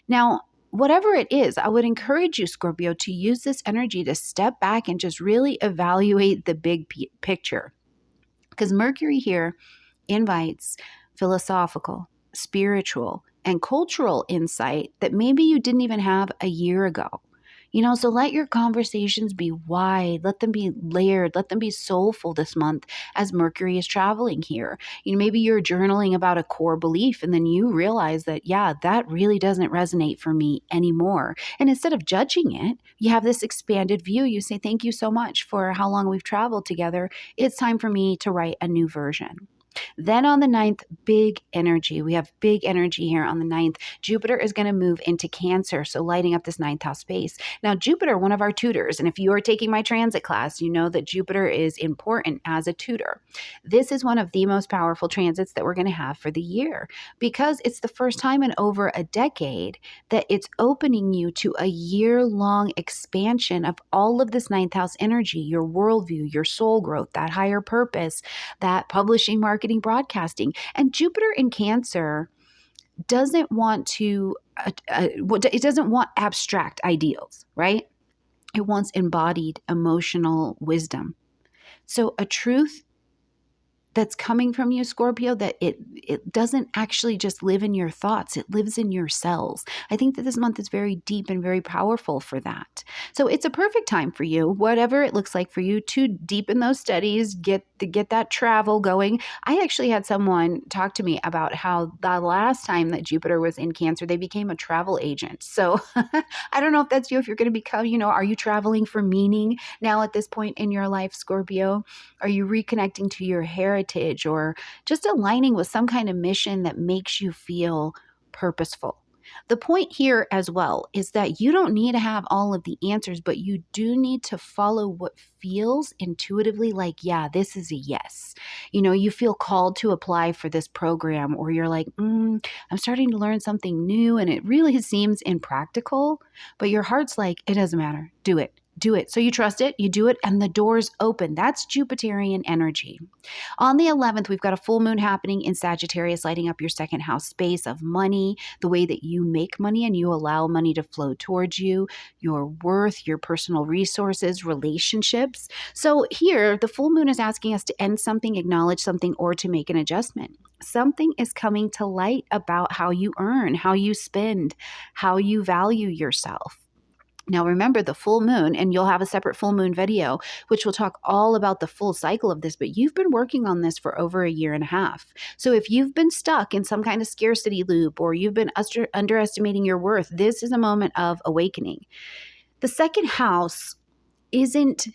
Now, whatever it is, I would encourage you, Scorpio, to use this energy to step back and just really evaluate the big picture. Because Mercury here invites philosophical, spiritual, and cultural insight that maybe you didn't even have a year ago. So let your conversations be wide, let them be layered, let them be soulful this month as Mercury is traveling here. Maybe you're journaling about a core belief and then you realize that, yeah, that really doesn't resonate for me anymore. And instead of judging it, you have this expanded view. You say, thank you so much for how long we've traveled together. It's time for me to write a new version. Then on the 9th, big energy. We have big energy here on the 9th. Jupiter is going to move into Cancer, so lighting up this 9th house space. Now, Jupiter, one of our tutors, and if you are taking my transit class, you know that Jupiter is important as a tutor. This is one of the most powerful transits that we're going to have for the year because it's the first time in over a decade that it's opening you to a year-long expansion of all of this 9th house energy, your worldview, your soul growth, that higher purpose, that publishing, marketing, broadcasting. And Jupiter in Cancer doesn't want it doesn't want abstract ideals, right? It wants embodied emotional wisdom. So a truth that's coming from you, Scorpio, that it doesn't actually just live in your thoughts. It lives in your cells. I think that this month is very deep and very powerful for that. So it's a perfect time for you, whatever it looks like for you, to deepen those studies, get that travel going. I actually had someone talk to me about how the last time that Jupiter was in Cancer, they became a travel agent. So I don't know if that's you, if you're going to become, are you traveling for meaning now at this point in your life, Scorpio? Are you reconnecting to your heritage or just aligning with some kind of mission that makes you feel purposeful? The point here as well is that you don't need to have all of the answers, but you do need to follow what feels intuitively like, yeah, this is a yes. You feel called to apply for this program, or you're like, I'm starting to learn something new and it really seems impractical, but your heart's like, it doesn't matter. Do it. Do it. So you trust it, you do it, and the doors open. That's Jupiterian energy. On the 11th, we've got a full moon happening in Sagittarius, lighting up your second house space of money, the way that you make money and you allow money to flow towards you, your worth, your personal resources, relationships. So here, the full moon is asking us to end something, acknowledge something, or to make an adjustment. Something is coming to light about how you earn, how you spend, how you value yourself. Now, remember the full moon, and you'll have a separate full moon video, which will talk all about the full cycle of this, but you've been working on this for over a year and a half. So if you've been stuck in some kind of scarcity loop, or you've been underestimating your worth, this is a moment of awakening. The second house isn't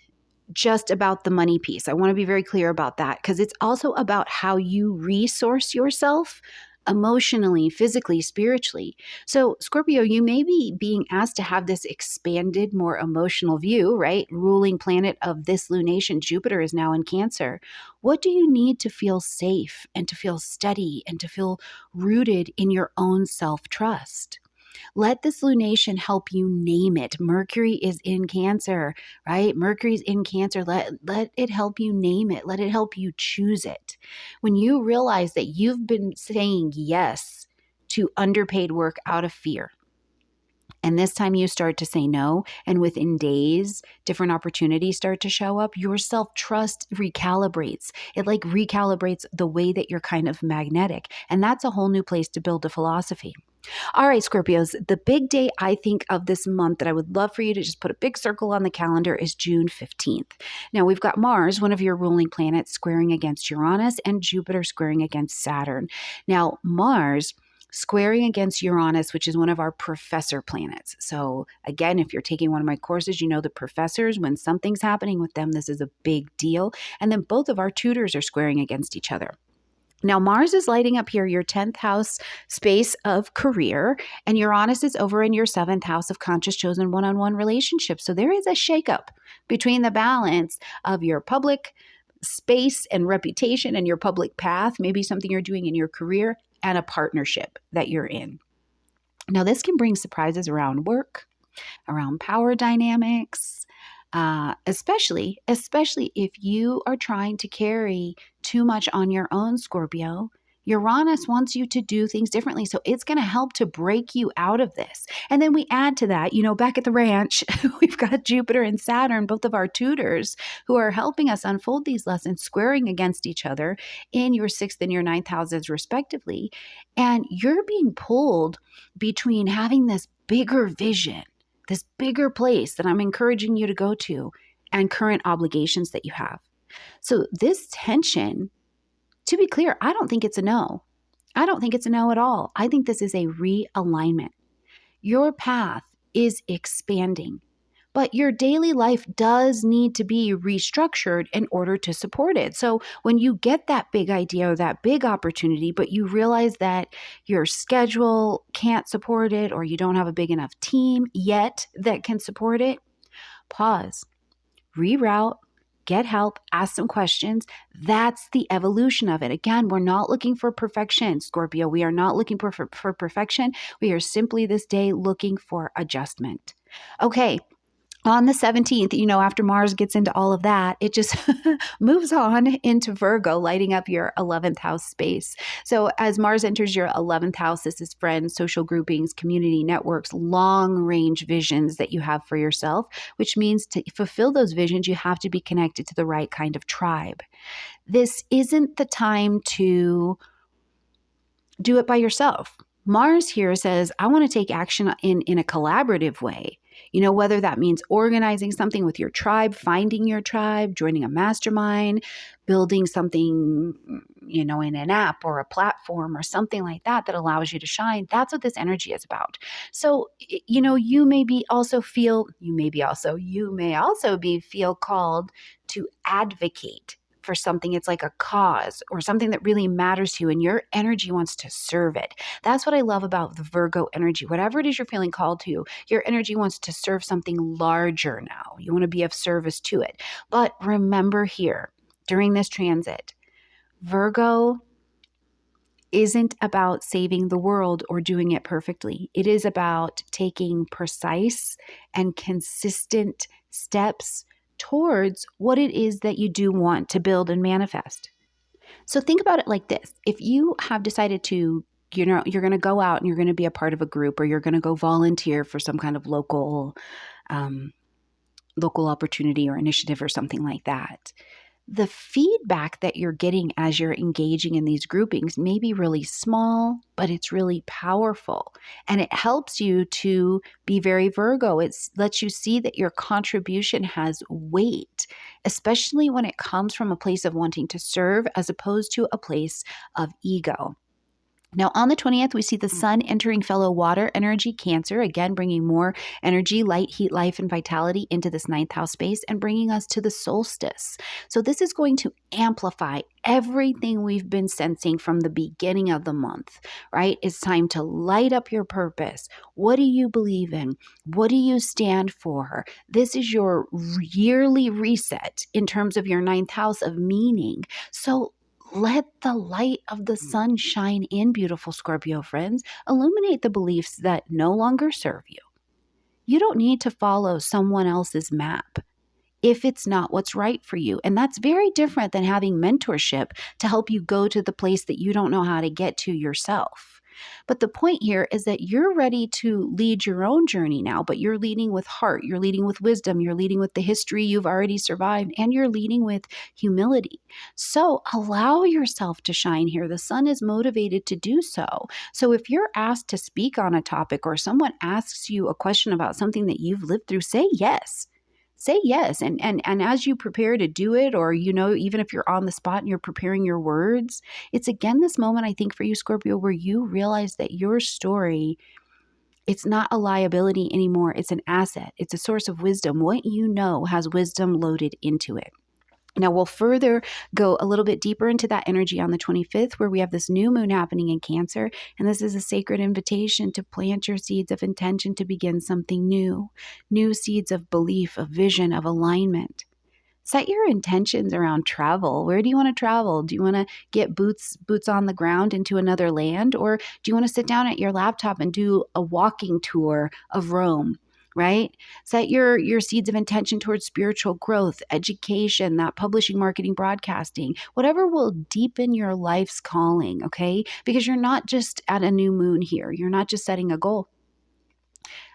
just about the money piece. I want to be very clear about that, because it's also about how you resource yourself emotionally, physically, spiritually. So, Scorpio, you may be being asked to have this expanded, more emotional view, right? Ruling planet of this lunation, Jupiter, is now in Cancer. What do you need to feel safe and to feel steady and to feel rooted in your own self-trust? Let this lunation help you name it. Mercury is in Cancer, right? Mercury's in Cancer. Let it help you name it. Let it help you choose it. When you realize that you've been saying yes to underpaid work out of fear, and this time you start to say no, and within days, different opportunities start to show up, your self-trust recalibrates. It like recalibrates the way that you're kind of magnetic. And that's a whole new place to build a philosophy. All right, Scorpios, the big day I think of this month that I would love for you to just put a big circle on the calendar is June 15th. Now, we've got Mars, one of your ruling planets, squaring against Uranus, and Jupiter squaring against Saturn. Now, Mars squaring against Uranus, which is one of our professor planets. So again, if you're taking one of my courses, you know the professors, when something's happening with them, this is a big deal. And then both of our tutors are squaring against each other. Now, Mars is lighting up here your 10th house space of career, and Uranus is over in your 7th house of conscious chosen one-on-one relationships. So there is a shakeup between the balance of your public space and reputation and your public path, maybe something you're doing in your career, and a partnership that you're in. Now, this can bring surprises around work, around power dynamics, especially if you are trying to carry too much on your own, Scorpio. Uranus wants you to do things differently, so it's going to help to break you out of this. And then we add to that, back at the ranch, we've got Jupiter and Saturn, both of our tutors, who are helping us unfold these lessons, squaring against each other in your 6th and your 9th houses, respectively. And you're being pulled between having this bigger vision, this bigger place that I'm encouraging you to go to, and current obligations that you have. So this tension, to be clear, I don't think it's a no. I don't think it's a no at all. I think this is a realignment. Your path is expanding, but your daily life does need to be restructured in order to support it. So when you get that big idea or that big opportunity, but you realize that your schedule can't support it, or you don't have a big enough team yet that can support it, pause, reroute, get help, ask some questions. That's the evolution of it. Again, we're not looking for perfection, Scorpio. We are not looking for perfection. We are simply this day looking for adjustment. Okay. On the 17th, after Mars gets into all of that, it just moves on into Virgo, lighting up your 11th house space. So as Mars enters your 11th house, this is friends, social groupings, community networks, long-range visions that you have for yourself, which means to fulfill those visions, you have to be connected to the right kind of tribe. This isn't the time to do it by yourself. Mars here says, I want to take action in a collaborative way. Whether that means organizing something with your tribe, finding your tribe, joining a mastermind, building something, in an app or a platform or something like that allows you to shine. That's what this energy is about. So, you may also feel called to advocate for something. It's like a cause or something that really matters to you, and your energy wants to serve it. That's what I love about the Virgo energy. Whatever it is you're feeling called to, your energy wants to serve something larger now. You want to be of service to it. But remember here, during this transit, Virgo isn't about saving the world or doing it perfectly. It is about taking precise and consistent steps towards what it is that you do want to build and manifest. So think about it like this. If you have decided to, you're going to go out and you're going to be a part of a group, or you're going to go volunteer for some kind of local opportunity or initiative or something like that, the feedback that you're getting as you're engaging in these groupings may be really small, but it's really powerful. And it helps you to be very Virgo. It lets you see that your contribution has weight, especially when it comes from a place of wanting to serve as opposed to a place of ego. Now, on the 20th, we see the sun entering fellow water energy, Cancer, again, bringing more energy, light, heat, life, and vitality into this ninth house space and bringing us to the solstice. So this is going to amplify everything we've been sensing from the beginning of the month, right? It's time to light up your purpose. What do you believe in? What do you stand for? This is your yearly reset in terms of your ninth house of meaning. So let the light of the sun shine in, beautiful Scorpio friends. Illuminate the beliefs that no longer serve you. You don't need to follow someone else's map if it's not what's right for you. And that's very different than having mentorship to help you go to the place that you don't know how to get to yourself. But the point here is that you're ready to lead your own journey now, but you're leading with heart, you're leading with wisdom, you're leading with the history you've already survived, and you're leading with humility. So allow yourself to shine here. The sun is motivated to do so. So if you're asked to speak on a topic or someone asks you a question about something that you've lived through, say yes. Say yes. And as you prepare to do it, or, even if you're on the spot and you're preparing your words, it's again this moment, I think, for you, Scorpio, where you realize that your story, it's not a liability anymore. It's an asset. It's a source of wisdom. What you know has wisdom loaded into it. Now, we'll further go a little bit deeper into that energy on the 25th, where we have this new moon happening in Cancer. And this is a sacred invitation to plant your seeds of intention to begin something new seeds of belief, of vision, of alignment. Set your intentions around travel. Where do you want to travel? Do you want to get boots on the ground into another land? Or do you want to sit down at your laptop and do a walking tour of Rome? Right? Set your seeds of intention towards spiritual growth, education, that publishing, marketing, broadcasting, whatever will deepen your life's calling, okay? Because you're not just at a new moon here. You're not just setting a goal.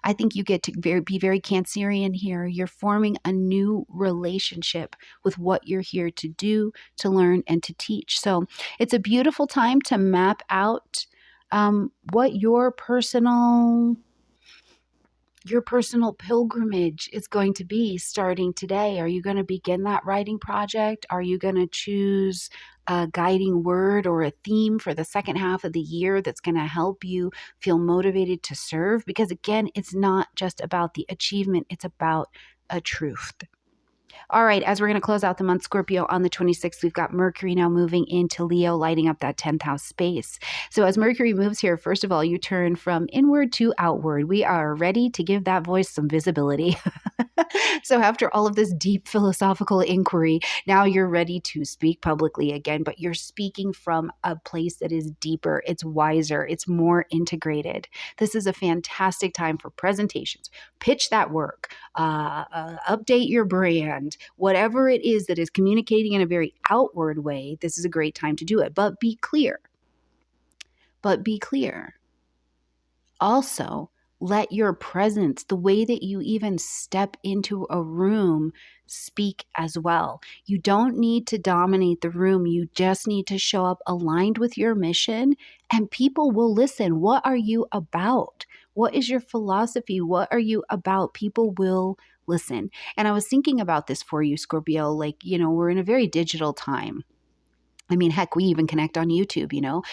I think you get to be very Cancerian here. You're forming a new relationship with what you're here to do, to learn, and to teach. So it's a beautiful time to map out what your personal pilgrimage is going to be starting today. Are you going to begin that writing project? Are you going to choose a guiding word or a theme for the second half of the year that's going to help you feel motivated to serve? Because again, it's not just about the achievement, it's about a truth. All right, as we're going to close out the month, Scorpio, on the 26th, we've got Mercury now moving into Leo, lighting up that 10th house space. So as Mercury moves here, first of all, you turn from inward to outward. We are ready to give that voice some visibility. So after all of this deep philosophical inquiry, now you're ready to speak publicly again, but you're speaking from a place that is deeper, it's wiser, it's more integrated. This is a fantastic time for presentations. Pitch that work, update your brand, whatever it is that is communicating in a very outward way. This is a great time to do it, but be clear. Also, let your presence, the way that you even step into a room, speak as well. You don't need to dominate the room. You just need to show up aligned with your mission, and people will listen. What are you about? What is your philosophy? What are you about? People will listen. And I was thinking about this for you, Scorpio, we're in a very digital time. I mean, heck, we even connect on YouTube,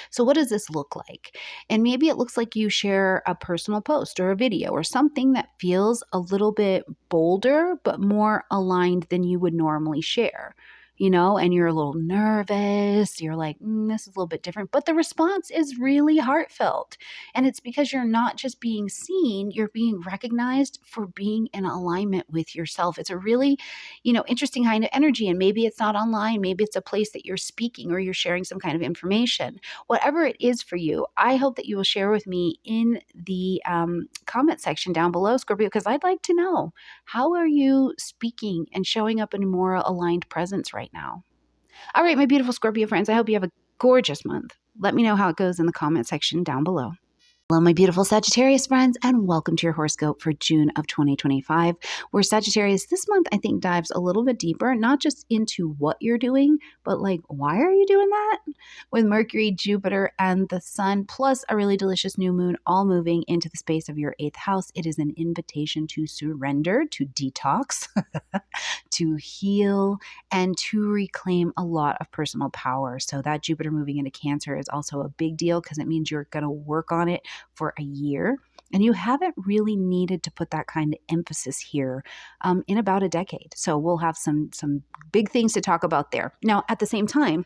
So what does this look like? And maybe it looks like you share a personal post or a video or something that feels a little bit bolder, but more aligned than you would normally share. and you're a little nervous. You're like, this is a little bit different. But the response is really heartfelt. And it's because you're not just being seen, you're being recognized for being in alignment with yourself. It's a really, interesting kind of energy. And maybe it's not online. Maybe it's a place that you're speaking or you're sharing some kind of information. Whatever it is for you, I hope that you will share with me in the comment section down below, Scorpio, because I'd like to know, how are you speaking and showing up in a more aligned presence right now? All right, my beautiful Scorpio friends, I hope you have a gorgeous month. Let me know how it goes in the comment section down below. Hello, my beautiful Sagittarius friends, and welcome to your horoscope for June of 2025, where Sagittarius this month, I think, dives a little bit deeper, not just into what you're doing, but like, why are you doing that? With Mercury, Jupiter, and the Sun, plus a really delicious new moon, all moving into the space of your 8th house. It is an invitation to surrender, to detox, to heal, and to reclaim a lot of personal power. So that Jupiter moving into Cancer is also a big deal because it means you're going to work on it for a year. And you haven't really needed to put that kind of emphasis here in about a decade. So we'll have some big things to talk about there. Now, at the same time,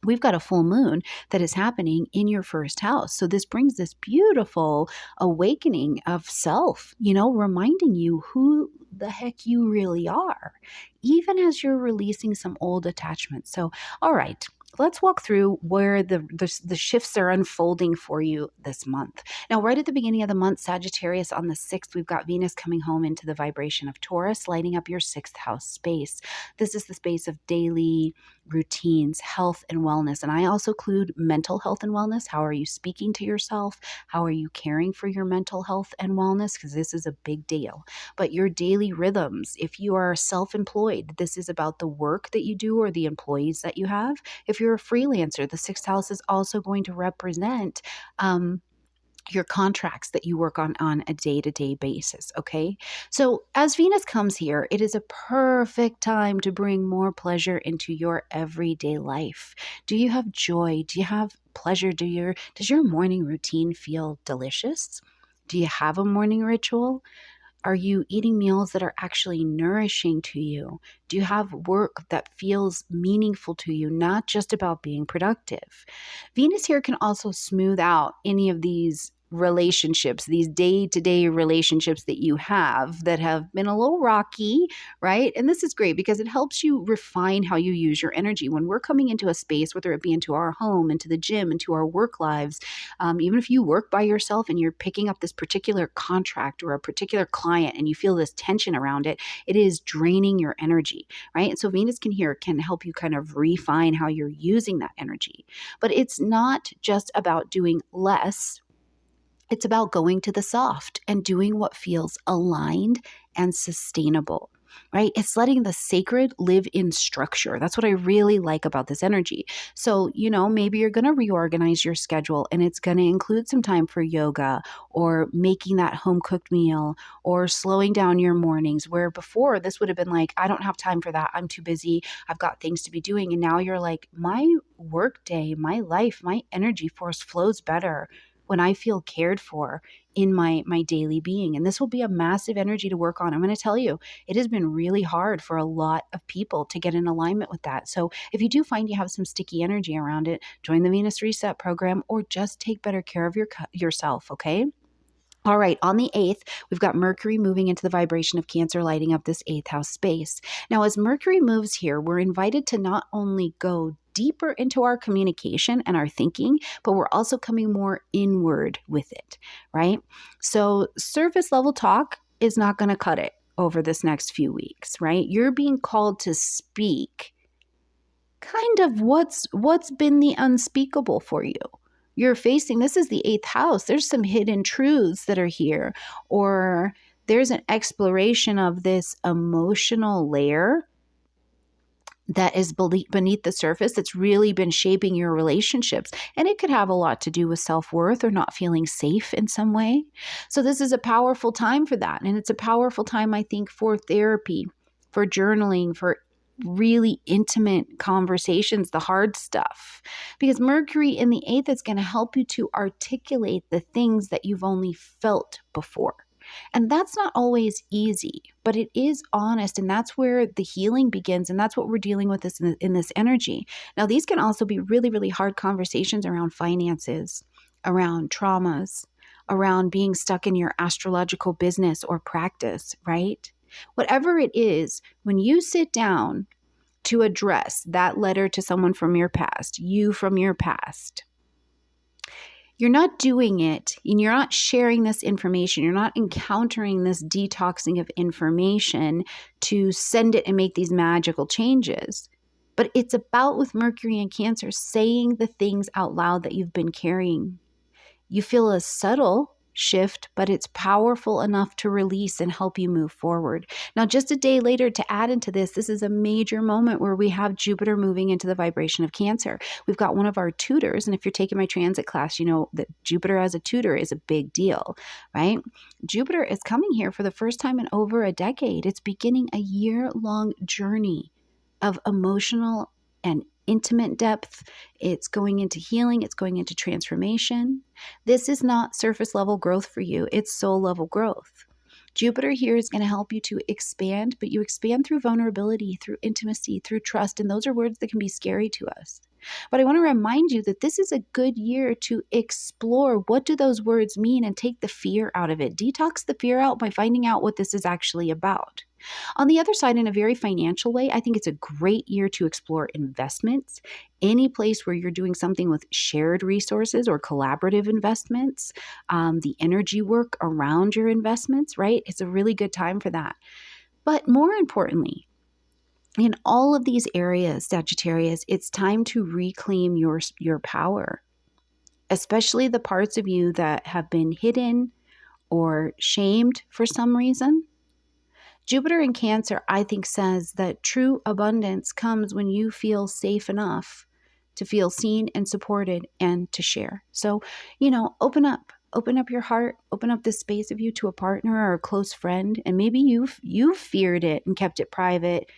we've got a full moon that is happening in your 1st house. So this brings this beautiful awakening of self, reminding you who the heck you really are, even as you're releasing some old attachments. So, all right. Let's walk through where the shifts are unfolding for you this month. Now, right at the beginning of the month, Sagittarius, on the 6th, we've got Venus coming home into the vibration of Taurus, lighting up your 6th house space. This is the space of daily routines, health, and wellness. And I also include mental health and wellness. How are you speaking to yourself? How are you caring for your mental health and wellness? Because this is a big deal. But your daily rhythms, if you are self-employed, this is about the work that you do or the employees that you have. If you're a freelancer, the 6th house is also going to represent your contracts that you work on a day-to-day basis, okay? So as Venus comes here, it is a perfect time to bring more pleasure into your everyday life. Do you have joy? Do you have pleasure? Does your morning routine feel delicious? Do you have a morning ritual? Are you eating meals that are actually nourishing to you? Do you have work that feels meaningful to you, not just about being productive? Venus here can also smooth out any of these relationships, these day-to-day relationships that you have that have been a little rocky, right? And this is great because it helps you refine how you use your energy. When we're coming into a space, whether it be into our home, into the gym, into our work lives, even if you work by yourself and you're picking up this particular contract or a particular client and you feel this tension around it, it is draining your energy, right? And so Venus can help you kind of refine how you're using that energy. But it's not just about doing less. It's about going to the soft and doing what feels aligned and sustainable, right? It's letting the sacred live in structure. That's what I really like about this energy. So, maybe you're going to reorganize your schedule and it's going to include some time for yoga or making that home cooked meal or slowing down your mornings, where before this would have been like, I don't have time for that. I'm too busy. I've got things to be doing. And now you're like, my work day, my life, my energy force flows better when I feel cared for in my daily being. And this will be a massive energy to work on. I'm going to tell you, it has been really hard for a lot of people to get in alignment with that. So if you do find you have some sticky energy around it, join the Venus Reset program or just take better care of yourself, okay? All right, on the 8th, we've got Mercury moving into the vibration of Cancer, lighting up this 8th house space. Now, as Mercury moves here, we're invited to not only go deeper into our communication and our thinking, but we're also coming more inward with it, right? So surface level talk is not going to cut it over this next few weeks, right? You're being called to speak kind of what's been the unspeakable for you. You're facing, this is the 8th house. There's some hidden truths that are here, or there's an exploration of this emotional layer that is beneath the surface that's really been shaping your relationships. And it could have a lot to do with self-worth or not feeling safe in some way. So this is a powerful time for that. And it's a powerful time, I think, for therapy, for journaling, for really intimate conversations, the hard stuff. Because Mercury in the 8th is going to help you to articulate the things that you've only felt before. And that's not always easy, but it is honest. And that's where the healing begins. And that's what we're dealing with in this energy. Now, these can also be really, really hard conversations around finances, around traumas, around being stuck in your astrological business or practice, right? Whatever it is, when you sit down to address that letter to someone from your past, you from your past, you're not doing it and you're not sharing this information. You're not encountering this detoxing of information to send it and make these magical changes. But it's about, with Mercury and Cancer, saying the things out loud that you've been carrying. You feel a subtle shift, but it's powerful enough to release and help you move forward. Now, just a day later, to add into this is a major moment where we have Jupiter moving into the vibration of Cancer. We've got one of our tutors, and if you're taking my transit class, you know that Jupiter as a tutor is a big deal, right? Jupiter is coming here for the first time in over a decade. It's beginning a year-long journey of emotional and intimate depth. It's going into healing. It's going into transformation. This is not surface level growth for you. It's soul level growth. Jupiter here is going to help you to expand, but you expand through vulnerability, through intimacy, through trust. And those are words that can be scary to us. But I want to remind you that this is a good year to explore what do those words mean and take the fear out of it. Detox the fear out by finding out what this is actually about. On the other side, in a very financial way, I think it's a great year to explore investments. Any place where you're doing something with shared resources or collaborative investments, the energy work around your investments, right? It's a really good time for that. But more importantly, in all of these areas, Sagittarius, it's time to reclaim your power, especially the parts of you that have been hidden or shamed for some reason. Jupiter in Cancer, I think, says that true abundance comes when you feel safe enough to feel seen and supported and to share. So, open up your heart, open up this space of you to a partner or a close friend. And maybe you feared it and kept it private.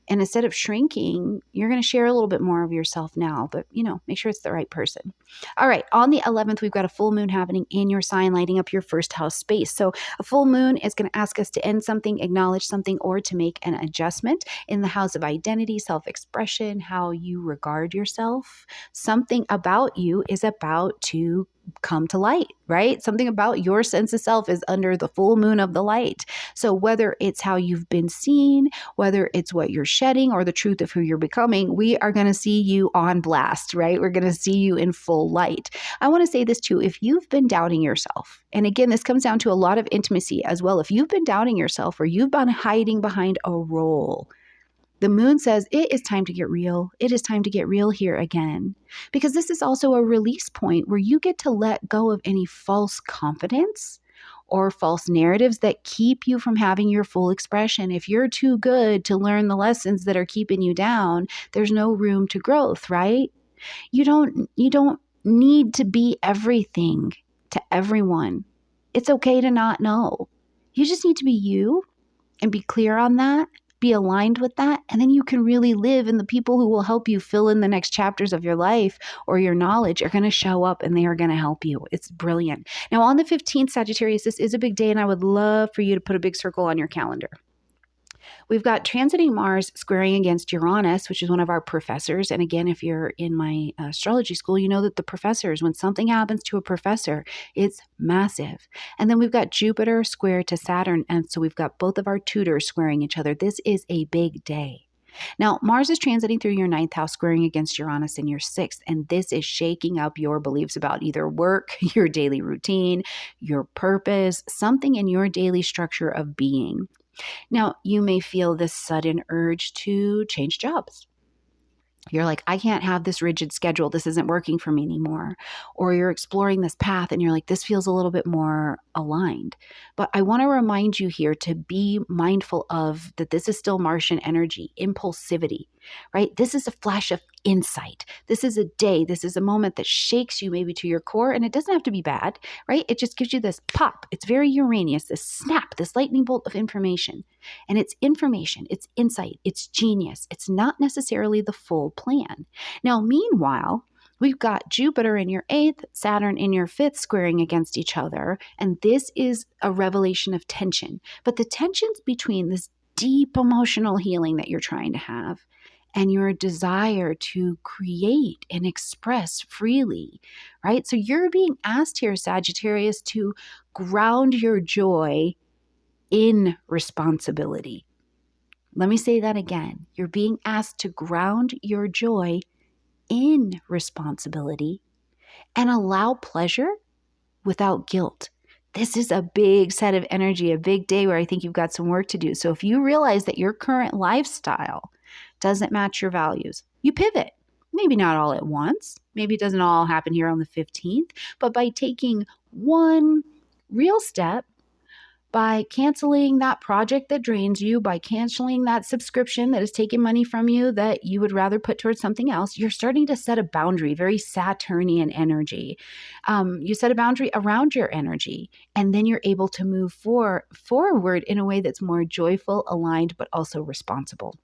And instead of shrinking, you're going to share a little bit more of yourself now, but make sure it's the right person. All right. On the 11th, we've got a full moon happening in your sign, lighting up your first house space. So a full moon is going to ask us to end something, acknowledge something, or to make an adjustment in the house of identity, self-expression, how you regard yourself. Something about you is about to come to light, right? Something about your sense of self is under the full moon of the light. So whether it's how you've been seen, whether it's what you're shedding or the truth of who you're becoming, we are going to see you on blast, right? We're going to see you in full light. I want to say this too. If you've been doubting yourself, and again, this comes down to a lot of intimacy as well. If you've been doubting yourself or you've been hiding behind a role, the moon says it is time to get real. It is time to get real here again. Because this is also a release point where you get to let go of any false confidence or false narratives that keep you from having your full expression. If you're too good to learn the lessons that are keeping you down, there's no room to growth, right? You don't need to be everything to everyone. It's okay to not know. You just need to be you and be clear on that. Be aligned with that, and then you can really live, and the people who will help you fill in the next chapters of your life or your knowledge are going to show up and they are going to help you. It's brilliant. Now on the 15th, Sagittarius, this is a big day, and I would love for you to put a big circle on your calendar. We've got transiting Mars squaring against Uranus, which is one of our professors. And again, if you're in my astrology school, you know that the professors, when something happens to a professor, it's massive. And then we've got Jupiter square to Saturn. And so we've got both of our tutors squaring each other. This is a big day. Now, Mars is transiting through your 9th house, squaring against Uranus in your 6th, and this is shaking up your beliefs about either work, your daily routine, your purpose, something in your daily structure of being. Now, you may feel this sudden urge to change jobs. You're like, I can't have this rigid schedule. This isn't working for me anymore. Or you're exploring this path and you're like, this feels a little bit more aligned. But I want to remind you here to be mindful of that this is still Martian energy, impulsivity, right? This is a flash of insight. This is a day. This is a moment that shakes you maybe to your core, and it doesn't have to be bad, right? It just gives you this pop. It's very Uranus, this snap, this lightning bolt of information. And it's information, it's insight, it's genius. It's not necessarily the full plan. Now, meanwhile, we've got Jupiter in your 8th, Saturn in your 5th squaring against each other. And this is a revelation of tension. But the tension's between this deep emotional healing that you're trying to have and your desire to create and express freely, right? So you're being asked here, Sagittarius, to ground your joy in responsibility. Let me say that again. You're being asked to ground your joy in responsibility and allow pleasure without guilt. This is a big set of energy, a big day where I think you've got some work to do. So if you realize that your current lifestyle doesn't match your values, you pivot. Maybe not all at once. Maybe it doesn't all happen here on the 15th, but by taking one real step, by canceling that project that drains you, by canceling that subscription that is taking money from you that you would rather put towards something else, you're starting to set a boundary, very Saturnian energy. You set a boundary around your energy, and then you're able to move forward in a way that's more joyful, aligned, but also responsible.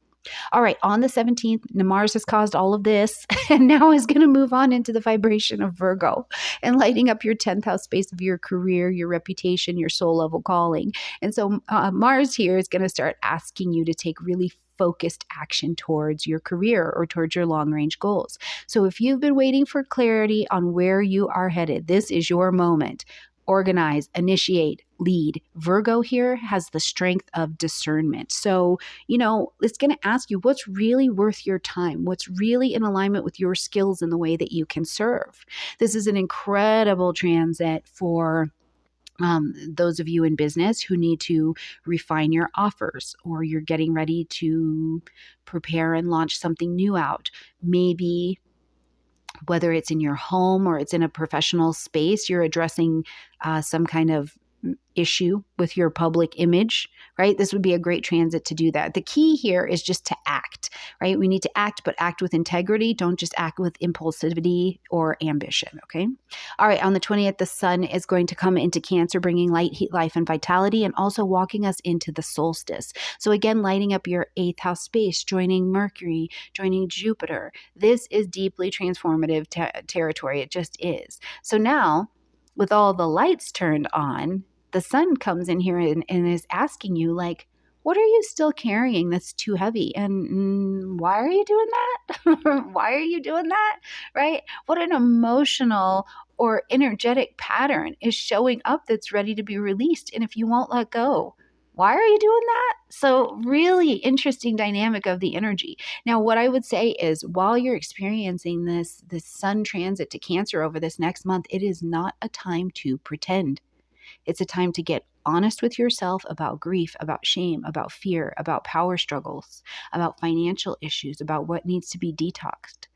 All right, on the 17th, Mars has caused all of this and now is going to move on into the vibration of Virgo and lighting up your 10th house space of your career, your reputation, your soul level calling. And so Mars here is going to start asking you to take really focused action towards your career or towards your long range goals. So if you've been waiting for clarity on where you are headed, this is your moment. Organize, initiate, lead. Virgo here has the strength of discernment. So, it's going to ask you what's really worth your time, what's really in alignment with your skills and the way that you can serve. This is an incredible transit for those of you in business who need to refine your offers, or you're getting ready to prepare and launch something new out. Maybe whether it's in your home or it's in a professional space, you're addressing some kind of issue with your public image, right? This would be a great transit to do that. The key here is just to act, right? We need to act, but act with integrity. Don't just act with impulsivity or ambition, okay? All right, on the 20th, the sun is going to come into Cancer, bringing light, heat, life, and vitality, and also walking us into the solstice. So again, lighting up your 8th house space, joining Mercury, joining Jupiter. This is deeply transformative territory. It just is. So now, with all the lights turned on, the sun comes in here and is asking you, like, what are you still carrying that's too heavy? And why are you doing that? Why are you doing that? Right? What an emotional or energetic pattern is showing up that's ready to be released. And if you won't let go, why are you doing that? So really interesting dynamic of the energy. Now, what I would say is while you're experiencing this sun transit to Cancer over this next month, it is not a time to pretend. It's a time to get honest with yourself about grief, about shame, about fear, about power struggles, about financial issues, about what needs to be detoxed.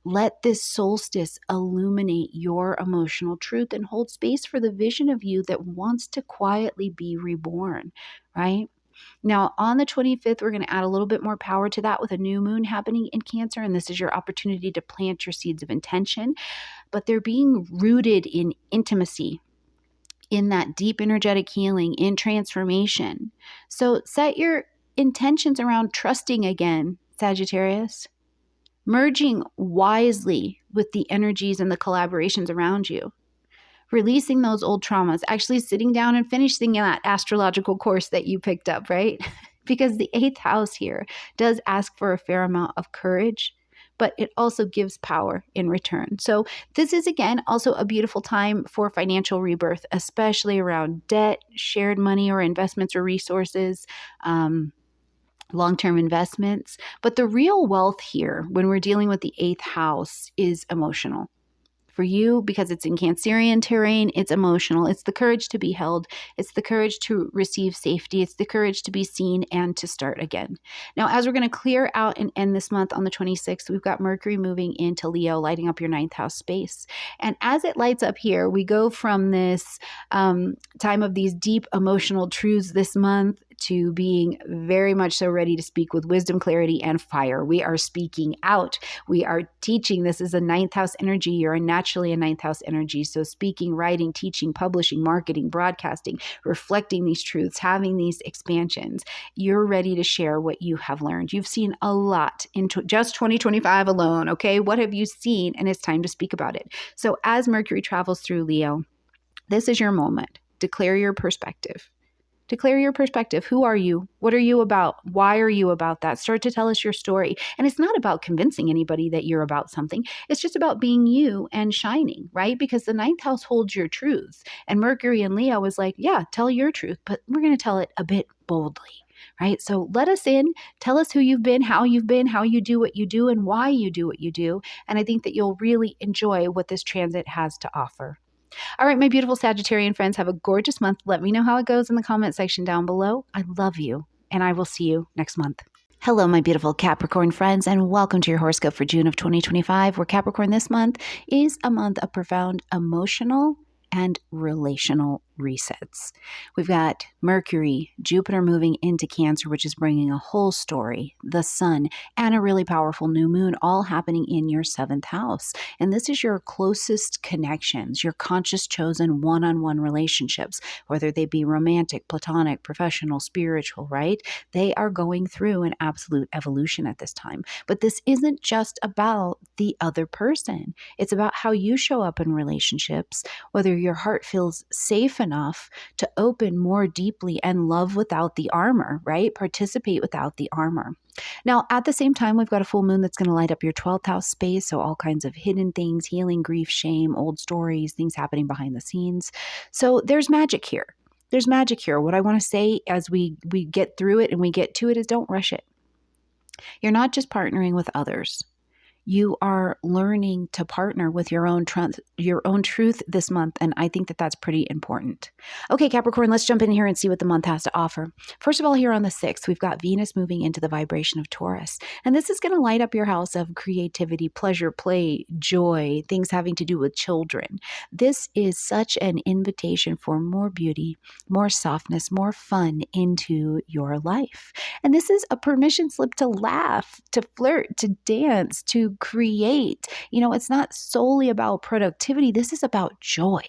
Let this solstice illuminate your emotional truth and hold space for the vision of you that wants to quietly be reborn, right? Now, on the 25th, we're going to add a little bit more power to that with a new moon happening in Cancer, and this is your opportunity to plant your seeds of intention, but they're being rooted in intimacy, in that deep energetic healing, in transformation. So set your intentions around trusting again, Sagittarius, merging wisely with the energies and the collaborations around you, releasing those old traumas, actually sitting down and finishing that astrological course that you picked up, right? Because the 8th house here does ask for a fair amount of courage, but it also gives power in return. So this is, again, also a beautiful time for financial rebirth, especially around debt, shared money or investments or resources, long-term investments. But the real wealth here, when we're dealing with the 8th house, is emotional. For you, because it's in Cancerian terrain, it's emotional. It's the courage to be held. It's the courage to receive safety. It's the courage to be seen and to start again. Now, as we're going to clear out and end this month on the 26th, we've got Mercury moving into Leo, lighting up your 9th house space. And as it lights up here, we go from this time of these deep emotional truths this month to being very much so ready to speak with wisdom, clarity, and fire. We are speaking out. We are teaching. This is a ninth house energy. You're naturally a ninth house energy. So speaking, writing, teaching, publishing, marketing, broadcasting, reflecting these truths, having these expansions. You're ready to share what you have learned. You've seen a lot in just 2025 alone, okay? What have you seen? And it's time to speak about it. So as Mercury travels through Leo, this is your moment. Declare your perspective. Declare your perspective. Who are you? What are you about? Why are you about that? Start to tell us your story. And it's not about convincing anybody that you're about something. It's just about being you and shining, right? Because the ninth house holds your truths. And Mercury and Leo is like, yeah, tell your truth, but we're going to tell it a bit boldly, right? So let us in, tell us who you've been, how you do what you do, and why you do what you do. And I think that you'll really enjoy what this transit has to offer. All right, my beautiful Sagittarian friends, have a gorgeous month. Let me know how it goes in the comment section down below. I love you, and I will see you next month. Hello, my beautiful Capricorn friends, and welcome to your horoscope for June of 2025, where Capricorn this month is a month of profound emotional and relational resets. We've got Mercury, Jupiter moving into Cancer, which is bringing a whole story, the sun, and a really powerful new moon all happening in your seventh house. And this is your closest connections, your conscious chosen one-on-one relationships, whether they be romantic, platonic, professional, spiritual, right? They are going through an absolute evolution at this time. But this isn't just about the other person. It's about how you show up in relationships, whether your heart feels safe enough to open more deeply and love without the armor, right? Participate without the armor. Now, at the same time, we've got a full moon that's going to light up your 12th house space. So all kinds of hidden things, healing, grief, shame, old stories, things happening behind the scenes. So there's magic here. There's magic here. What I want to say as we get through it and we get to it is don't rush it. You're not just partnering with others. You are learning to partner with your own truth this month, and I think that that's pretty important. Okay, Capricorn, let's jump in here and see what the month has to offer. First of all, here on the 6th, we've got Venus moving into the vibration of Taurus, and this is going to light up your house of creativity, pleasure, play, joy, things having to do with children. This is such an invitation for more beauty, more softness, more fun into your life. And this is a permission slip to laugh, to flirt, to dance, to create. It's not solely about productivity. This is about joy.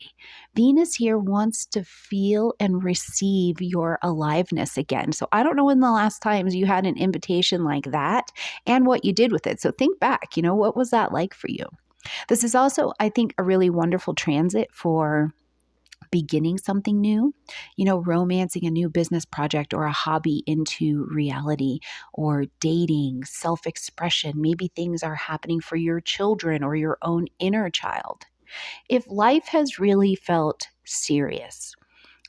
Venus here wants to feel and receive your aliveness again. So I don't know when the last times you had an invitation like that and what you did with it. So think back, what was that like for you? This is also, I think, a really wonderful transit for beginning something new, romancing a new business project or a hobby into reality, or dating, self-expression. Maybe things are happening for your children or your own inner child. If life has really felt serious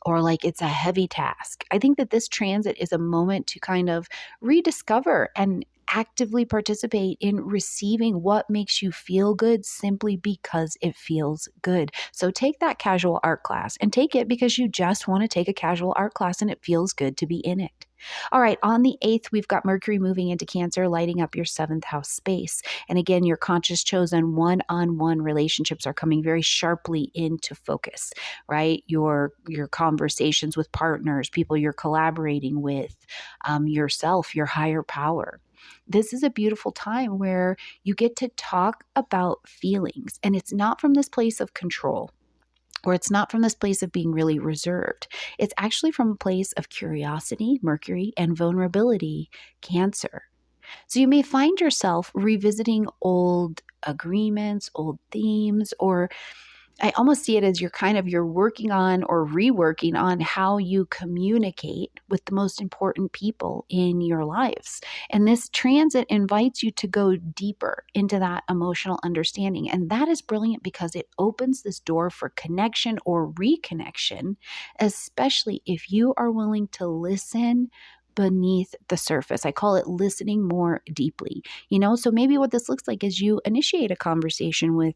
or like it's a heavy task, I think that this transit is a moment to kind of rediscover and actively participate in receiving what makes you feel good simply because it feels good. So take that casual art class and take it because you just want to take a casual art class and it feels good to be in it. All right, on the 8th, we've got Mercury moving into Cancer, lighting up your 7th house space. And again, your conscious chosen one-on-one relationships are coming very sharply into focus, right? Your conversations with partners, people you're collaborating with, yourself, your higher power. This is a beautiful time where you get to talk about feelings, and it's not from this place of control, or it's not from this place of being really reserved. It's actually from a place of curiosity, Mercury, and vulnerability, Cancer. So you may find yourself revisiting old agreements, old themes, or I almost see it as you're working on or reworking on how you communicate with the most important people in your lives. And this transit invites you to go deeper into that emotional understanding. And that is brilliant because it opens this door for connection or reconnection, especially if you are willing to listen beneath the surface. I call it listening more deeply. So maybe what this looks like is you initiate a conversation with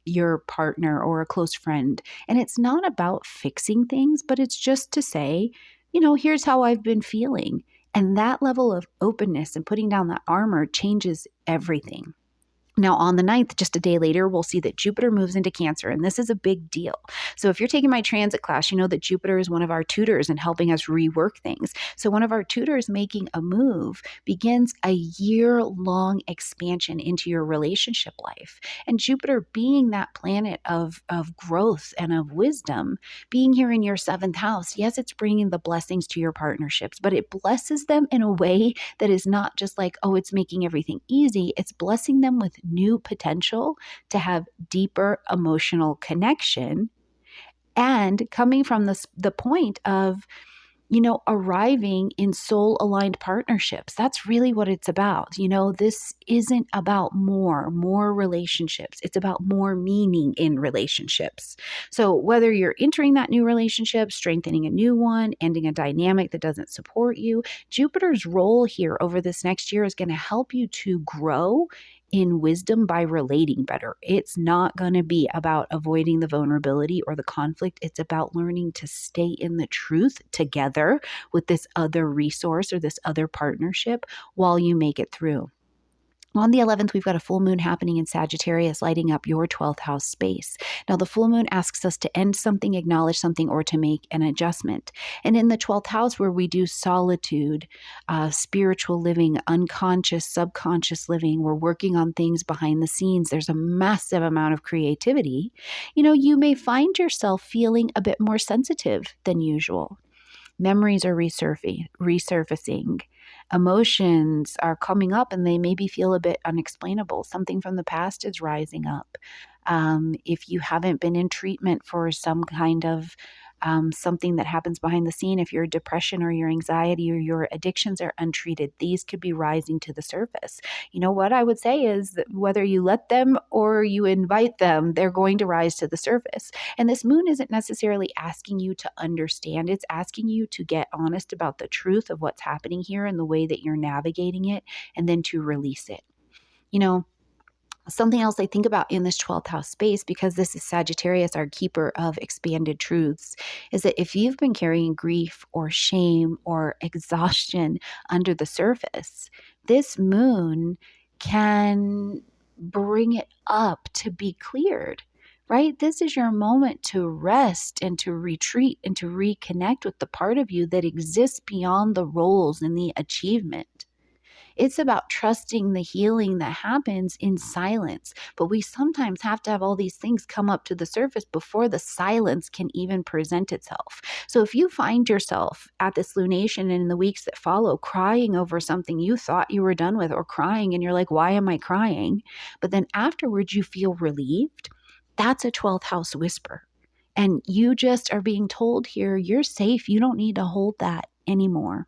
your partner or a close friend. And it's not about fixing things, but it's just to say, here's how I've been feeling. And that level of openness and putting down that armor changes everything. Now, on the 9th, just a day later, we'll see that Jupiter moves into Cancer, and this is a big deal. So if you're taking my transit class, you know that Jupiter is one of our tutors in helping us rework things. So one of our tutors making a move begins a year-long expansion into your relationship life. And Jupiter being that planet of growth and of wisdom, being here in your 7th house, yes, it's bringing the blessings to your partnerships, but it blesses them in a way that is not just like, oh, it's making everything easy. It's blessing them with new potential to have deeper emotional connection, and coming from the point of, arriving in soul aligned partnerships. That's really what it's about. This isn't about more relationships. It's about more meaning in relationships. So whether you're entering that new relationship, strengthening a new one, ending a dynamic that doesn't support you, Jupiter's role here over this next year is going to help you to grow in wisdom by relating better. It's not going to be about avoiding the vulnerability or the conflict. It's about learning to stay in the truth together with this other resource or this other partnership while you make it through. On the 11th, we've got a full moon happening in Sagittarius, lighting up your 12th house space. Now, the full moon asks us to end something, acknowledge something, or to make an adjustment. And in the 12th house, where we do solitude, spiritual living, unconscious, subconscious living, we're working on things behind the scenes. There's a massive amount of creativity. You may find yourself feeling a bit more sensitive than usual. Memories are resurfacing. Emotions are coming up and they maybe feel a bit unexplainable. Something from the past is rising up. If you haven't been in treatment for some kind of something that happens behind the scene, if your depression or your anxiety or your addictions are untreated, these could be rising to the surface. What I would say is that whether you let them or you invite them, they're going to rise to the surface. And this moon isn't necessarily asking you to understand. It's asking you to get honest about the truth of what's happening here and the way that you're navigating it, and then to release it. Something else I think about in this 12th house space, because this is Sagittarius, our keeper of expanded truths, is that if you've been carrying grief or shame or exhaustion under the surface, this moon can bring it up to be cleared, right? This is your moment to rest and to retreat and to reconnect with the part of you that exists beyond the roles and the achievement. It's about trusting the healing that happens in silence. But we sometimes have to have all these things come up to the surface before the silence can even present itself. So if you find yourself at this lunation and in the weeks that follow crying over something you thought you were done with, or crying and you're like, why am I crying? But then afterwards you feel relieved, that's a 12th house whisper. And you just are being told here, you're safe. You don't need to hold that anymore.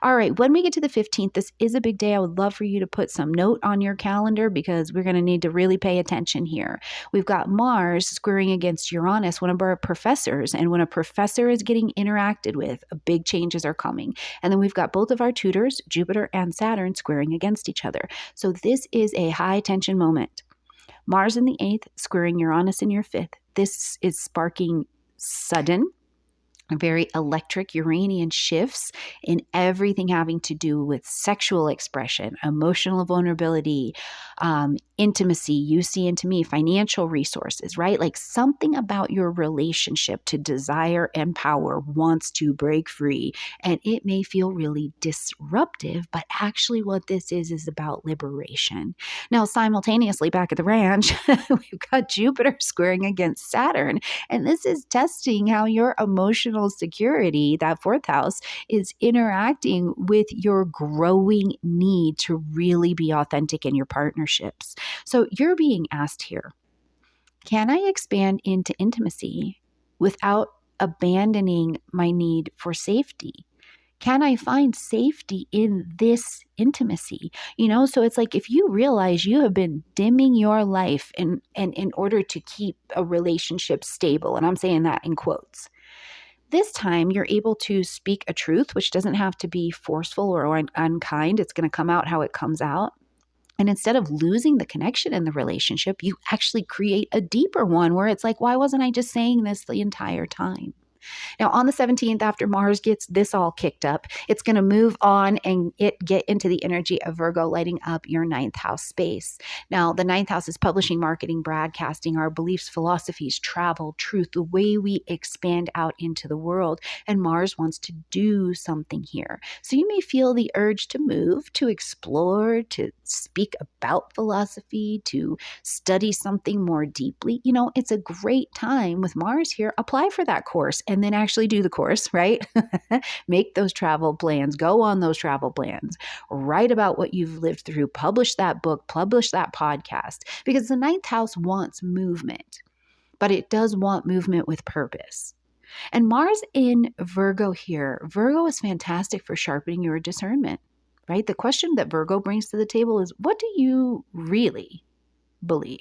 All right, when we get to the 15th, this is a big day. I would love for you to put some note on your calendar because we're going to need to really pay attention here. We've got Mars squaring against Uranus, one of our professors. And when a professor is getting interacted with, big changes are coming. And then we've got both of our tutors, Jupiter and Saturn, squaring against each other. So this is a high tension moment. Mars in the 8th, squaring Uranus in your 5th. This is sparking sudden, very electric Uranian shifts in everything having to do with sexual expression, emotional vulnerability, intimacy, you see into me, financial resources, right? Like something about your relationship to desire and power wants to break free. And it may feel really disruptive, but actually what this is about liberation. Now, simultaneously back at the ranch, we've got Jupiter squaring against Saturn. And this is testing how your emotional security, that 4th house, is interacting with your growing need to really be authentic in your partnerships. So you're being asked here, can I expand into intimacy without abandoning my need for safety? Can I find safety in this intimacy? So it's like if you realize you have been dimming your life in order to keep a relationship stable, and I'm saying that in quotes, this time you're able to speak a truth, which doesn't have to be forceful or unkind. It's going to come out how it comes out. And instead of losing the connection in the relationship, you actually create a deeper one where it's like, why wasn't I just saying this the entire time? Now, on the 17th, after Mars gets this all kicked up, it's going to move on and get into the energy of Virgo, lighting up your ninth house space. Now, the ninth house is publishing, marketing, broadcasting, our beliefs, philosophies, travel, truth, the way we expand out into the world. And Mars wants to do something here. So you may feel the urge to move, to explore, to speak about philosophy, to study something more deeply. It's a great time with Mars here. Apply for that course and then actually do the course, right? Make those travel plans, go on those travel plans, write about what you've lived through, publish that book, publish that podcast, because the ninth house wants movement, but it does want movement with purpose. And Mars in Virgo here, Virgo is fantastic for sharpening your discernment, right? The question that Virgo brings to the table is, what do you really believe?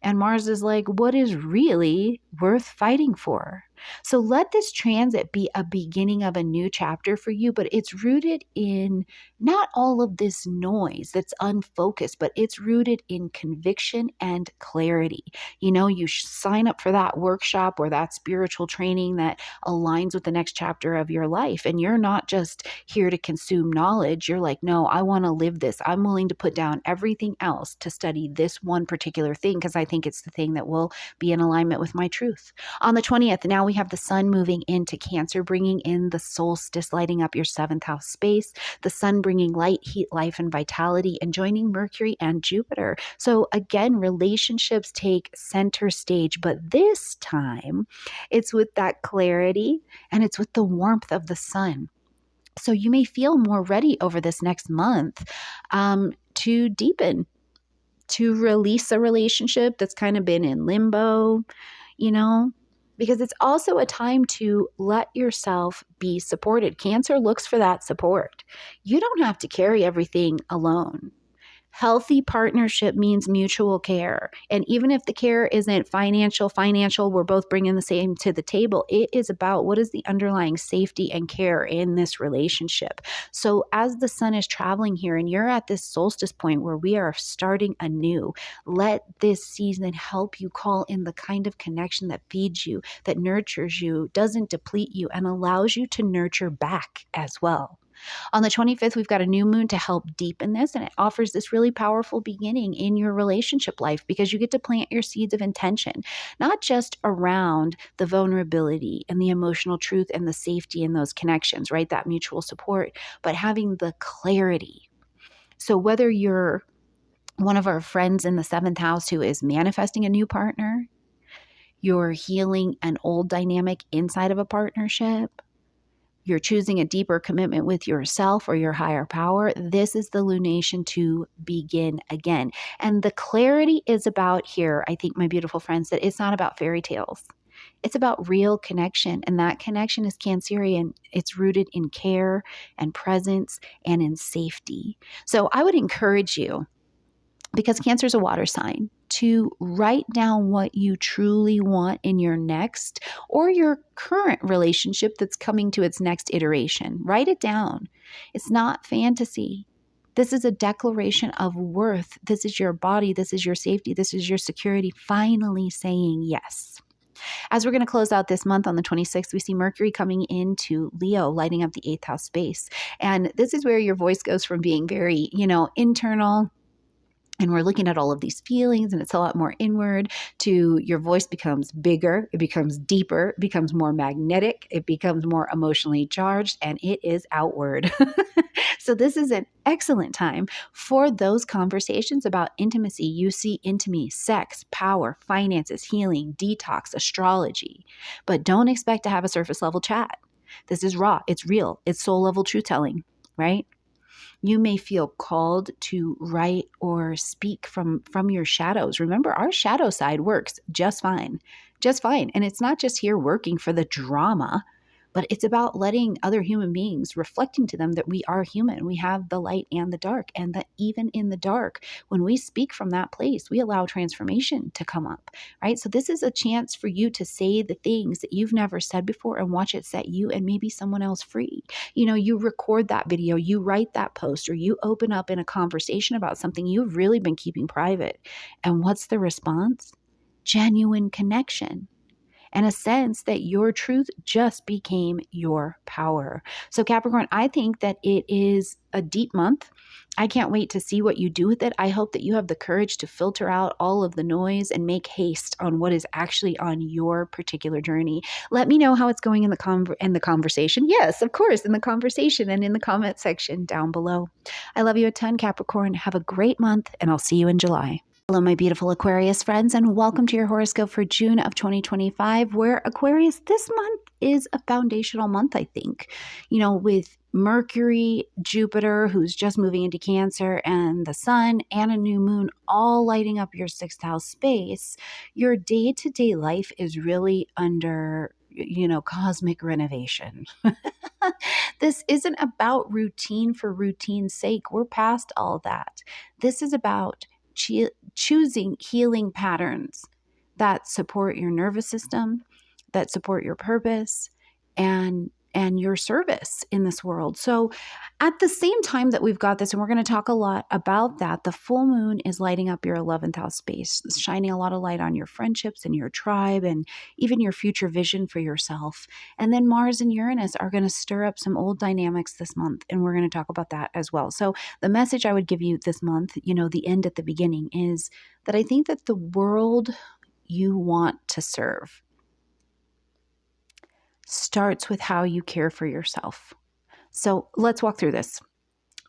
And Mars is like, what is really worth fighting for? So let this transit be a beginning of a new chapter for you, but it's rooted in not all of this noise that's unfocused, but it's rooted in conviction and clarity. You sign up for that workshop or that spiritual training that aligns with the next chapter of your life. And you're not just here to consume knowledge. You're like, no, I want to live this. I'm willing to put down everything else to study this one particular thing because I think it's the thing that will be in alignment with my truth. On the 20th, now we have the sun moving into Cancer, bringing in the solstice, lighting up your seventh house space. The sun bringing light, heat, life, and vitality, and joining Mercury and Jupiter. So again, relationships take center stage, but this time it's with that clarity and it's with the warmth of the sun. So you may feel more ready over this next month to deepen, to release a relationship that's kind of been in limbo, because it's also a time to let yourself be supported. Cancer looks for that support. You don't have to carry everything alone. Healthy partnership means mutual care. And even if the care isn't financial, we're both bringing the same to the table. It is about what is the underlying safety and care in this relationship. So as the sun is traveling here and you're at this solstice point where we are starting anew, let this season help you call in the kind of connection that feeds you, that nurtures you, doesn't deplete you, and allows you to nurture back as well. On the 25th, we've got a new moon to help deepen this, and it offers this really powerful beginning in your relationship life because you get to plant your seeds of intention, not just around the vulnerability and the emotional truth and the safety in those connections, right? That mutual support, but having the clarity. So whether you're one of our friends in the seventh house who is manifesting a new partner, you're healing an old dynamic inside of a partnership, you're choosing a deeper commitment with yourself or your higher power, this is the lunation to begin again. And the clarity is about here, I think, my beautiful friends, that it's not about fairy tales. It's about real connection. And that connection is Cancerian. It's rooted in care and presence and in safety. So I would encourage you, because Cancer is a water sign, to write down what you truly want in your next or your current relationship that's coming to its next iteration. Write it down. It's not fantasy. This is a declaration of worth. This is your body. This is your safety. This is your security. Finally saying yes. As we're going to close out this month on the 26th, we see Mercury coming into Leo, lighting up the 8th house space. And this is where your voice goes from being very, internal, and we're looking at all of these feelings and it's a lot more inward, to your voice becomes bigger, it becomes deeper, it becomes more magnetic, it becomes more emotionally charged, and it is outward. So this is an excellent time for those conversations about intimacy. You see intimacy, sex, power, finances, healing, detox, astrology. But don't expect to have a surface level chat. This is raw, it's real, it's soul level truth telling, right? You may feel called to write or speak from your shadows. Remember, our shadow side works just fine. And it's not just here working for the drama, but it's about letting other human beings, reflecting to them that we are human. We have the light and the dark, and that even in the dark, when we speak from that place, we allow transformation to come up, right? So this is a chance for you to say the things that you've never said before and watch it set you and maybe someone else free. You record that video, you write that post, or you open up in a conversation about something you've really been keeping private. And what's the response? Genuine connection. and a sense that your truth just became your power. So Capricorn, I think that it is a deep month. I can't wait to see what you do with it. I hope that you have the courage to filter out all of the noise and make haste on what is actually on your particular journey. Let me know how it's going in the conversation. Yes, of course, in the conversation and in the comment section down below. I love you a ton, Capricorn. Have a great month, and I'll see you in July. Hello, my beautiful Aquarius friends, and welcome to your horoscope for June of 2025, where Aquarius, this month is a foundational month, I think. With Mercury, Jupiter, who's just moving into Cancer, and the Sun and a new moon all lighting up your sixth house space, your day-to-day life is really under cosmic renovation. This isn't about routine for routine's sake. We're past all that. This is about choosing healing patterns that support your nervous system, that support your purpose, and your service in this world. So at the same time that we've got this, and we're going to talk a lot about that, the full moon is lighting up your 11th house space, shining a lot of light on your friendships and your tribe and even your future vision for yourself. And then Mars and Uranus are going to stir up some old dynamics this month, and we're going to talk about that as well. So the message I would give you this month, the end at the beginning, is that I think that the world you want to serve starts with how you care for yourself. So let's walk through this.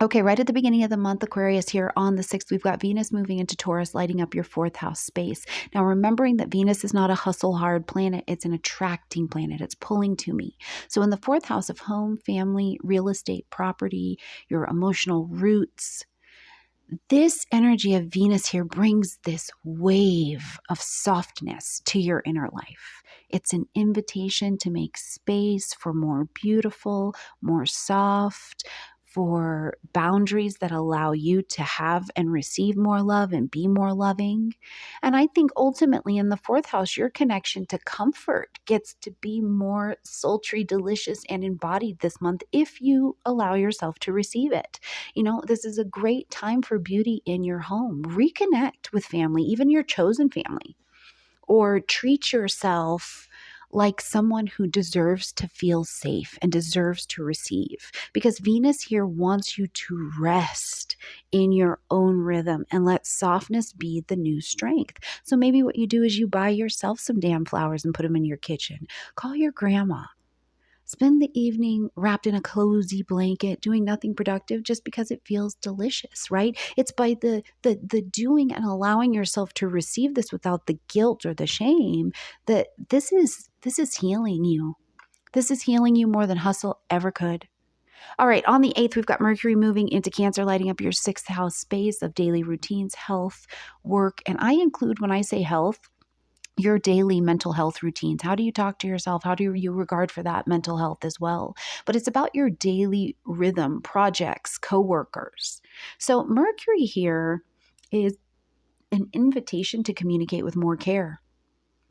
Okay, right at the beginning of the month, Aquarius, here on the 6th, we've got Venus moving into Taurus, lighting up your 4th house space. Now, remembering that Venus is not a hustle hard planet, it's an attracting planet. It's pulling to me. So in the 4th house of home, family, real estate, property, your emotional roots, this energy of Venus here brings this wave of softness to your inner life. It's an invitation to make space for more beautiful, more soft, for boundaries that allow you to have and receive more love and be more loving. And I think ultimately in the 4th house, your connection to comfort gets to be more sultry, delicious, and embodied this month if you allow yourself to receive it. This is a great time for beauty in your home. Reconnect with family, even your chosen family, or treat yourself like someone who deserves to feel safe and deserves to receive. Because Venus here wants you to rest in your own rhythm and let softness be the new strength. So maybe what you do is you buy yourself some damn flowers and put them in your kitchen. Call your grandma. Spend the evening wrapped in a cozy blanket, doing nothing productive just because it feels delicious, right? It's by the doing and allowing yourself to receive this without the guilt or the shame that this is healing you. This is healing you more than hustle ever could. All right, on the 8th, we've got Mercury moving into Cancer, lighting up your 6th house space of daily routines, health, work. And I include, when I say health, your daily mental health routines. How do you talk to yourself? How do you regard for that mental health as well? But it's about your daily rhythm, projects, coworkers. So Mercury here is an invitation to communicate with more care,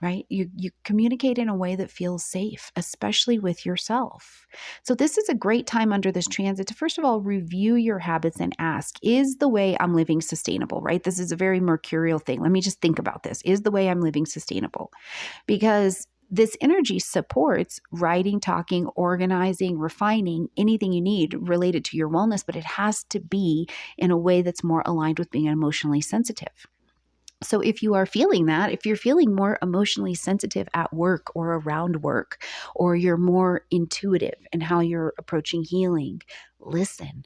right? You communicate in a way that feels safe, especially with yourself. So this is a great time under this transit to, first of all, review your habits and ask, is the way I'm living sustainable, right? This is a very mercurial thing. Let me just think about this. Is the way I'm living sustainable? Because this energy supports writing, talking, organizing, refining, anything you need related to your wellness, but it has to be in a way that's more aligned with being emotionally sensitive. So if you are feeling that, if you're feeling more emotionally sensitive at work or around work, or you're more intuitive in how you're approaching healing, listen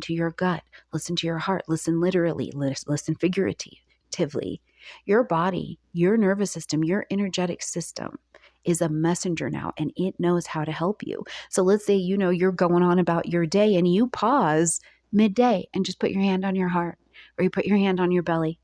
to your gut, listen to your heart, listen literally, listen figuratively. Your body, your nervous system, your energetic system is a messenger now, and it knows how to help you. So let's say, you're going on about your day and you pause midday and just put your hand on your heart, or you put your hand on your belly.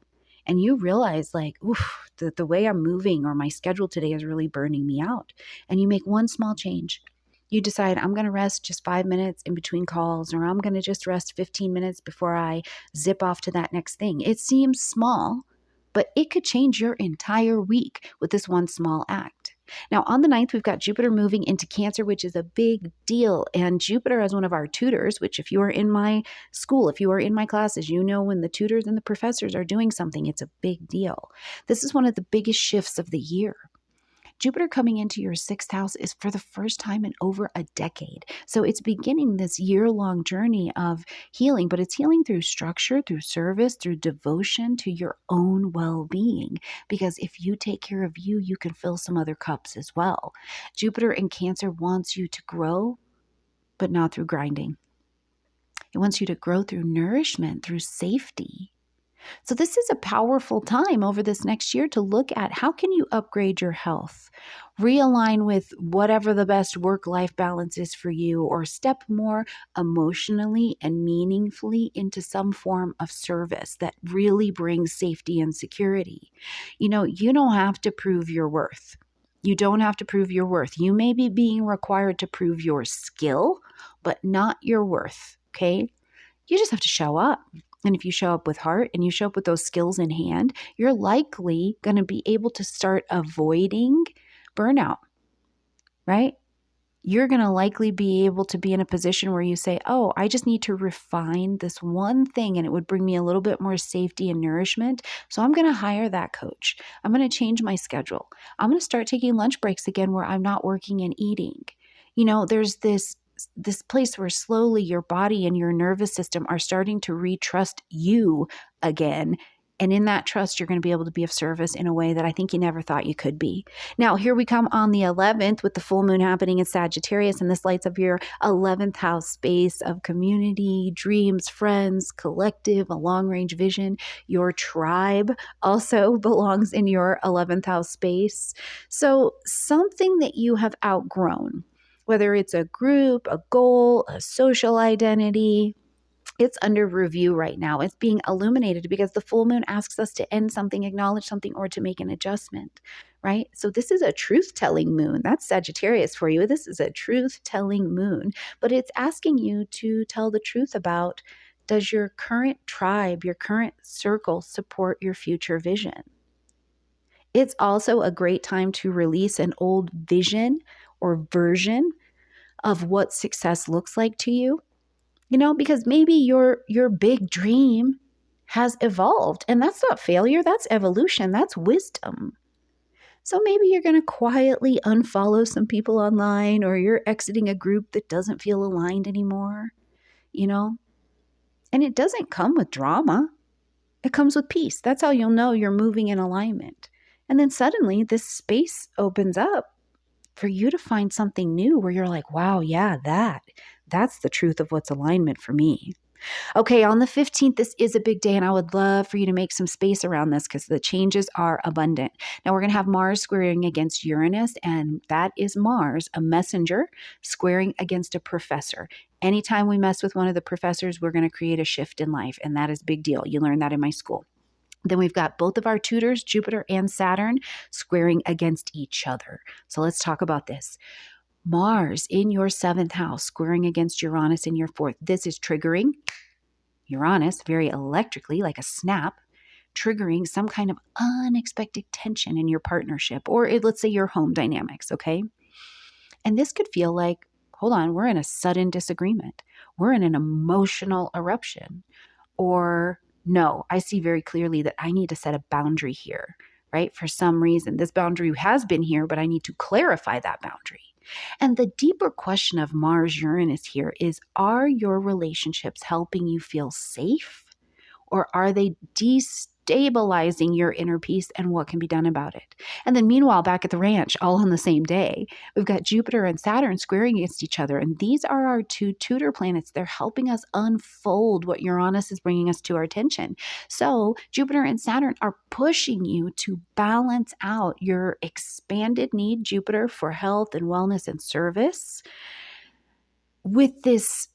And you realize the way I'm moving or my schedule today is really burning me out. And you make one small change. You decide, I'm going to rest just 5 minutes in between calls, or I'm going to just rest 15 minutes before I zip off to that next thing. It seems small, but it could change your entire week with this one small act. Now, on the 9th, we've got Jupiter moving into Cancer, which is a big deal. And Jupiter, as one of our tutors, which if you are in my school, if you are in my classes, when the tutors and the professors are doing something, it's a big deal. This is one of the biggest shifts of the year. Jupiter coming into your 6th house is for the first time in over a decade. So it's beginning this year-long journey of healing, but it's healing through structure, through service, through devotion to your own well-being. Because if you take care of you, you can fill some other cups as well. Jupiter in Cancer wants you to grow, but not through grinding. It wants you to grow through nourishment, through safety. So this is a powerful time over this next year to look at how can you upgrade your health, realign with whatever the best work-life balance is for you, or step more emotionally and meaningfully into some form of service that really brings safety and security. You don't have to prove your worth. You don't have to prove your worth. You may be being required to prove your skill, but not your worth, okay? You just have to show up. And if you show up with heart and you show up with those skills in hand, you're likely going to be able to start avoiding burnout, right? You're going to likely be able to be in a position where you say, oh, I just need to refine this one thing and it would bring me a little bit more safety and nourishment. So I'm going to hire that coach. I'm going to change my schedule. I'm going to start taking lunch breaks again where I'm not working and eating. There's this place where slowly your body and your nervous system are starting to retrust you again. And in that trust, you're going to be able to be of service in a way that I think you never thought you could be. Now, here we come on the 11th with the full moon happening in Sagittarius, and this lights up your 11th house space of community, dreams, friends, collective, a long-range vision. Your tribe also belongs in your 11th house space. So something that you have outgrown, whether it's a group, a goal, a social identity, it's under review right now. It's being illuminated because the full moon asks us to end something, acknowledge something, or to make an adjustment, right? So this is a truth-telling moon. That's Sagittarius for you. This is a truth-telling moon, but it's asking you to tell the truth about, does your current tribe, your current circle support your future vision? It's also a great time to release an old vision or version of what success looks like to you. Because maybe your big dream has evolved, and that's not failure, that's evolution, that's wisdom. So maybe you're going to quietly unfollow some people online, or you're exiting a group that doesn't feel aligned anymore, And it doesn't come with drama. It comes with peace. That's how you'll know you're moving in alignment. And then suddenly this space opens up for you to find something new where you're like, wow, yeah, that's the truth of what's alignment for me. Okay, on the 15th, this is a big day, and I would love for you to make some space around this because the changes are abundant. Now, we're going to have Mars squaring against Uranus, and that is Mars, a messenger, squaring against a professor. Anytime we mess with one of the professors, we're going to create a shift in life, and that is a big deal. You learned that in my school. Then we've got both of our tutors, Jupiter and Saturn, squaring against each other. So let's talk about this. Mars in your 7th house, squaring against Uranus in your 4th. This is triggering Uranus very electrically, like a snap, triggering some kind of unexpected tension in your partnership, or let's say your home dynamics, okay? And this could feel like, hold on, we're in a sudden disagreement. We're in an emotional eruption. Or no, I see very clearly that I need to set a boundary here, right? For some reason, this boundary has been here, but I need to clarify that boundary. And the deeper question of Mars-Uranus here is, are your relationships helping you feel safe, or are they destabilizing your inner peace, and what can be done about it? And then meanwhile, back at the ranch, all on the same day, we've got Jupiter and Saturn squaring against each other. And these are our two tutor planets. They're helping us unfold what Uranus is bringing us to our attention. So Jupiter and Saturn are pushing you to balance out your expanded need, Jupiter, for health and wellness and service, with this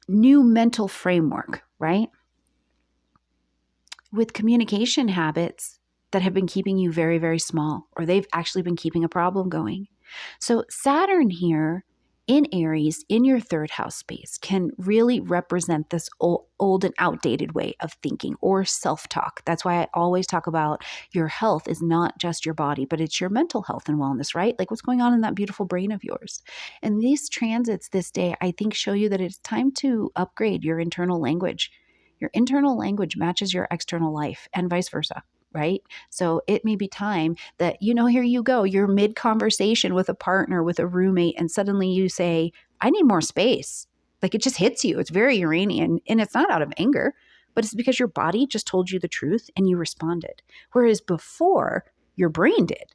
new mental framework, right? With communication habits that have been keeping you very, very small, or they've actually been keeping a problem going. So Saturn here in Aries, in your 3rd house space, can really represent this old and outdated way of thinking or self-talk. That's why I always talk about your health is not just your body, but it's your mental health and wellness, right? Like what's going on in that beautiful brain of yours. And these transits this day, I think, show you that it's time to upgrade your internal language. Your internal language matches your external life, and vice versa. right? So it may be time that, here you go, you're mid conversation with a partner, with a roommate, and suddenly you say, I need more space. Like it just hits you. It's very Uranian, and it's not out of anger, but it's because your body just told you the truth and you responded. Whereas before, your brain did.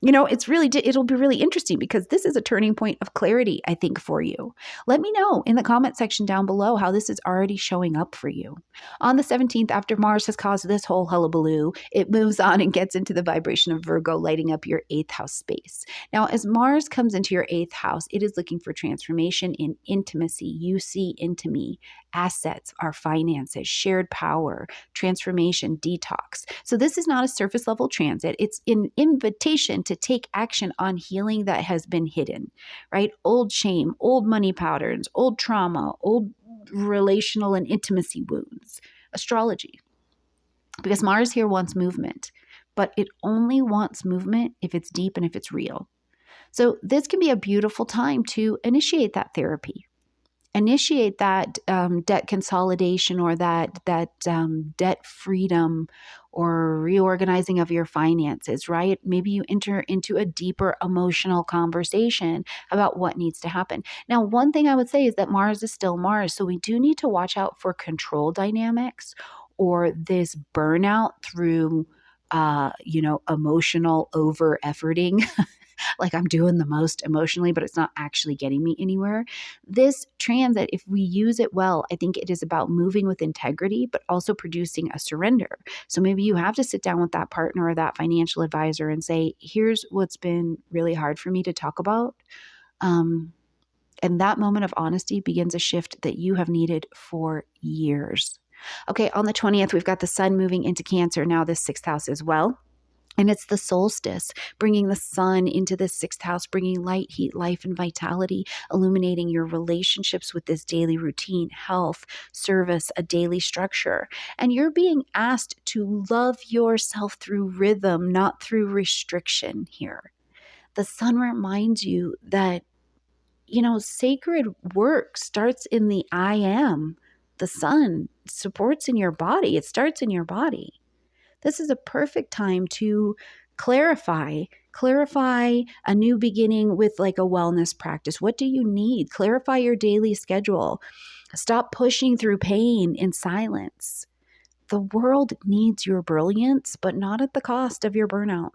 It'll be really interesting because this is a turning point of clarity, I think, for you. Let me know in the comment section down below how this is already showing up for you. On the 17th, after Mars has caused this whole hullabaloo, it moves on and gets into the vibration of Virgo, lighting up your 8th house space. Now, as Mars comes into your 8th house, it is looking for transformation in intimacy. You see into me, assets, our finances, shared power, transformation, detox. So this is not a surface level transit. It's an invitation to take action on healing that has been hidden, right? Old shame, old money patterns, old trauma, old relational and intimacy wounds. Astrology. Because Mars here wants movement, but it only wants movement if it's deep and if it's real. So this can be a beautiful time to initiate that therapy. Initiate that debt consolidation or that debt freedom or reorganizing of your finances, right? Maybe you enter into a deeper emotional conversation about what needs to happen. Now, one thing I would say is that Mars is still Mars, so we do need to watch out for control dynamics or this burnout through emotional over efforting. Like I'm doing the most emotionally, but it's not actually getting me anywhere. This transit, if we use it well, I think it is about moving with integrity, but also producing a surrender. So maybe you have to sit down with that partner or that financial advisor and say, here's what's been really hard for me to talk about. And that moment of honesty begins a shift that you have needed for years. Okay, on the 20th, we've got the sun moving into Cancer, now this 6th house as well. And it's the solstice, bringing the sun into the 6th house, bringing light, heat, life, and vitality, illuminating your relationships with this daily routine, health, service, a daily structure. And you're being asked to love yourself through rhythm, not through restriction here. The sun reminds you that, sacred work starts in the I am. The sun supports in your body. It starts in your body. This is a perfect time to clarify a new beginning with like a wellness practice. What do you need? Clarify your daily schedule. Stop pushing through pain in silence. The world needs your brilliance, but not at the cost of your burnout.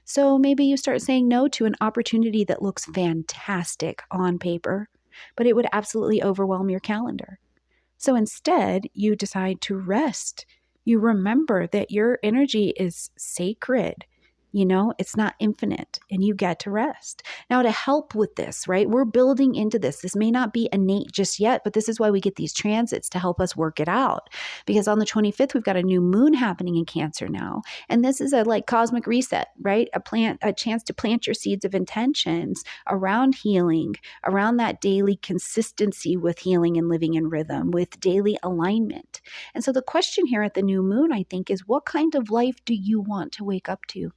So maybe you start saying no to an opportunity that looks fantastic on paper, but it would absolutely overwhelm your calendar. So instead, you decide to rest. You remember that your energy is sacred. It's not infinite, and you get to rest. Now, to help with this, right, we're building into this. This may not be innate just yet, but this is why we get these transits to help us work it out. Because on the 25th, we've got a new moon happening in Cancer now. And this is a cosmic reset, right? A chance to plant your seeds of intentions around healing, around that daily consistency with healing and living in rhythm, with daily alignment. And so the question here at the new moon, I think, is what kind of life do you want to wake up to?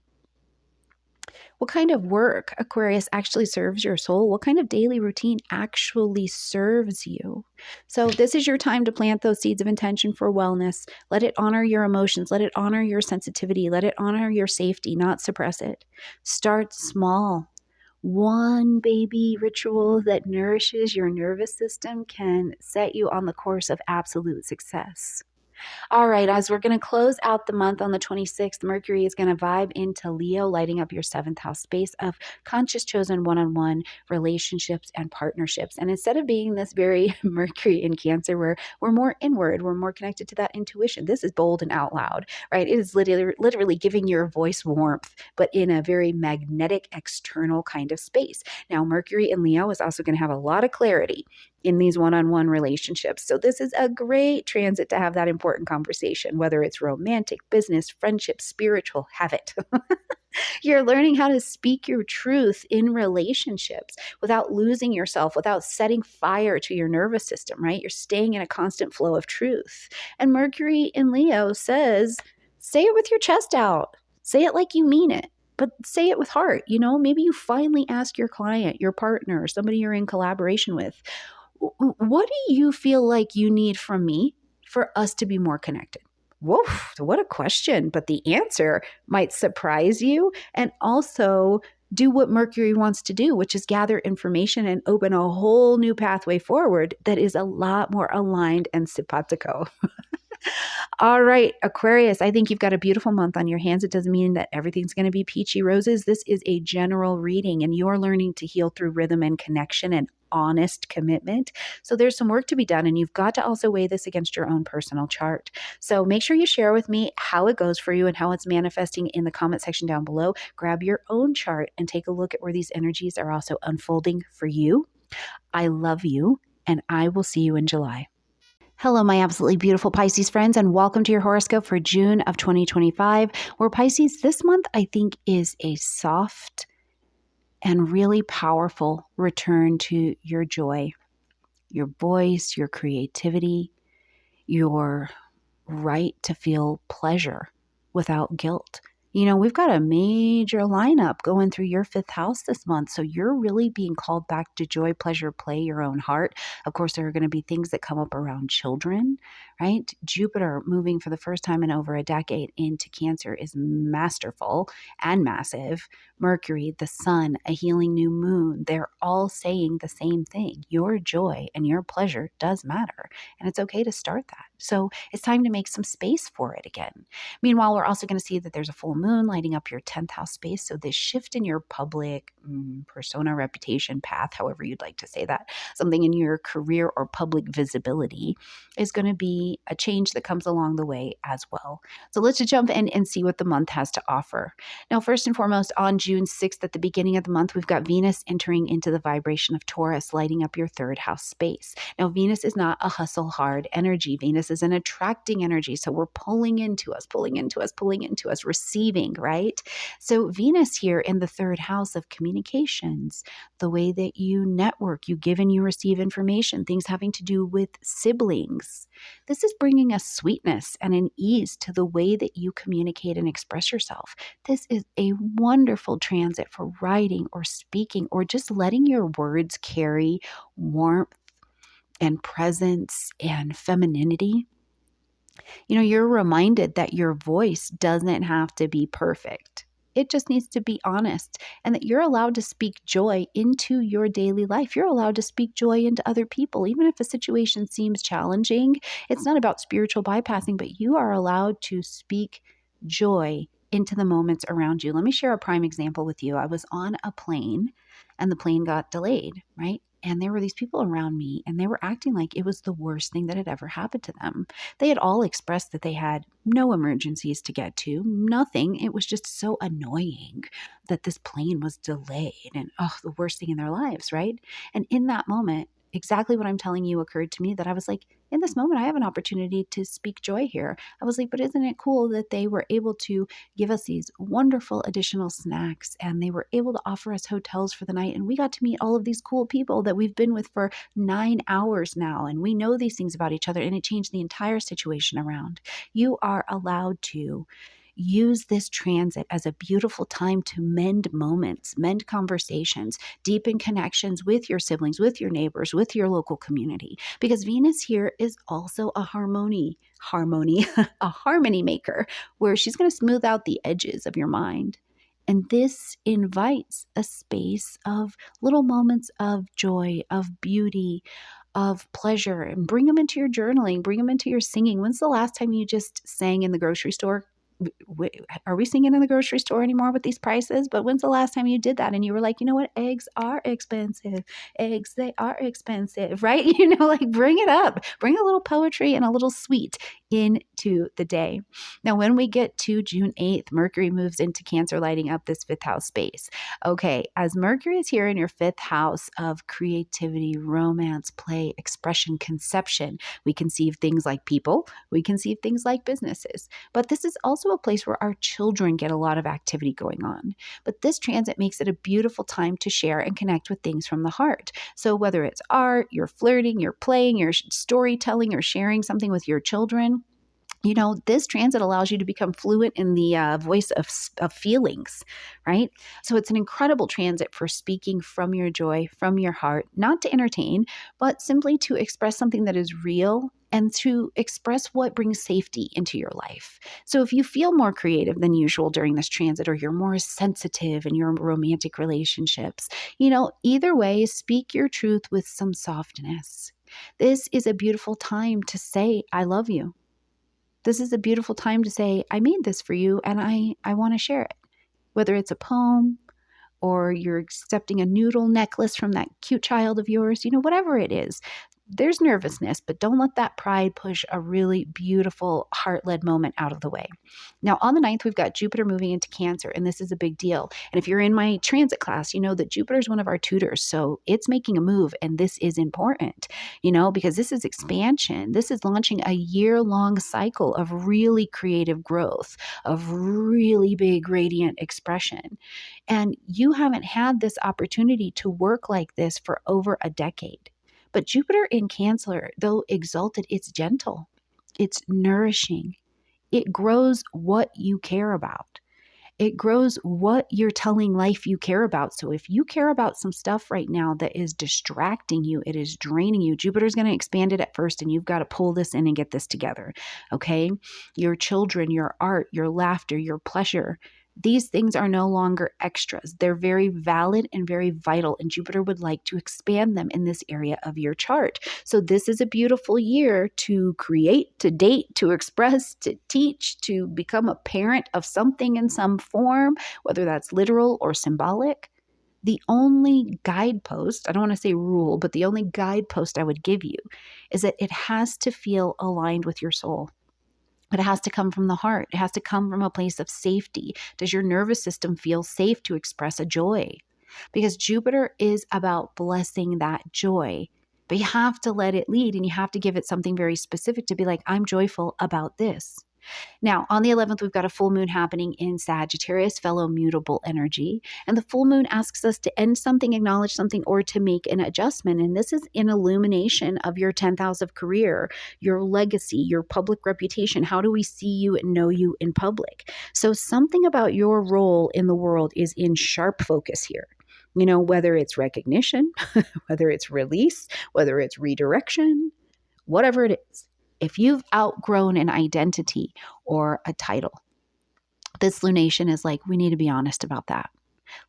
What kind of work, Aquarius, actually serves your soul? What kind of daily routine actually serves you? So this is your time to plant those seeds of intention for wellness. Let it honor your emotions. Let it honor your sensitivity. Let it honor your safety, not suppress it. Start small. One baby ritual that nourishes your nervous system can set you on the course of absolute success. All right, as we're going to close out the month on the 26th, Mercury is going to vibe into Leo, lighting up your 7th house space of conscious chosen one-on-one relationships and partnerships. And instead of being this very Mercury in Cancer, where we're more inward, we're more connected to that intuition. This is bold and out loud, right? It is literally giving your voice warmth, but in a very magnetic external kind of space. Now, Mercury in Leo is also going to have a lot of clarity in these one-on-one relationships. So this is a great transit to have that important conversation, whether it's romantic, business, friendship, spiritual, have it. You're learning how to speak your truth in relationships without losing yourself, without setting fire to your nervous system, right? You're staying in a constant flow of truth. And Mercury in Leo says, say it with your chest out. Say it like you mean it. But say it with heart. Maybe you finally ask your client, your partner, somebody you're in collaboration with, what do you feel like you need from me for us to be more connected? Woof, what a question. But the answer might surprise you and also do what Mercury wants to do, which is gather information and open a whole new pathway forward that is a lot more aligned and simpatico. All right, Aquarius, I think you've got a beautiful month on your hands. It doesn't mean that everything's going to be peachy roses. This is a general reading, and you're learning to heal through rhythm and connection and honest commitment. So there's some work to be done, and you've got to also weigh this against your own personal chart. So make sure you share with me how it goes for you and how it's manifesting in the comment section down below. Grab your own chart and take a look at where these energies are also unfolding for you. I love you, and I will see you in July. Hello, my absolutely beautiful Pisces friends, and welcome to your horoscope for June of 2025, where Pisces this month, I think, is a soft and really powerful return to your joy, your voice, your creativity, your right to feel pleasure without guilt. You know, we've got a major lineup going through your fifth house this month. So you're really being called back to joy, pleasure, play, your own heart. Of course, there are going to be things that come up around children, right? Jupiter moving for the first time in over a decade into Cancer is masterful and massive. Mercury, the sun, a healing new moon, they're all saying the same thing. Your joy and your pleasure does matter. And it's okay to start that. So it's time to make some space for it again. Meanwhile, we're also going to see that there's a full moon lighting up your 10th house space. So this shift in your public persona, reputation, path, however you'd like to say that, something in your career or public visibility is going to be a change that comes along the way as well. So let's just jump in and see what the month has to offer. Now, first and foremost, on June 6th, at the beginning of the month, we've got Venus entering into the vibration of Taurus, lighting up your 3rd house space. Now, Venus is not a hustle hard energy. Venus is an attracting energy. So we're pulling into us, receiving, right? So Venus here in the 3rd house of communications, the way that you network, you give and you receive information, things having to do with siblings. This is bringing a sweetness and an ease to the way that you communicate and express yourself. This is a wonderful transit for writing or speaking or just letting your words carry warmth and presence and femininity. You know, you're reminded that your voice doesn't have to be perfect. It just needs to be honest, and that you're allowed to speak joy into your daily life. You're allowed to speak joy into other people. Even if a situation seems challenging, it's not about spiritual bypassing, but you are allowed to speak joy into the moments around you. Let me share a prime example with you. I was on a plane and the plane got delayed, right? And there were these people around me and they were acting like it was the worst thing that had ever happened to them. They had all expressed that they had no emergencies to get to, nothing. It was just so annoying that this plane was delayed and the worst thing in their lives, right? And in that moment, exactly what I'm telling you occurred to me, that I was like, in this moment, I have an opportunity to speak joy here. I was like, but isn't it cool that they were able to give us these wonderful additional snacks and they were able to offer us hotels for the night. And we got to meet all of these cool people that we've been with for 9 hours now. And we know these things about each other, and it changed the entire situation around. You are allowed to use this transit as a beautiful time to mend moments, mend conversations, deepen connections with your siblings, with your neighbors, with your local community. Because Venus here is also a harmony maker, where she's going to smooth out the edges of your mind. And this invites a space of little moments of joy, of beauty, of pleasure, and bring them into your journaling, bring them into your singing. When's the last time you just sang in the grocery store? Are we singing in the grocery store anymore with these prices? But when's the last time you did that and you were like, you know what? Eggs are expensive. Eggs, they are expensive, right? You know, like bring it up. Bring a little poetry and a little sweet into the day. Now, when we get to June 8th, Mercury moves into Cancer, lighting up this 5th house space. Okay, as Mercury is here in your 5th house of creativity, romance, play, expression, conception, we conceive things like people, we conceive things like businesses. But this is also a place where our children get a lot of activity going on. But this transit makes it a beautiful time to share and connect with things from the heart. So whether it's art, you're flirting, you're playing, you're storytelling, you're sharing something with your children, you know, this transit allows you to become fluent in the voice of feelings, right? So it's an incredible transit for speaking from your joy, from your heart, not to entertain, but simply to express something that is real and to express what brings safety into your life. So if you feel more creative than usual during this transit, or you're more sensitive in your romantic relationships, either way, speak your truth with some softness. This is a beautiful time to say, I love you. This is a beautiful time to say, I made this for you and I want to share it. Whether it's a poem, or you're accepting a noodle necklace from that cute child of yours, whatever it is. There's nervousness, but don't let that pride push a really beautiful heart-led moment out of the way. Now, on the 9th, we've got Jupiter moving into Cancer, and this is a big deal. And if you're in my transit class, you know that Jupiter is one of our tutors, so it's making a move, and this is important, because this is expansion. This is launching a year-long cycle of really creative growth, of really big radiant expression. And you haven't had this opportunity to work like this for over a decade. But Jupiter in Cancer, though exalted, it's gentle, it's nourishing. It grows what you care about. It grows what you're telling life you care about. So if you care about some stuff right now that is distracting you, it is draining you, Jupiter's going to expand it at first, and you've got to pull this in and get this together. Okay? Your children, your art, your laughter, your pleasure. These things are no longer extras. They're very valid and very vital, and Jupiter would like to expand them in this area of your chart. So this is a beautiful year to create, to date, to express, to teach, to become a parent of something in some form, whether that's literal or symbolic. The only guidepost, I don't want to say rule, but the only guidepost I would give you is that it has to feel aligned with your soul. But it has to come from the heart. It has to come from a place of safety. Does your nervous system feel safe to express a joy? Because Jupiter is about blessing that joy. But you have to let it lead, and you have to give it something very specific to be like, I'm joyful about this. Now, on the 11th, we've got a full moon happening in Sagittarius, fellow mutable energy. And the full moon asks us to end something, acknowledge something, or to make an adjustment. And this is an illumination of your 10th house of career, your legacy, your public reputation. How do we see you and know you in public? So something about your role in the world is in sharp focus here. Whether it's recognition, whether it's release, whether it's redirection, whatever it is. If you've outgrown an identity or a title, this lunation is like, we need to be honest about that.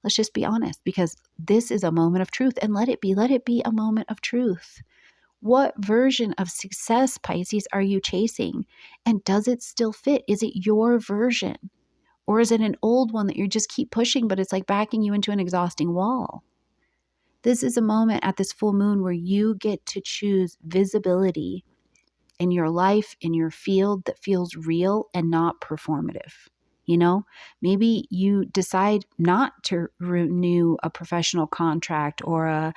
Let's just be honest, because this is a moment of truth, and let it be a moment of truth. What version of success, Pisces, are you chasing? And does it still fit? Is it your version? Or is it an old one that you just keep pushing, but it's like backing you into an exhausting wall? This is a moment at this full moon where you get to choose visibility in your life, in your field, that feels real and not performative. Maybe you decide not to renew a professional contract or a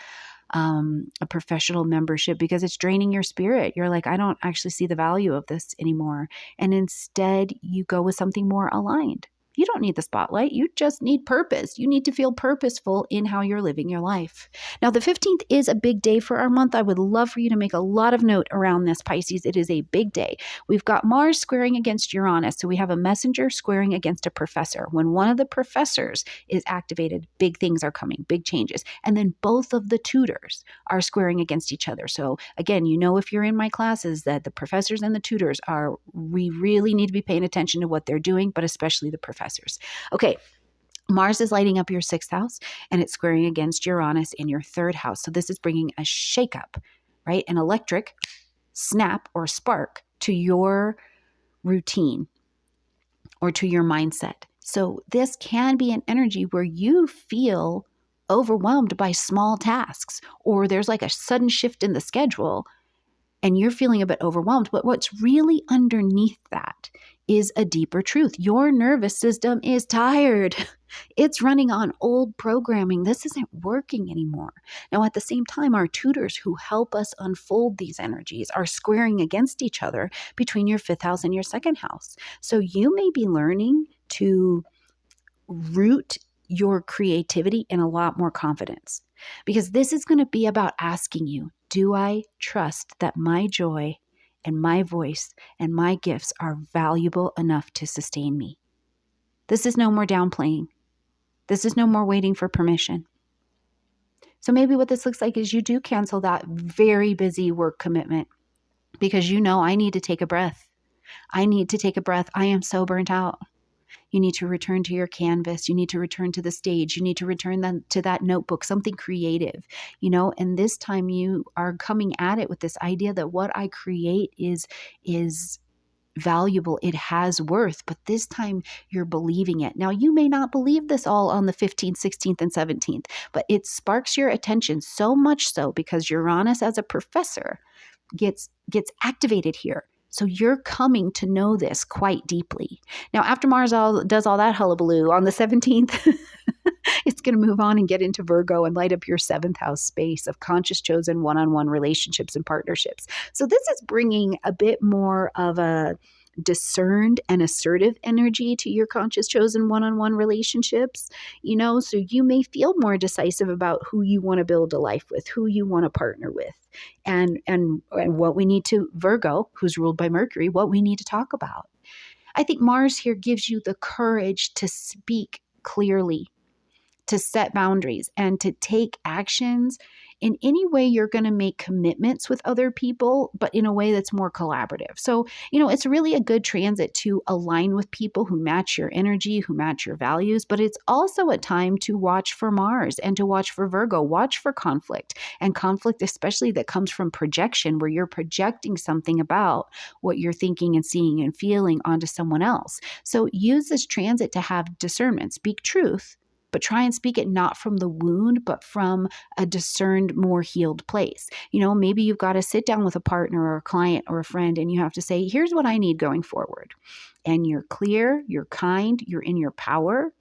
professional membership because it's draining your spirit. You're like, I don't actually see the value of this anymore. And instead you go with something more aligned. You don't need the spotlight. You just need purpose. You need to feel purposeful in how you're living your life. Now, the 15th is a big day for our month. I would love for you to make a lot of note around this, Pisces. It is a big day. We've got Mars squaring against Uranus. So we have a messenger squaring against a professor. When one of the professors is activated, big things are coming, big changes. And then both of the tutors are squaring against each other. So again, if you're in my classes that the professors and the tutors we really need to be paying attention to what they're doing, but especially the professors. Okay, Mars is lighting up your 6th house, and it's squaring against Uranus in your 3rd house. So this is bringing a shakeup, right? An electric snap or spark to your routine or to your mindset. So this can be an energy where you feel overwhelmed by small tasks, or there's like a sudden shift in the schedule and you're feeling a bit overwhelmed. But what's really underneath that is a deeper truth. Your nervous system is tired. It's running on old programming. This isn't working anymore. Now, at the same time, our tutors who help us unfold these energies are squaring against each other between your 5th house and your 2nd house. So you may be learning to root your creativity in a lot more confidence, because this is going to be about asking you, do I trust that my joy and my voice and my gifts are valuable enough to sustain me? This is no more downplaying. This is no more waiting for permission. So maybe what this looks like is you do cancel that very busy work commitment because I need to take a breath. I need to take a breath. I am so burnt out. You need to return to your canvas. You need to return to the stage. You need to return to that notebook, something creative, and this time you are coming at it with this idea that what I create is valuable. It has worth, but this time you're believing it. Now, you may not believe this all on the 15th, 16th, and 17th, but it sparks your attention so much so because Uranus as a professor gets activated here. So you're coming to know this quite deeply. Now, after Mars does all that hullabaloo on the 17th, it's going to move on and get into Virgo and light up your 7th house space of conscious chosen one-on-one relationships and partnerships. So this is bringing a bit more of a discerned and assertive energy to your conscious chosen one-on-one relationships, so you may feel more decisive about who you want to build a life with, who you want to partner with, and what we need to, Virgo, who's ruled by Mercury, what we need to talk about. I think Mars here gives you the courage to speak clearly, to set boundaries, and to take actions in any way you're going to make commitments with other people, but in a way that's more collaborative. So, it's really a good transit to align with people who match your energy, who match your values, but it's also a time to watch for Mars and to watch for Virgo, watch for conflict, and conflict especially that comes from projection, where you're projecting something about what you're thinking and seeing and feeling onto someone else. So use this transit to have discernment, speak truth, but try and speak it not from the wound, but from a discerned, more healed place. Maybe you've got to sit down with a partner or a client or a friend and you have to say, here's what I need going forward. And you're clear, you're kind, you're in your power.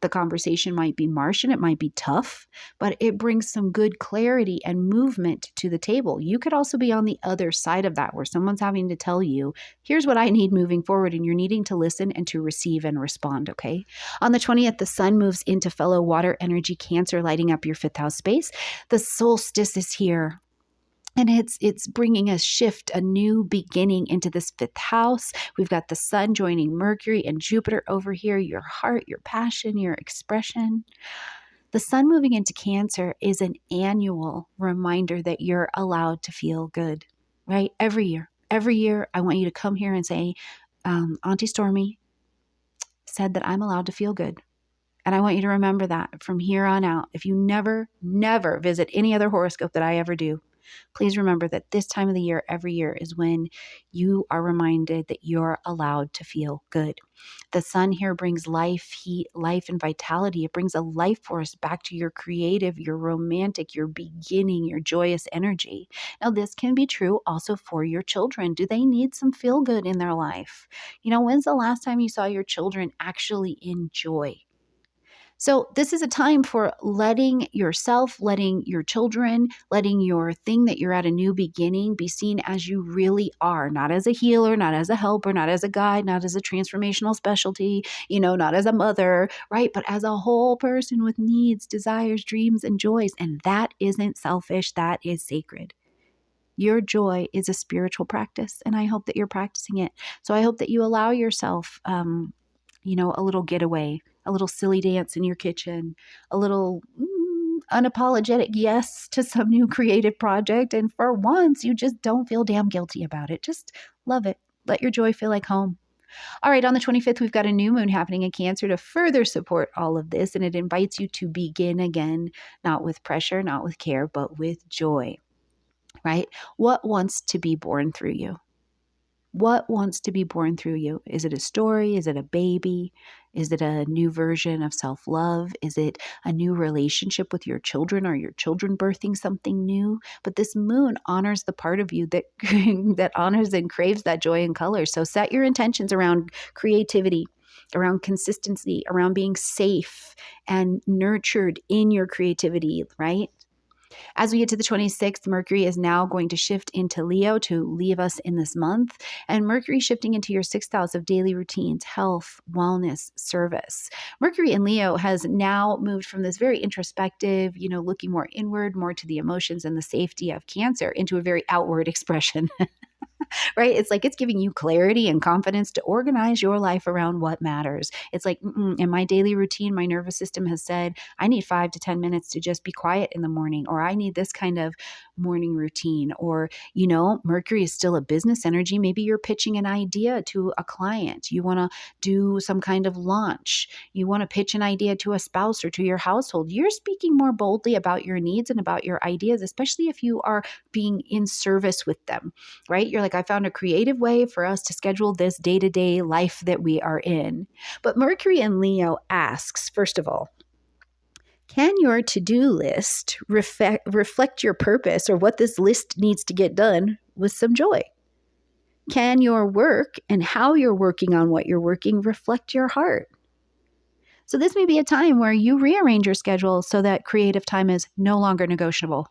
The conversation might be Martian, it might be tough, but it brings some good clarity and movement to the table. You could also be on the other side of that, where someone's having to tell you, here's what I need moving forward, and you're needing to listen and to receive and respond, okay? On the 20th, the sun moves into fellow water energy Cancer, lighting up your 5th house space. The solstice is here. And it's bringing a shift, a new beginning into this 5th house. We've got the sun joining Mercury and Jupiter over here, your heart, your passion, your expression. The sun moving into Cancer is an annual reminder that you're allowed to feel good, right? Every year, I want you to come here and say, Auntie Stormie said that I'm allowed to feel good. And I want you to remember that from here on out. If you never visit any other horoscope that I ever do, please remember that this time of the year, every year, is when you are reminded that you're allowed to feel good. The sun here brings life, heat, life, and vitality. It brings a life force back to your creative, your romantic, your beginning, your joyous energy. Now, this can be true also for your children. Do they need some feel good in their life? When's the last time you saw your children actually enjoy? So this is a time for letting yourself, letting your children, letting your thing that you're at a new beginning be seen as you really are, not as a healer, not as a helper, not as a guide, not as a transformational specialty, not as a mother, right? But as a whole person with needs, desires, dreams, and joys. And that isn't selfish. That is sacred. Your joy is a spiritual practice, and I hope that you're practicing it. So I hope that you allow yourself, a little getaway, a little silly dance in your kitchen, a little unapologetic yes to some new creative project. And for once, you just don't feel damn guilty about it. Just love it. Let your joy feel like home. All right, on the 25th, we've got a new moon happening in Cancer to further support all of this. And it invites you to begin again, not with pressure, not with care, but with joy, right? What wants to be born through you? What wants to be born through you? Is it a story? Is it a baby? Is it a new version of self-love? Is it a new relationship with your children? Are your children birthing something new? But this moon honors the part of you that that honors and craves that joy and color. So set your intentions around creativity, around consistency, around being safe and nurtured in your creativity, right? As we get to the 26th, Mercury is now going to shift into Leo to leave us in this month. And Mercury shifting into your 6th house of daily routines, health, wellness, service. Mercury in Leo has now moved from this very introspective, looking more inward, more to the emotions and the safety of Cancer, into a very outward expression. right? It's like it's giving you clarity and confidence to organize your life around what matters. It's like, in my daily routine, my nervous system has said, I need 5 to 10 minutes to just be quiet in the morning, or I need this kind of morning routine. Or, Mercury is still a business energy. Maybe you're pitching an idea to a client. You want to do some kind of launch. You want to pitch an idea to a spouse or to your household. You're speaking more boldly about your needs and about your ideas, especially if you are being in service with them, right? You're like, I found a creative way for us to schedule this day-to-day life that we are in. But Mercury in Leo asks, first of all, can your to-do list reflect your purpose or what this list needs to get done with some joy? Can your work and how you're working on what you're working reflect your heart? So this may be a time where you rearrange your schedule so that creative time is no longer negotiable.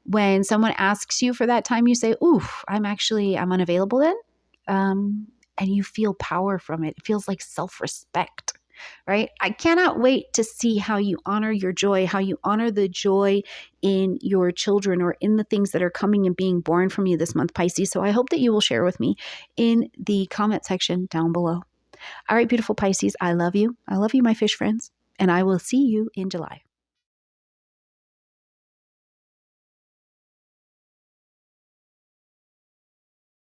When someone asks you for that time, you say, oof, I'm unavailable then. And you feel power from it. It feels like self-respect, right? I cannot wait to see how you honor your joy, how you honor the joy in your children or in the things that are coming and being born from you this month, Pisces. So I hope that you will share with me in the comment section down below. All right, beautiful Pisces, I love you. I love you, my fish friends, and I will see you in July.